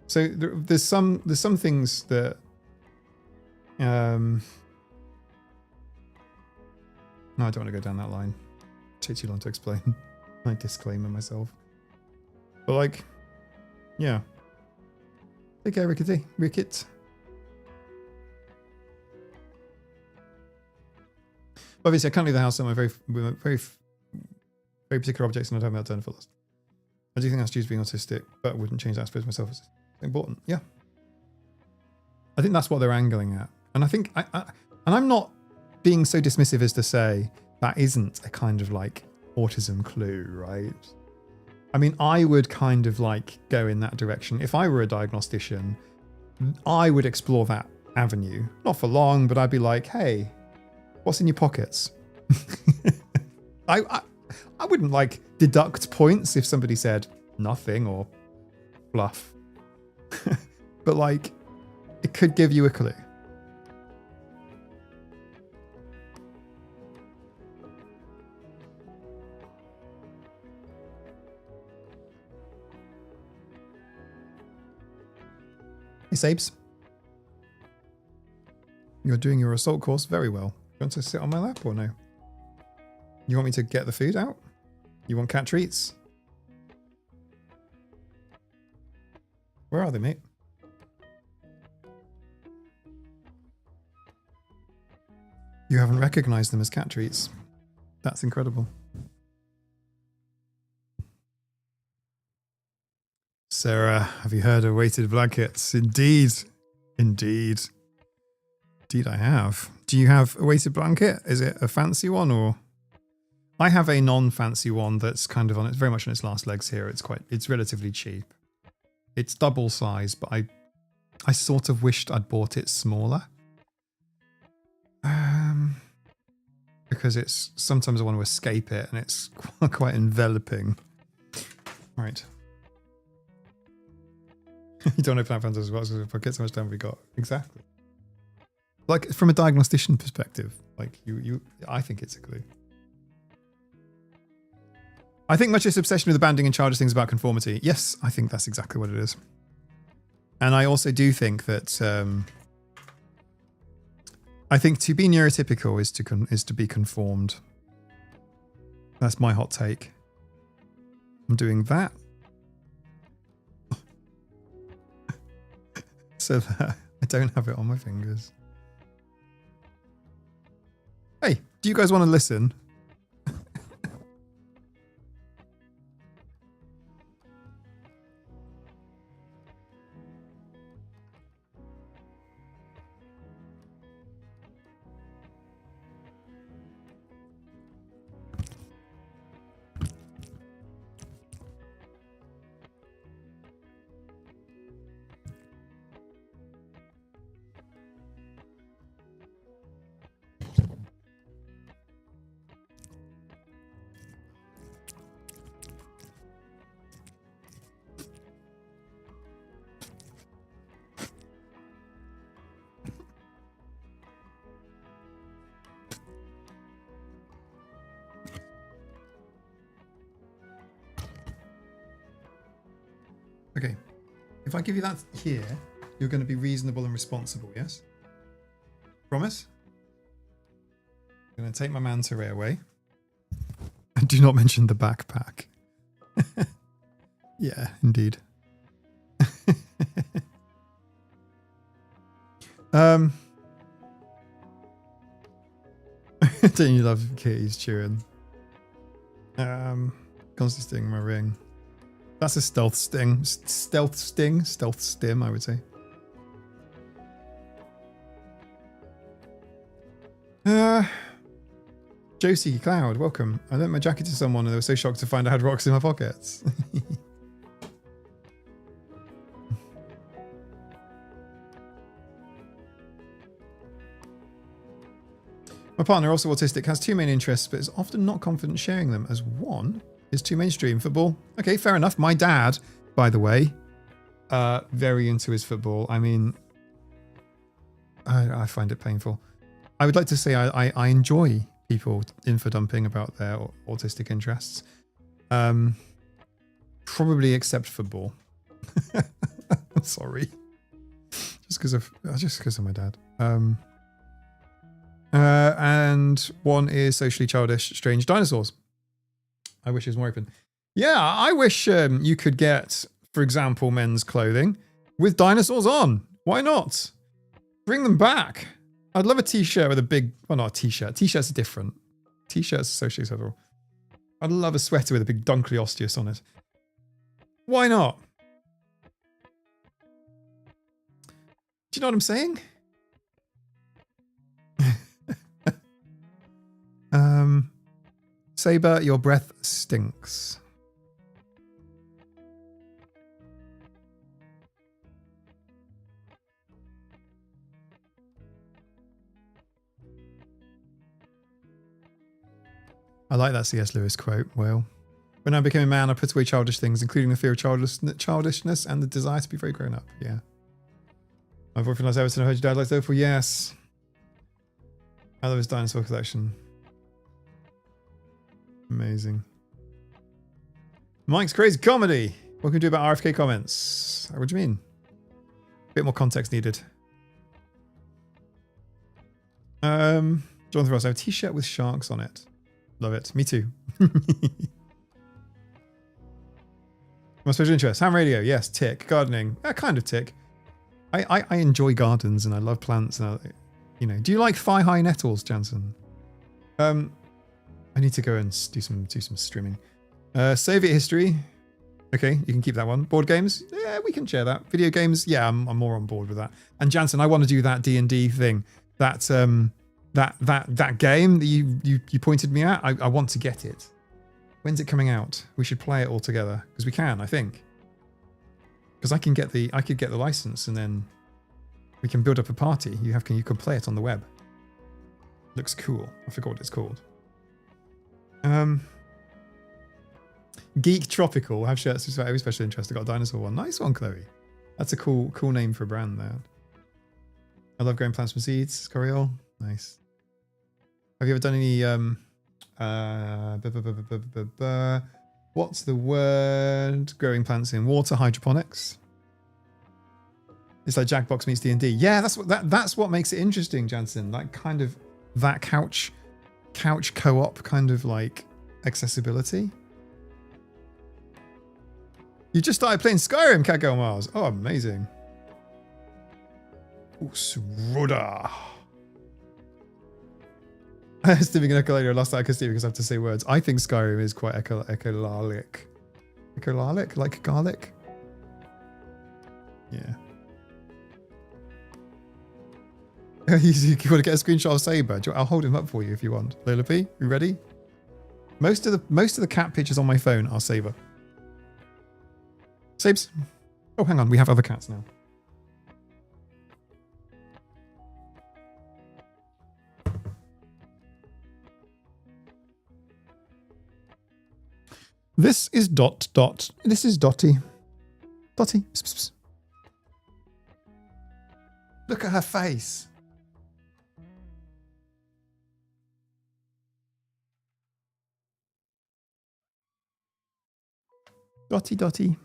A: So there's some things that no, I don't want to go down that line. Take too long to explain. I disclaimer myself. But like, yeah. Take care, Rickett. Obviously, I can't leave the house on my very particular objects, and I don't have that done for last. I do think that's due to being autistic, but wouldn't change that aspect of myself as important. Yeah. I think that's what they're angling at. And I think, and I'm not being so dismissive as to say that isn't a kind of like autism clue, right? I mean, I would kind of like go in that direction. If I were a diagnostician, I would explore that avenue. Not for long, but I'd be like, hey, what's in your pockets? I wouldn't like deduct points if somebody said nothing or fluff. But like, it could give you a clue. Hey, Sabes. You're doing your assault course very well. You want to sit on my lap or no? You want me to get the food out? You want cat treats? Where are they, mate? You haven't recognized them as cat treats. That's incredible. Sarah, have you heard of weighted blankets? Indeed. Indeed I have. Do you have a weighted blanket? Is it a fancy one or I have a non-fancy one that's kind of on it's very much on its last legs here. It's relatively cheap. It's double size, but I sort of wished I'd bought it smaller. Because it's sometimes I want to escape it and it's quite enveloping. Right. You don't open up Pandas as well, so if I get so much time we got. Exactly. Like from a diagnostician perspective, like I think it's a clue. I think much this obsession with abandoning and childish things about conformity. Yes, I think that's exactly what it is. And I also do think that I think to be neurotypical is to be conformed. That's my hot take. I'm doing that. So that I don't have it on my fingers. Hey, do you guys want to listen? Okay, if I give you that here, you're going to be reasonable and responsible, yes? Promise? I'm going to take my manta ray away. And do not mention the backpack. Yeah, indeed. Don't you love kitties chewing? Constant sting my ring. That's a stealth sting. Stealth sting? Stealth stim, I would say. Josie Cloud, welcome. I lent my jacket to someone and they were so shocked to find I had rocks in my pockets. My partner, also autistic, has two main interests, but is often not confident sharing them, as one is too mainstream. Football. Okay, fair enough. My dad, by the way, very into his football. I mean, I find it painful. I would like to say I enjoy people info dumping about their autistic interests. Probably except football. Sorry. Just because of my dad. And one is socially childish, strange dinosaurs. I wish it was more open. Yeah, I wish you could get, for example, men's clothing with dinosaurs on. Why not? Bring them back. I'd love a t-shirt with a big... Well, not a t-shirt. T-shirts are different. T-shirts are socially acceptable. I'd love a sweater with a big Dunkleosteus on it. Why not? Do you know what I'm saying? Saber, your breath stinks. I like that C.S. Lewis quote. Well, when I became a man, I put away childish things, including the fear of childishness and the desire to be very grown up. Yeah. My boyfriend likes Everton. I heard your dad likes Liverpool. Yes. I love his dinosaur collection. Amazing. Mike's Crazy Comedy. What can we do about RFK comments? What do you mean? A bit more context needed. Jonathan Ross, I have a t-shirt with sharks on it. Love it. Me too. My special interest. Ham radio. Yes. Tick. Gardening. Kind of tick. I enjoy gardens and I love plants. And you know. Do you like thigh-high nettles, Jansen? I need to go and do some streaming. Soviet history. Okay, you can keep that one. Board games. Yeah, we can share that. Video games. Yeah, I'm more on board with that. And Jansen, I want to do that D&D thing. That that game that you pointed me at. I want to get it. When's it coming out? We should play it all together because we can, I think. Because I could get the license and then we can build up a party. You can play it on the web. Looks cool. I forgot what it's called. Geek Tropical. Have shirts for every special interest. I got a dinosaur one. Nice one, Chloe. That's a cool name for a brand there. I love growing plants from seeds. Coriol. Nice. Have you ever done any what's the word? Growing plants in water, hydroponics. It's like Jackbox meets D&D. Yeah, that's what makes it interesting, Jansen. Like kind of that couch co-op kind of like accessibility. You just started playing Skyrim, Catgirl Mars. Oh, amazing. Sruda. Stimming and echolalia. I lost that acoustic because I have to say words. I think Skyrim is quite echolalic. Echolalic? Like garlic? Yeah. You want to get a screenshot of Saber? I'll hold him up for you if you want. Lola P, you ready? Most of the cat pictures on my phone are Saber. Sabes. Oh, hang on. We have other cats now. This is Dot. This is Dotty. Dotty. Psst, psst, psst. Look at her face. Dotty.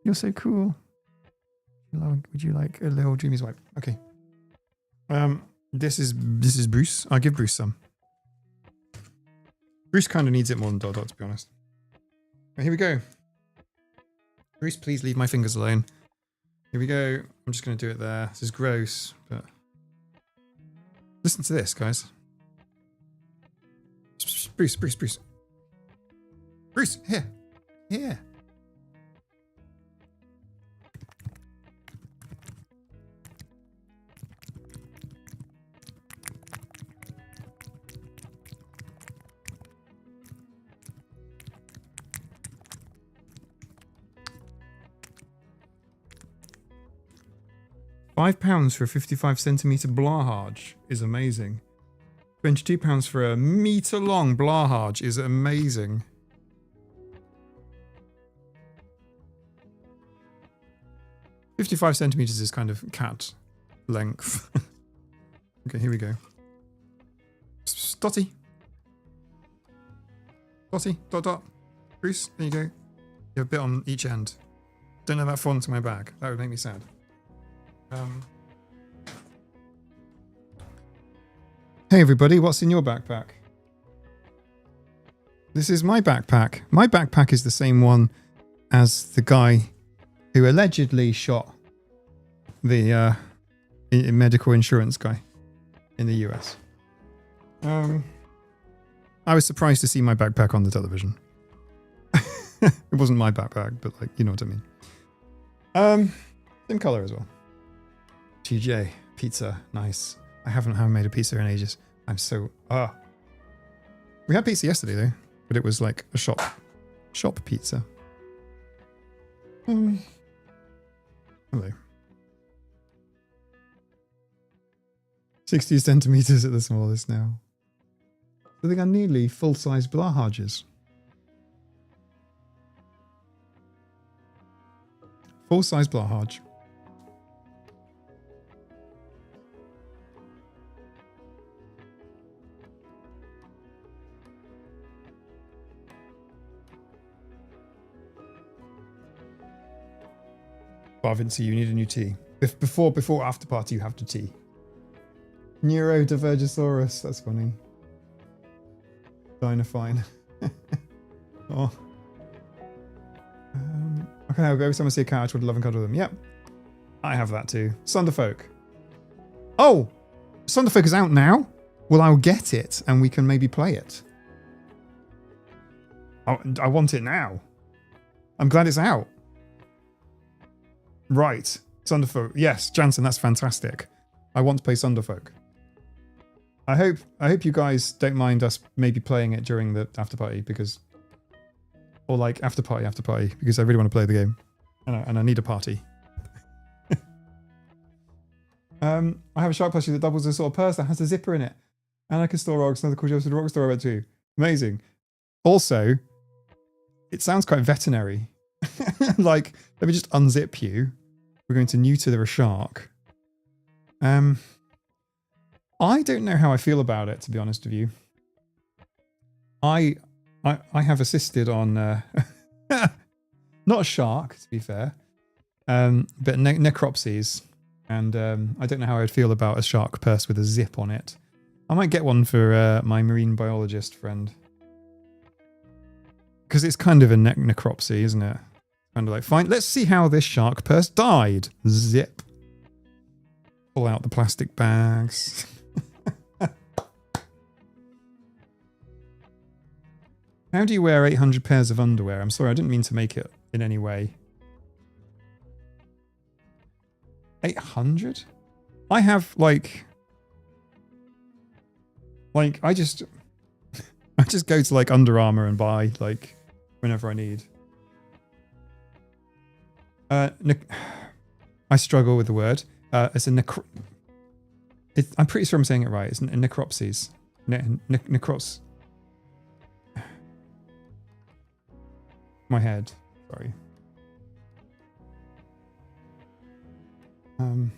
A: You're so cool. Would you like a little dreamy swipe? Okay. This is Bruce. I'll give Bruce some. Bruce kind of needs it more than Dot, to be honest. Right, here we go. Bruce, please leave my fingers alone. Here we go. I'm just going to do it there. This is gross, but listen to this, guys. Bruce. Bruce, here. Here. £5 for a 55cm Blahaj is amazing. £22 for a meter-long Blahaj is amazing. £55cm is kind of cat length. Okay, here we go. Dotty. Dot. Bruce, there you go. You have a bit on each end. Don't let that fall into my bag. That would make me sad. Hey everybody, what's in your backpack? This is my backpack. My backpack is the same one as the guy who allegedly shot the medical insurance guy in the US. I was surprised to see my backpack on the television. It wasn't my backpack, but like, you know what I mean. Same color as well. TJ, pizza, nice. I haven't made a pizza in ages. I'm so, We had pizza yesterday though, but it was like a shop pizza. Hello. .60 centimeters at the smallest now. I think I'm nearly full-size Blahages. Full-size Blahaj. Vinci, you need a new tea. Before after party, you have to tea. Neurodivergosaurus, that's funny. Dinofine. Oh. Okay, every time I see a cat, I would love and cuddle them. Yep. I have that too. Sunderfolk. Oh! Sunderfolk is out now? Well, I'll get it and we can maybe play it. I want it now. I'm glad it's out. Right. Sunderfolk. Yes, Jansen, that's fantastic. I want to play Sunderfolk. I hope you guys don't mind us maybe playing it during the after party because, or like after party because I really want to play the game, and I need a party. I have a shark plushie that doubles as a sort of purse that has a zipper in it, and I can store rocks. Another cool job to the rock store about too. Amazing. Also, it sounds quite veterinary. Like, let me just unzip you. We're going to neuter a shark. I don't know how I feel about it, to be honest with you. I have assisted on not a shark, to be fair, but necropsies, and I don't know how I'd feel about a shark purse with a zip on it. I might get one for my marine biologist friend, because it's kind of a necropsy, isn't it? Kind of like, fine, let's see how this shark purse died. Zip. Pull out the plastic bags. How do you wear 800 pairs of underwear? I'm sorry, I didn't mean to make it in any way. 800? I have like I just go to like Under Armour and buy like whenever I need. I struggle with the word. It's a I'm pretty sure I'm saying it right. It's necropsies. Necros. My head. Sorry. Well,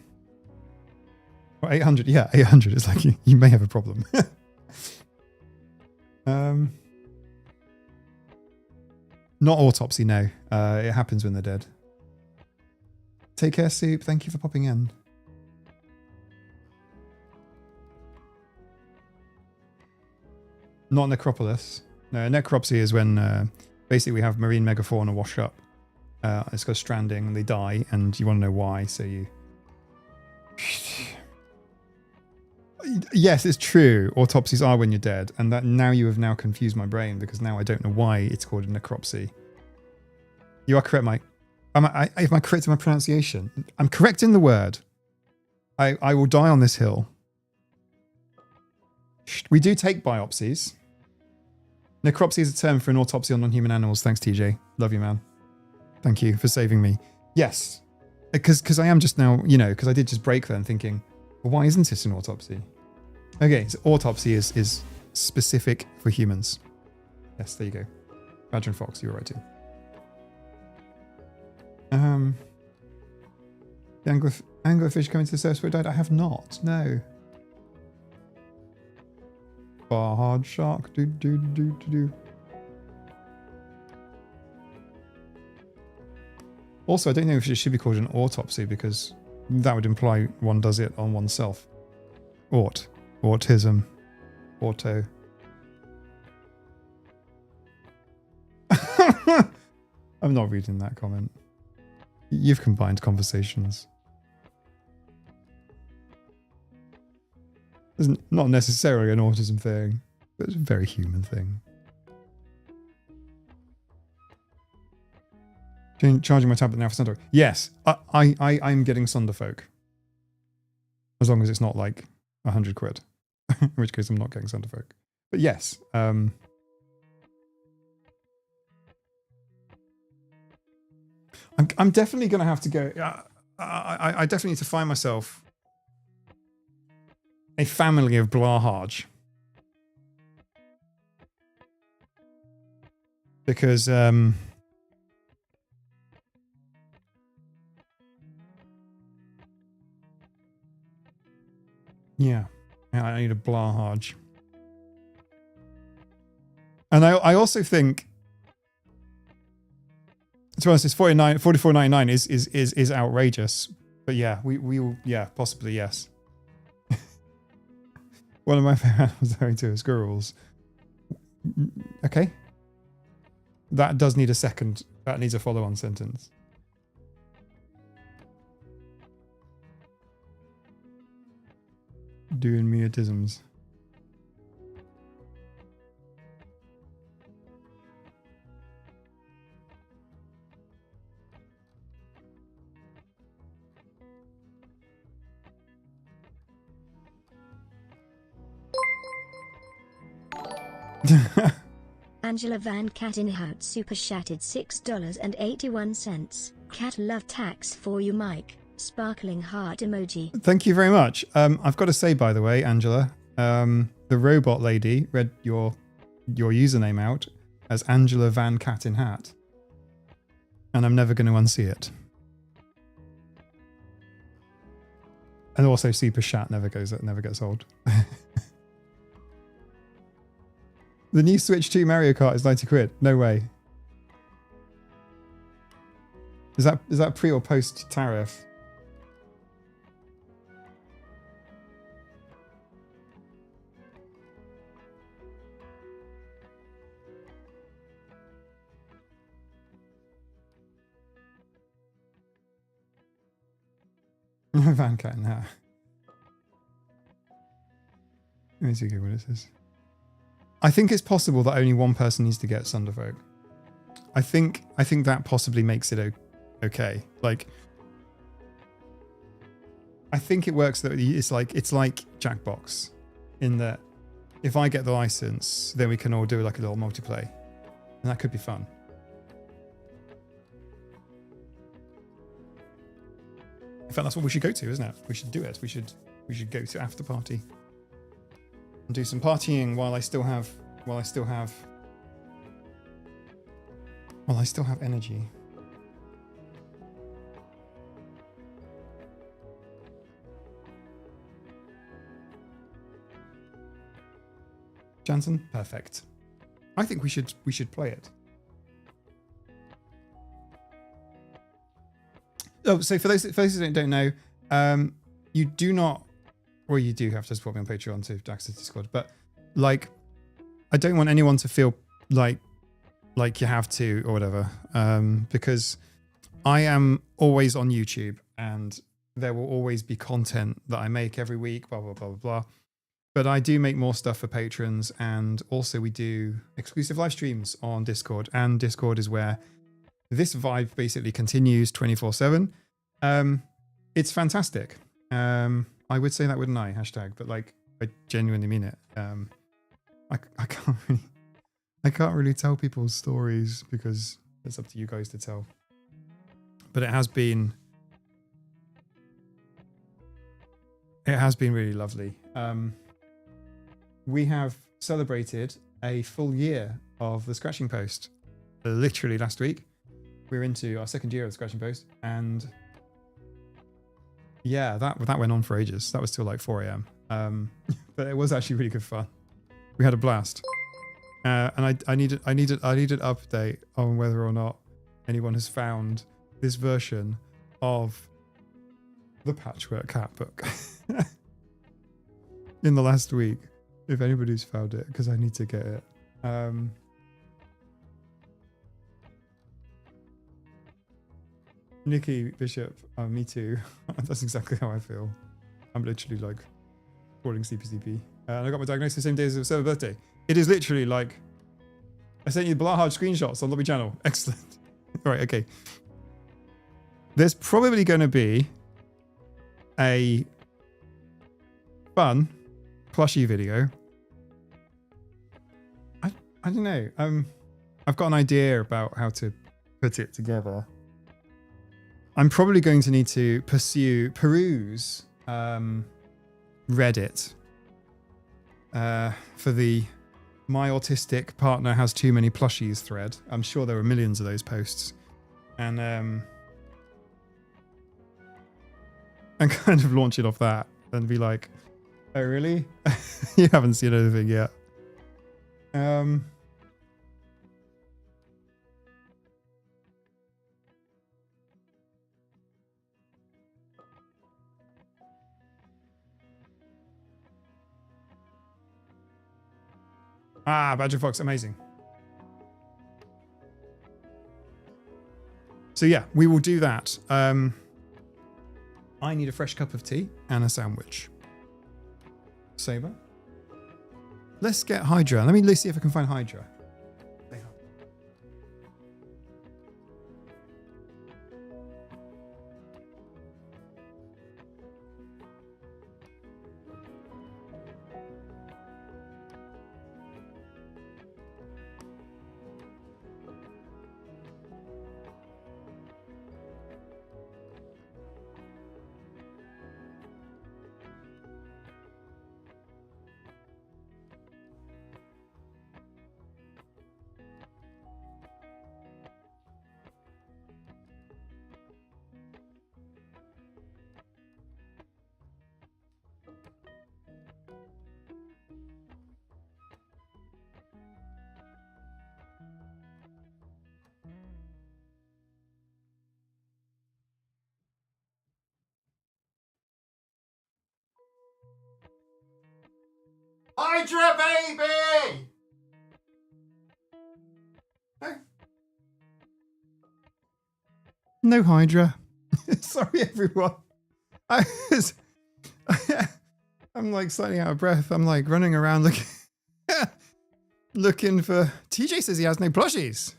A: 800. Yeah, 800. It's like you may have a problem. Not autopsy, no. It happens when they're dead. Take care, Soup. Thank you for popping in. Not necropolis. No, necropsy is when basically we have marine megafauna wash up. It's got stranding and they die, and you want to know why, so you... Yes, it's true. Autopsies are when you're dead, and that now you have now confused my brain because now I don't know why it's called a necropsy. You are correct, Mike. Am I correct in my pronunciation? I'm correct in the word. I will die on this hill. We do take biopsies. Necropsy is a term for an autopsy on non-human animals. Thanks, TJ. Love you, man. Thank you for saving me. Yes, because I am just now, you know, because I did just break then thinking, well, why isn't it an autopsy? Okay, so autopsy is specific for humans. Yes, there you go. Badger and Fox, you were right too. The anglerfish coming to the surface where it died? I have not, no. Blahaj shark, do. Also, I don't know if it should be called an autopsy because that would imply one does it on oneself. Autism, auto. I'm not reading that comment. You've combined conversations. It's not necessarily an autism thing, but it's a very human thing. Charging my tablet now for Sunderfolk. Yes, I'm getting Sunderfolk. As long as it's not like 100 quid. In which case I'm not getting Sunderfolk. But yes. I'm definitely going to have to go... I definitely need to find myself a family of Blahaj. Because... yeah, I need a Blahaj. And I also think, to be honest, it's $44.99 is outrageous. But yeah, we will, yeah, possibly, yes. One of my favorite animals going to is squirrels. Okay. That does need a second, that needs a follow-on sentence. Doing me autisms.
C: Angela Van Kattenhout super chatted $6.81. Cat love tax for you, Mike. Sparkling heart emoji.
A: Thank you very much. I've got to say, by the way, Angela, the robot lady read your username out as Angela Van Cat in Hat, and I'm never going to unsee it. And also, super chat never gets old. The new Switch 2 Mario Kart is 90 quid. No way. Is that pre or post tariff? Van Cat in Hat. Let me see what it says. I think it's possible that only one person needs to get Sunderfolk. I think that possibly makes it okay. Like, I think it works that it's like Jackbox, in that if I get the license, then we can all do like a little multiplay, and that could be fun. In fact, that's what we should go to, isn't it? We should do it. We should go to afterparty and do some partying while I still have energy. Jansen, perfect. I think we should play it. Oh, so for those who don't know, you do not, well, you do have to support me on Patreon to access Discord, but like, I don't want anyone to feel like you have to or whatever, because I am always on YouTube and there will always be content that I make every week, blah, blah, blah, blah, blah. But I do make more stuff for patrons, and also we do exclusive live streams on Discord, and Discord is where this vibe basically continues 24/7. It's fantastic. I would say that, wouldn't I? Hashtag, but like, I genuinely mean it. I can't really tell people's stories because it's up to you guys to tell. But it has been really lovely. We have celebrated a full year of the Scratching Post literally last week. We're into our second year of the Scratching Post, and yeah, that went on for ages. That was till like 4 a.m. But it was actually really good fun. We had a blast. And I needed an update on whether or not anyone has found this version of the Patchwork Cat book in the last week. If anybody's found it, because I need to get it. Nikki Bishop, me too. That's exactly how I feel. I'm literally like calling CPCP. And I got my diagnosis the same day as the 7th birthday. It is literally like, I sent you the Blahaj screenshots on Lobby Channel. Excellent. All right, okay. There's probably going to be a fun Plushy video. I don't know. I've got an idea about how to put it together. I'm probably going to need to peruse Reddit for the "My Autistic Partner Has Too Many Plushies" thread. I'm sure there are millions of those posts, and kind of launch it off that and be like, "Oh, really? You haven't seen anything yet?" Badger Fox, amazing. So yeah, we will do that. I need a fresh cup of tea and a sandwich. Saber. Let's get Hydra. Let's see if I can find Hydra. Hydra baby! No. No Hydra. Sorry, everyone. I'm like slightly out of breath. I'm like running around looking for... TJ says he has no plushies.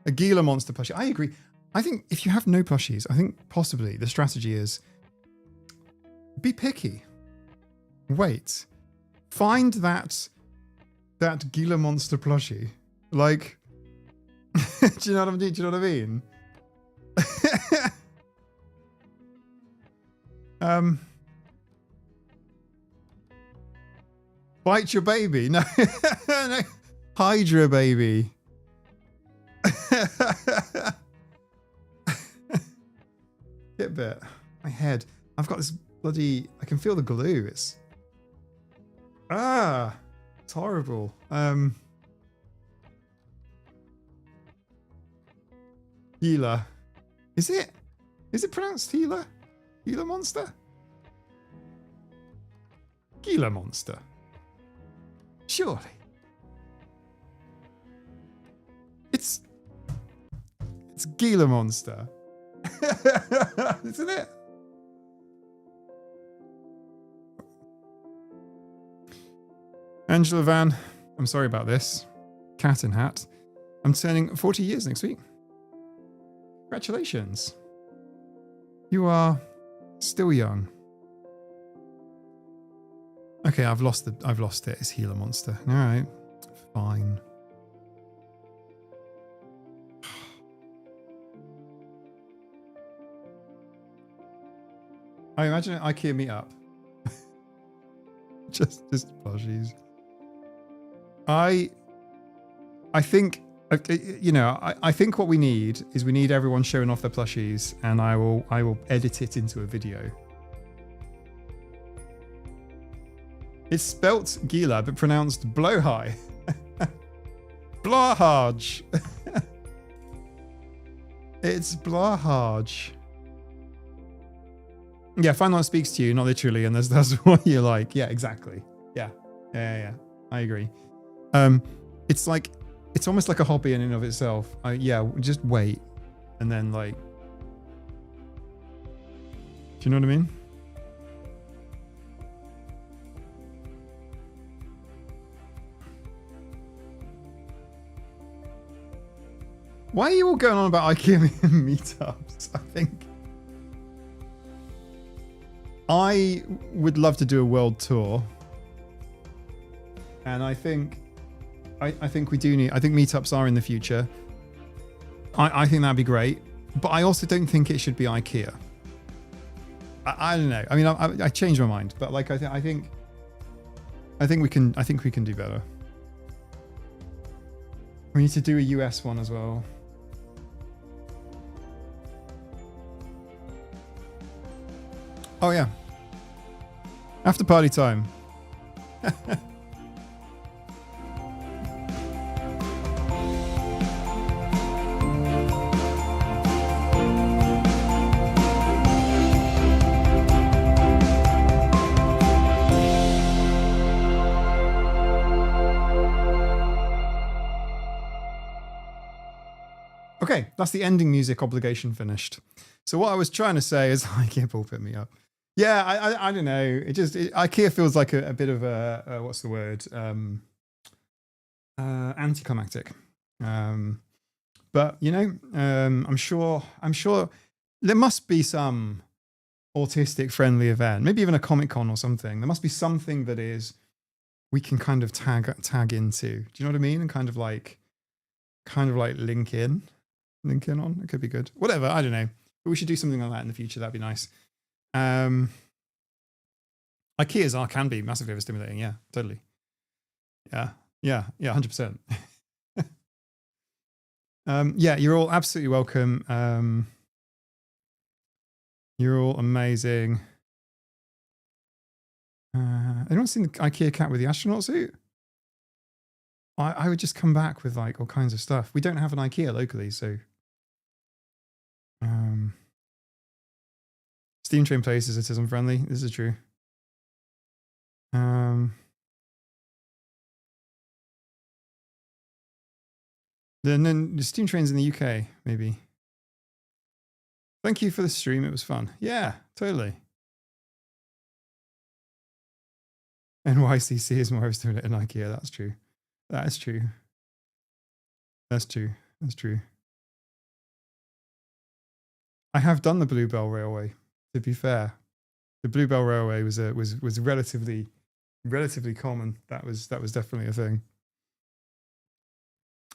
A: A Gila monster plushie. I agree. I think if you have no plushies, I think possibly the strategy is be picky. Wait. Find that Gila monster plushie. Like, do you know what I mean? Do you know what I mean? Bite your baby. No, no. Hydra baby. Get bit. My head. I've got this bloody... I can feel the glue. It's... It's horrible. Gila. Is it pronounced Gila? Gila monster? Gila monster. Surely. It's Gila monster. Isn't it? Angela Van, I'm sorry about this. Cat in hat. I'm turning 40 years next week. Congratulations. You are still young. Okay, I've lost it. It's Gila monster. All right. Fine. I imagine an IKEA meetup. just plushies. I think, you know, I think what we need is we need everyone showing off their plushies, and I will edit it into a video. It's spelt Gila, but pronounced Blahaj. Blahaj. It's Blahaj. Yeah, Feline speaks to you, not literally, and that's what you're like. Yeah, exactly. Yeah. I agree. It's like, it's almost like a hobby in and of itself. Yeah, just wait, and then like, do you know what I mean? Why are you all going on about IKEA meetups? I think I would love to do a world tour, and I think we do need. I think meetups are in the future. I think that'd be great, but I also don't think it should be IKEA. I don't know. I mean, I changed my mind, but like I think we can do better. We need to do a US one as well. Oh yeah. After party time. Okay, that's the ending music obligation finished. So what I was trying to say is, IKEA Paul put me up. Yeah, I don't know. IKEA feels like a bit of a what's the word? Anticlimactic. But you know, I'm sure there must be some autistic friendly event, maybe even a Comic-Con or something. There must be something that is we can kind of tag into. Do you know what I mean? And kind of like link in on. It could be good. Whatever, I don't know. But we should do something like that in the future. That'd be nice. IKEAs can be massively overstimulating. Yeah, totally. Yeah, 100%. Yeah, you're all absolutely welcome. You're all amazing. Anyone seen the IKEA cat with the astronaut suit? I would just come back with like all kinds of stuff. We don't have an IKEA locally, so Steam Train Place is autism friendly. This is true. Then the Steam Train's in the UK, maybe. Thank you for the stream. It was fun. Yeah, totally. NYCC is more overstimulated than IKEA. That's true. That is true. That's true. That's true. I have done the Bluebell Railway. To be fair, the Bluebell Railway was relatively common. That was definitely a thing.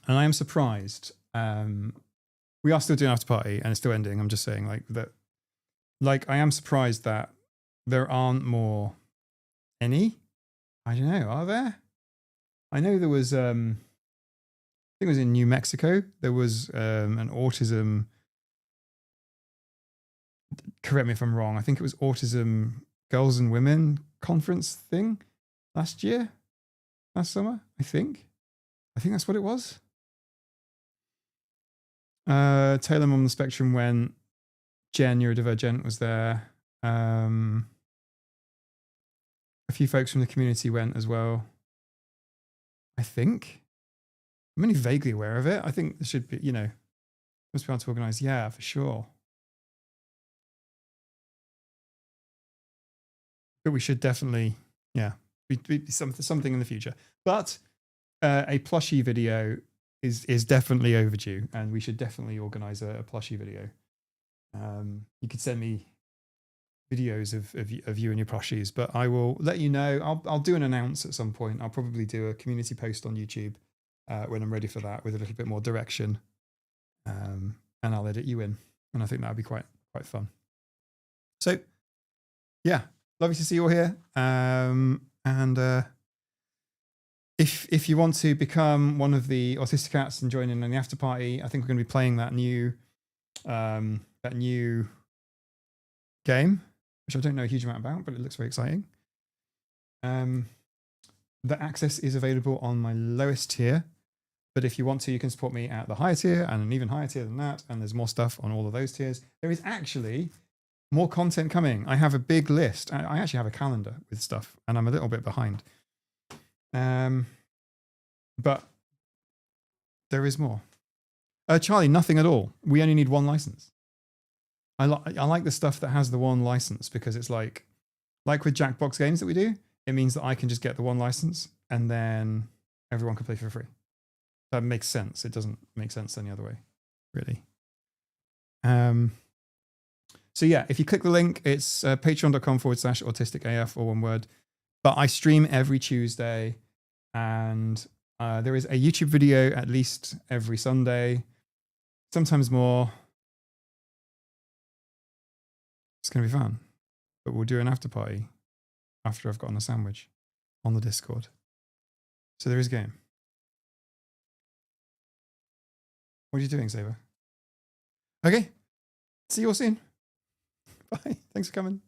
A: And I am surprised. We are still doing after party and it's still ending. I'm just saying like that. Like I am surprised that there aren't more. Any? I don't know. Are there? I know there was. I think it was in New Mexico. There was an autism. Correct me if I'm wrong. I think it was Autism Girls and Women conference thing last summer. I think that's what it was. Taylor Mum on the Spectrum went. Jen, Neurodivergent was there. A few folks from the community went as well. I think. I'm only vaguely aware of it. I think there should be, must be able to organise. Yeah, for sure. But we should definitely, be something in the future. But a Plushy video is definitely overdue, and we should definitely organise a Plushy video. You could send me videos of you and your plushies, but I will let you know. I'll do an announce at some point. I'll probably do a community post on YouTube when I'm ready for that with a little bit more direction, and I'll edit you in, and I think that would be quite fun. So, yeah, lovely to see you all here. And if you want to become one of the Autistic cats and join in on the after party, I think we're going to be playing that new game, which I don't know a huge amount about, but it looks very exciting. The access is available on my lowest tier, but if you want to, you can support me at the higher tier and an even higher tier than that, and there's more stuff on all of those tiers. There is actually more content coming. I have a big list. I actually have a calendar with stuff, and I'm a little bit behind. But there is more. Charlie, nothing at all. We only need one license. I like the stuff that has the one license because it's like with Jackbox games that we do, it means that I can just get the one license and then everyone can play for free. That makes sense. It doesn't make sense any other way, really. So yeah, if you click the link, it's patreon.com/autisticaf, or one word. But I stream every Tuesday, and there is a YouTube video at least every Sunday, sometimes more. It's going to be fun, but we'll do an after party after I've gotten a sandwich on the Discord. So there is a game. What are you doing, Saber? Okay. See you all soon. Bye. Thanks for coming.